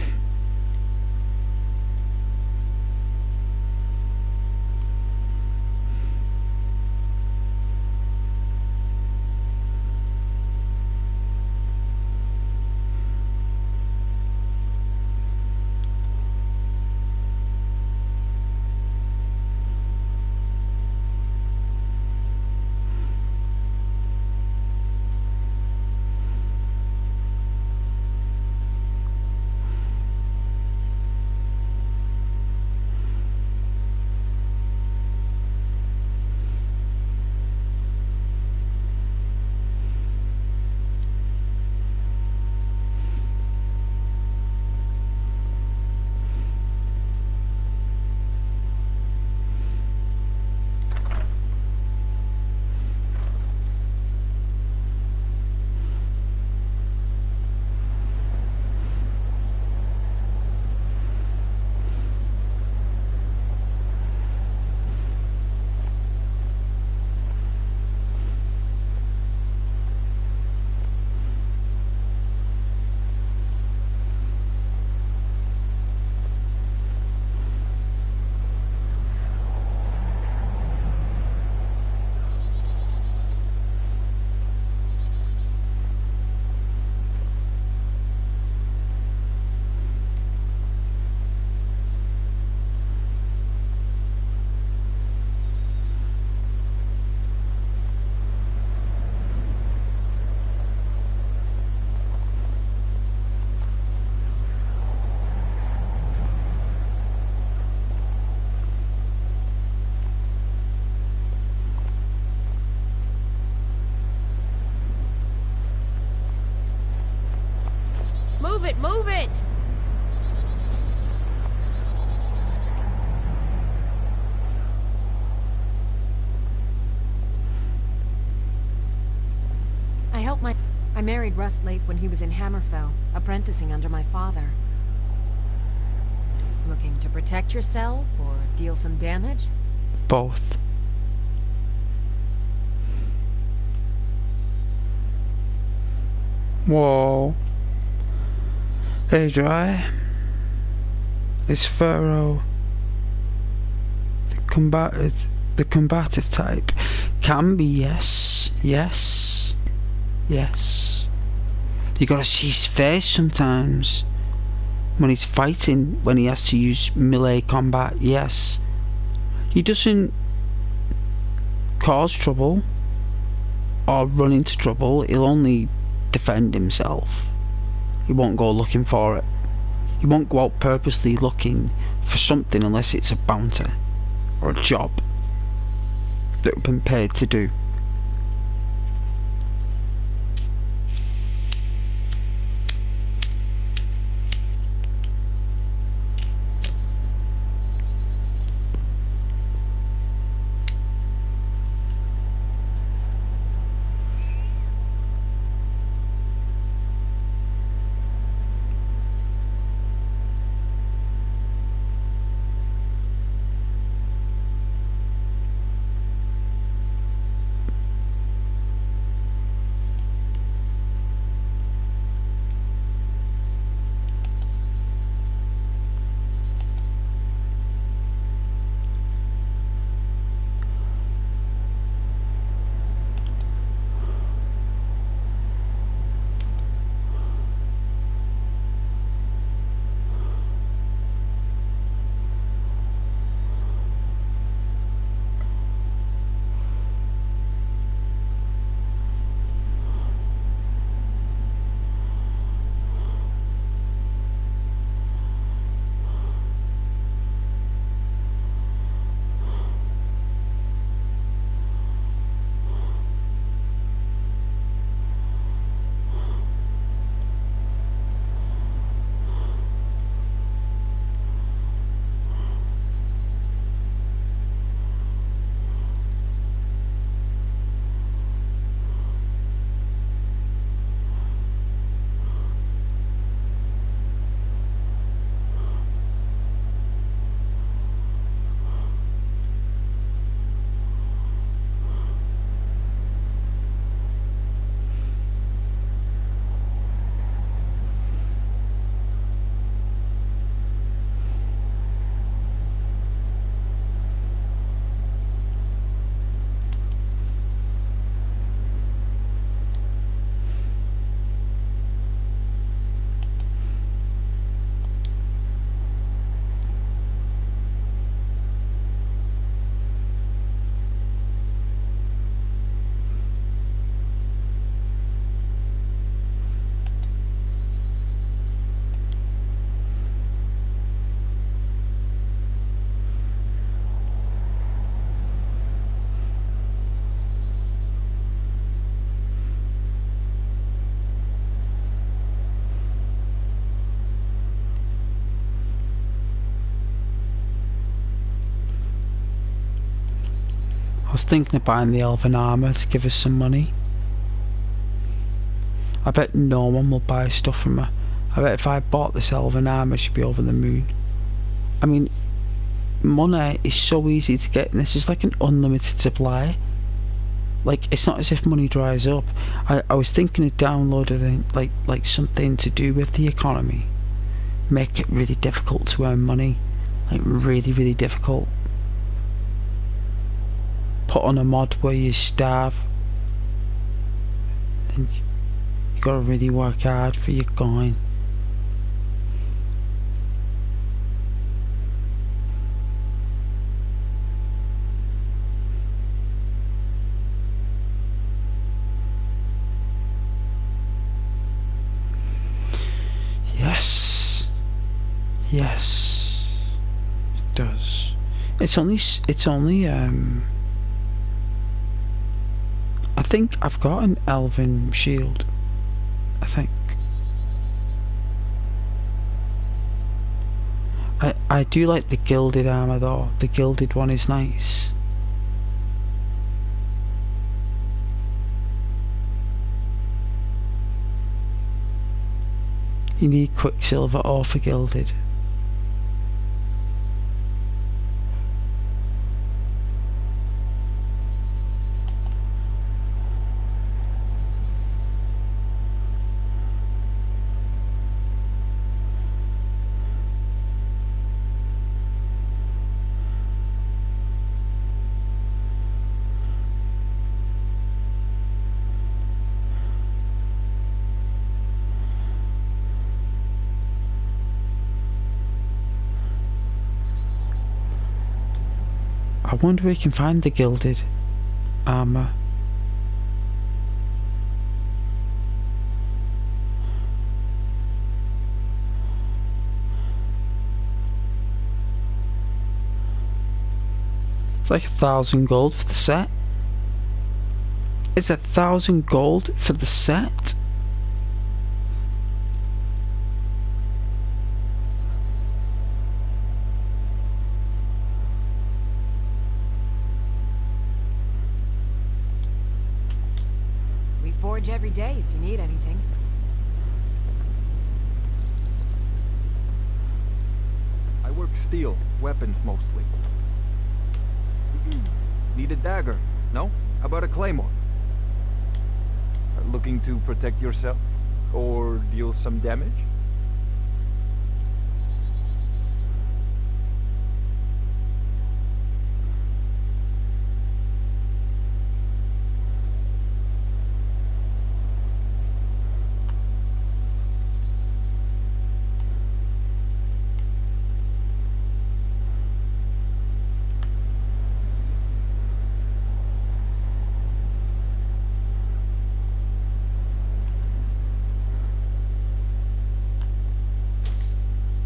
Move it, move it! I married Rust Leaf when he was in Hammerfell, apprenticing under my father. Looking to protect yourself or deal some damage? Both. Whoa. Hey, Dry. Is Pharaoh the combative type? Can be, yes. Yes. Yes. You gotta see his face sometimes. When he's fighting, when he has to use melee combat, yes. He doesn't cause trouble or run into trouble, he'll only defend himself. He won't go looking for it. He won't go out purposely looking for something unless it's a bounty or a job that we've been paid to do. was thinking of buying the elven armour to give us some money. I bet no one will buy stuff from her. I bet if I bought this elven armour, she'd be over the moon. I mean, money is so easy to get, and this is like an unlimited supply. Like, it's not as if money dries up. I was thinking of downloading like something to do with the economy. Make it really difficult to earn money. Like, really, really difficult. Put on a mod where you starve. And you gotta really work hard for your coin. Yes, it does. It's only I think I've got an elven shield. I think. I do like the gilded armor though. The gilded one is nice. You need Quicksilver or for gilded. I wonder where we can find the gilded armor. It's like 1,000 gold for the set. It's 1,000 gold for the set. Forge every day if you need anything. I work steel, weapons mostly. Need a dagger? No? How about a claymore? Looking to protect yourself? Or deal some damage?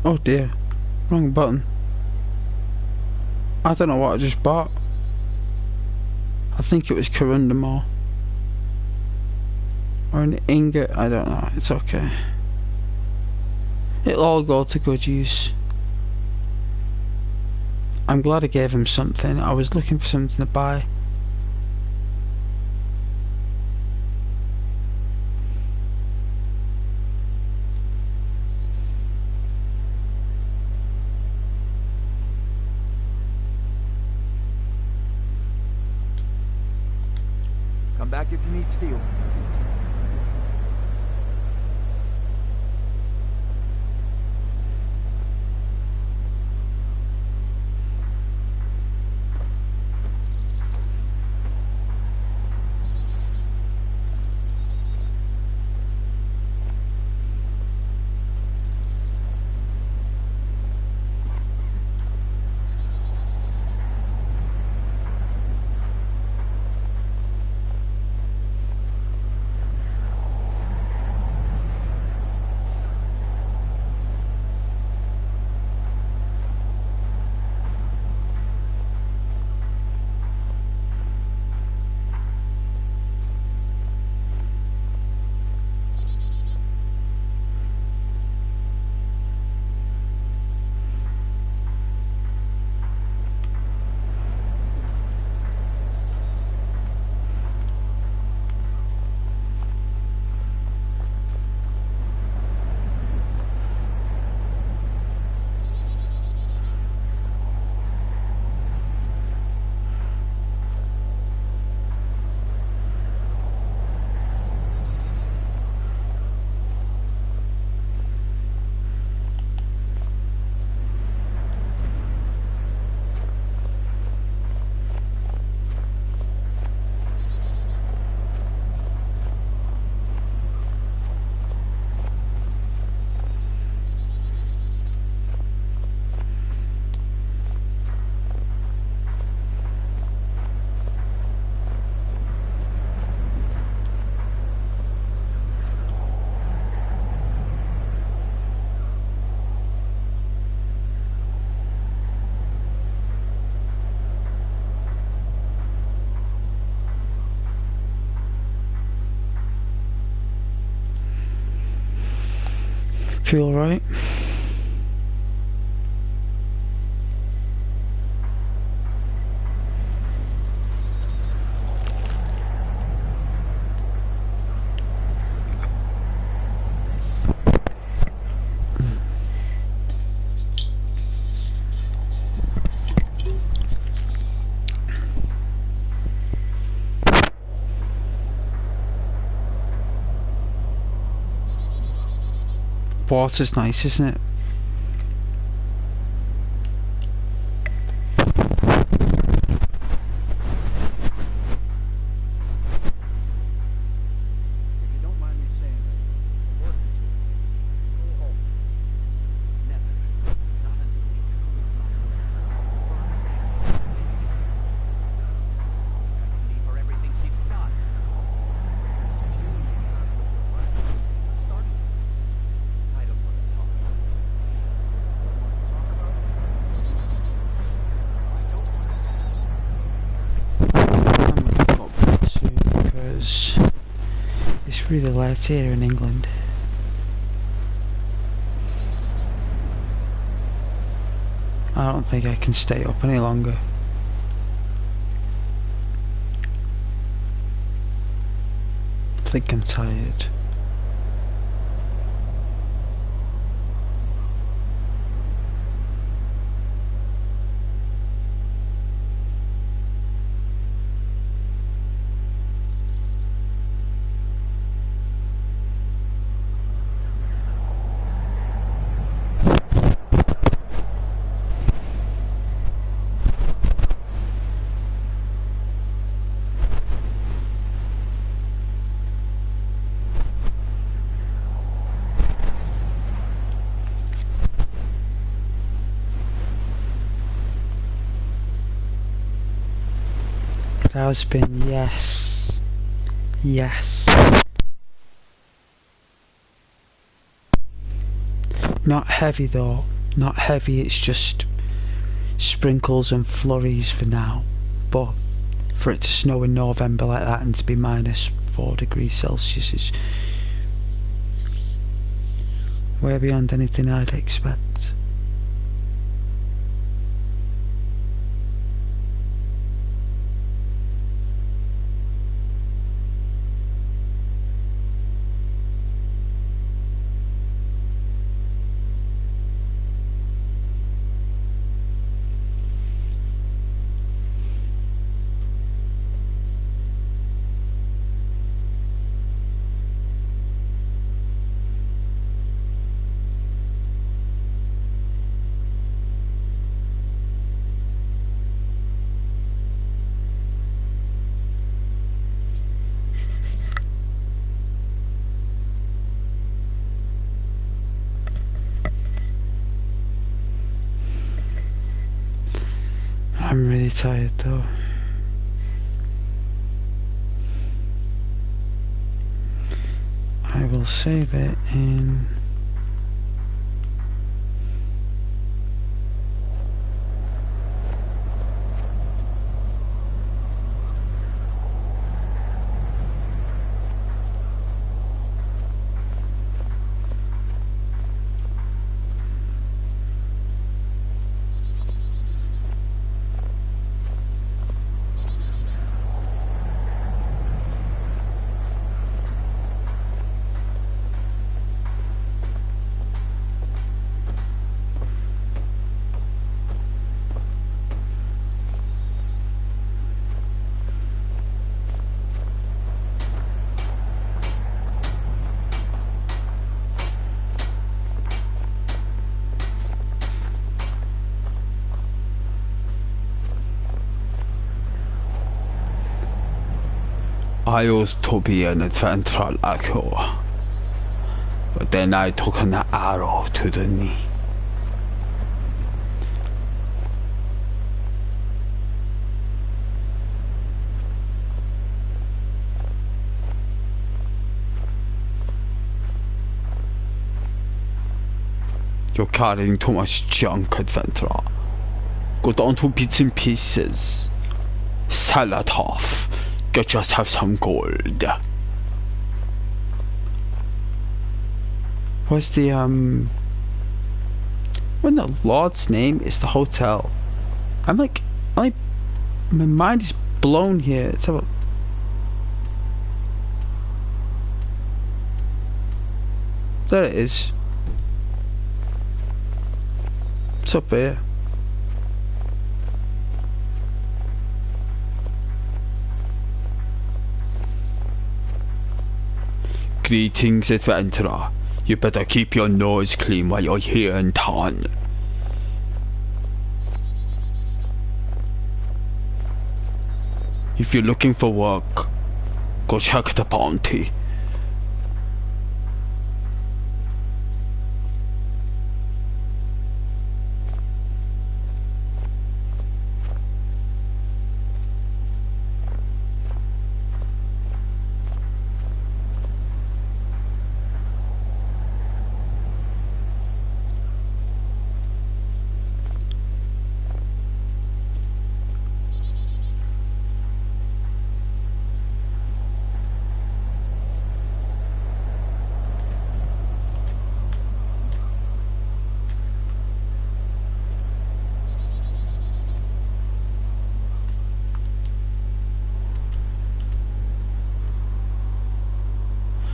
Oh dear, wrong button. I don't know what I just bought. I think it was Corundamore. Or an ingot, I don't know, it's okay. It'll all go to good use. I'm glad I gave him something. I was looking for something to buy. Come back if you need steel. Feel right? Water's nice, isn't it? It's really late here in England. I don't think I can stay up any longer. I think I'm tired. Husband, yes. Yes. Not heavy though. Not heavy, it's just sprinkles and flurries for now. But for it to snow in November like that and to be -4 degrees Celsius is way beyond anything I'd expect. I'm really tired though. I will save it in I used to be an adventurer like you, but then I took an arrow to the knee. You're carrying too much junk, adventurer. Go down to bits and pieces. Sell it off. Get yourself some gold. What's the what in the Lord's name is the hotel? I'm like, my mind is blown here. Let's have a... There it is. It's up here. Greetings, adventurer. You better keep your nose clean while you're here in town. If you're looking for work, go check the bounty.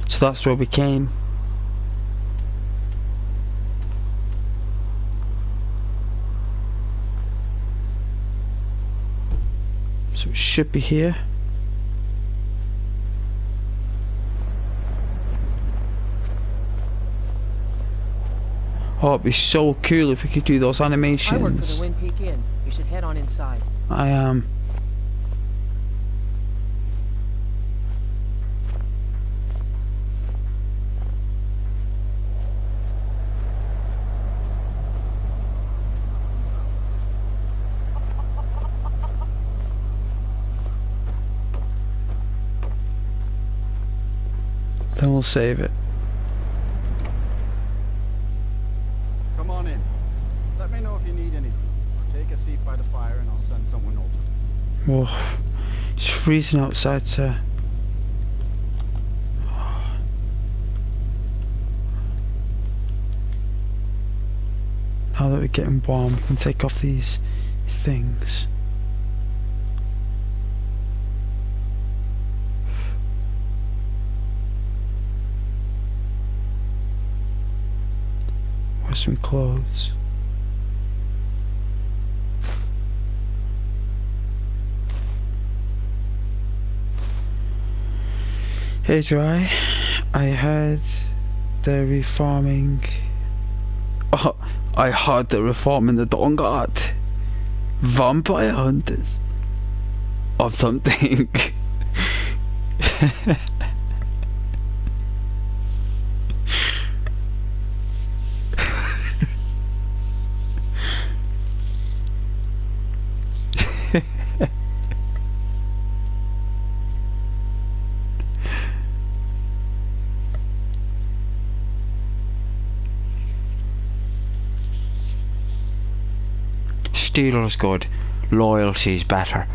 So that's where we came. So it should be here. Oh, it'd be so cool if we could do those animations. I work for the Wind Peak Inn. You should head on inside. I am. Then we'll save it. Come on in. Let me know if you need anything. Take a seat by the fire and I'll send someone over. Whoa. It's freezing outside, sir. Now that we're getting warm, we can take off these things. Wear some clothes. Hey Dry, I heard they're reforming. Oh, I heard they're reforming the Dawn Guard. Vampire hunters. Of something. Stealer's good, loyalty's better.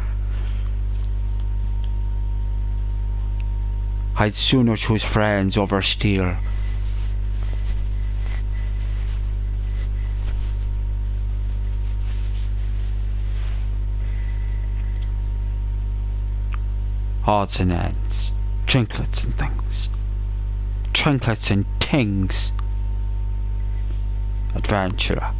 I'd sooner choose friends over steal. Odds and ends, trinkets and things. Trinkets and things. Adventurer.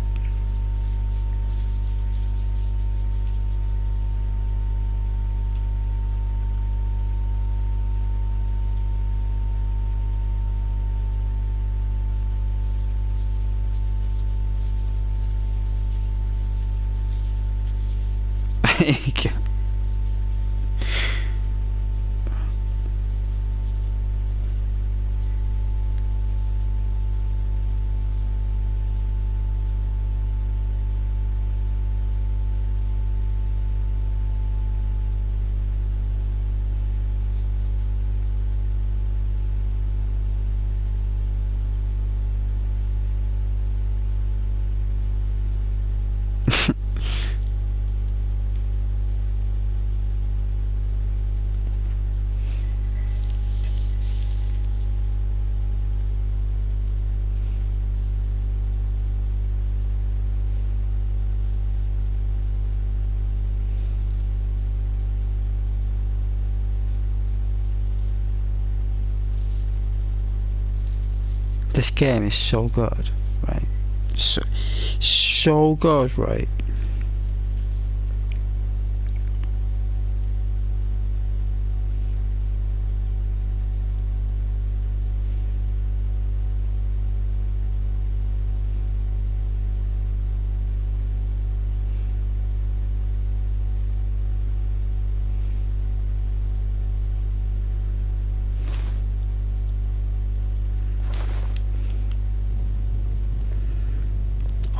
This game is so good, right? So good, right?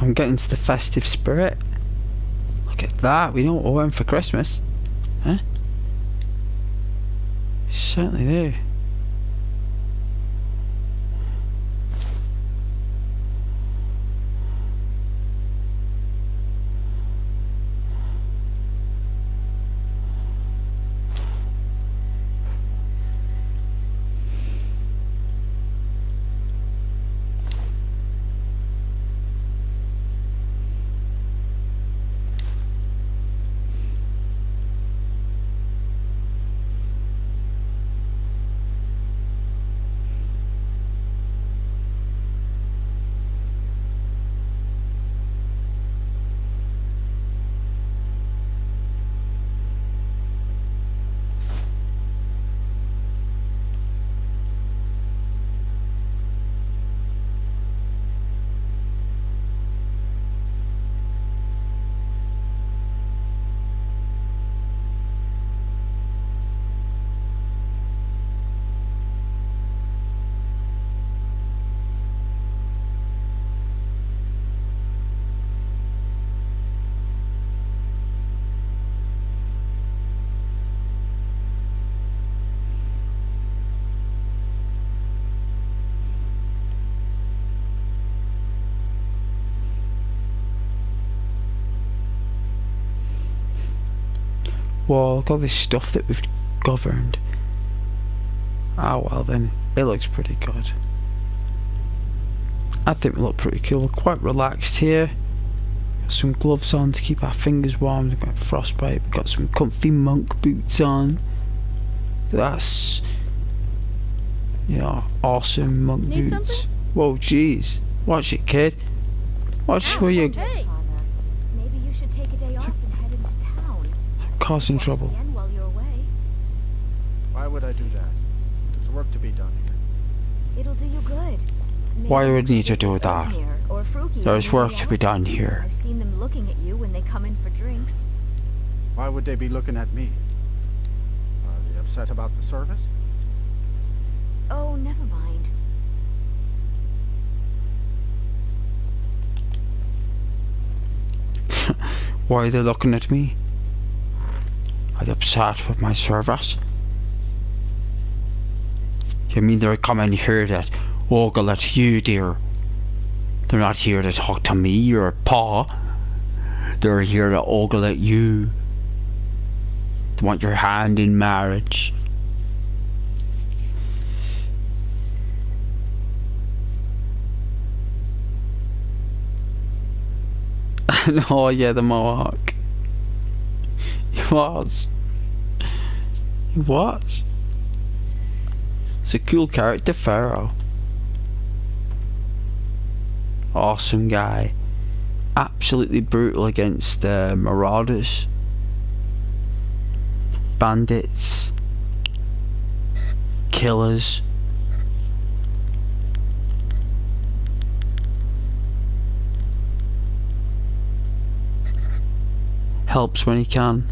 I'm getting to the festive spirit. Look at that, we know what we're in for Christmas. Huh? Certainly do. Well, look at all this stuff that we've governed. Ah, well then, it looks pretty good. I think we look pretty cool. We're quite relaxed here. Got some gloves on to keep our fingers warm. We've got frostbite. We've got some comfy monk boots on. That's, you know, awesome monk Need boots. something? Whoa, jeez. Watch it, kid. Watch where you're Hey. Maybe you should take a day off and head into town. causing Watch trouble. the end while you're away. Why would I do that? There's work to be done here. It'll do you good. Maybe Why would you need to visit do that? Oatmere or Fruki There's when work you're to be out. done here. I've seen them looking at you when they come in for drinks. Why would they be looking at me? Are they upset about the service? Oh, never mind. Why are they looking at me? Are they upset with my service? You mean they're coming here to ogle at you, dear? They're not here to talk to me or Pa. They're here to ogle at you. They want your hand in marriage. Oh yeah, the Mohawk. He was. He was. It's a cool character, Pharaoh. Awesome guy. Absolutely brutal against marauders, bandits, killers. Helps when he can.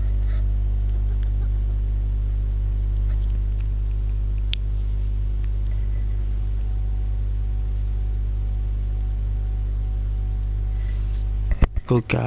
Good guy.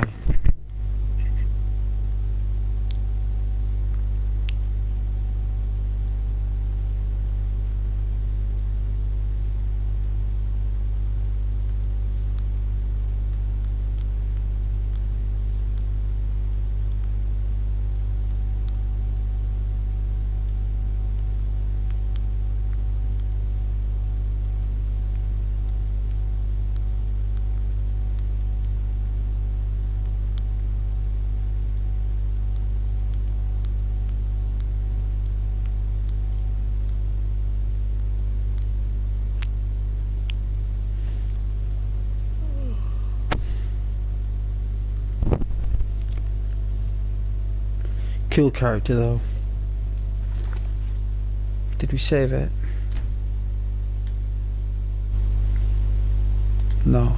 Cool character though. Did we save it? No.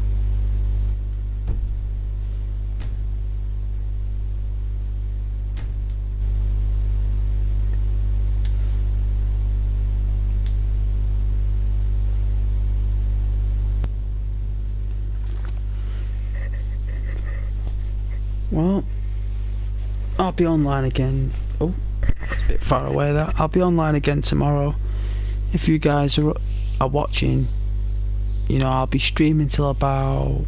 Well, I'll be online again. Oh, it's a bit far away there. I'll be online again tomorrow. If you guys are watching, you know, I'll be streaming till about...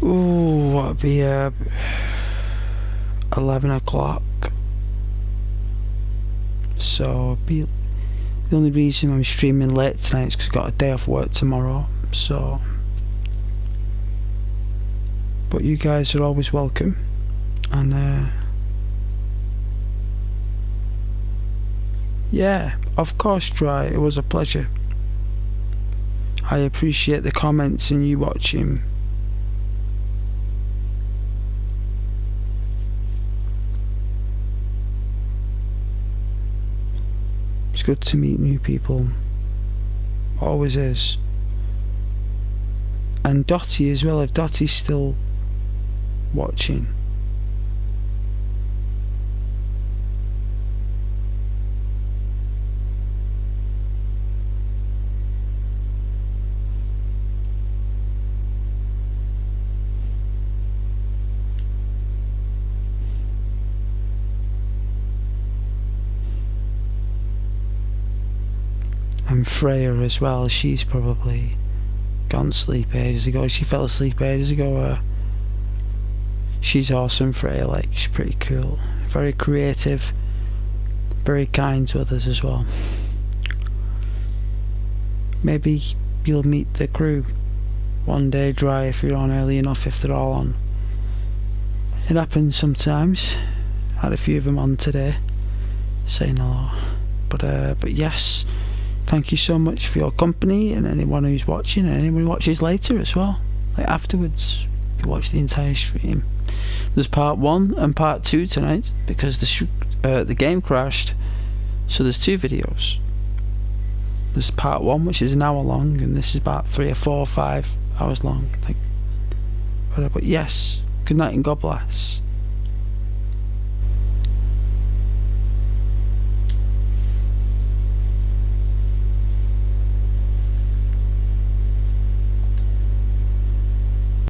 Ooh, what'll be 11 o'clock. So, the only reason I'm streaming late tonight is because I've got a day off work tomorrow. So... But you guys are always welcome, and yeah, of course, Dry, it was a pleasure. I appreciate the comments and you watching. It's good to meet new people, always is. And Dottie as well, if Dottie's still watching. And Freya as well, she's probably gone to sleep ages ago. She fell asleep ages ago. She's awesome, Freya, like, she's pretty cool. Very creative, very kind to others as well. Maybe you'll meet the crew one day, Dry, if you're on early enough, if they're all on. It happens sometimes. Had a few of them on today, saying hello. But yes, thank you so much for your company, and anyone who's watching, and anyone who watches later as well, like afterwards, if you watch the entire stream. There's part 1 and part 2 tonight because the game crashed, so there's 2 videos. There's part 1, which is an hour long, and this is about 3 or 4 or 5 hours long, I think. But yes, good night and God bless.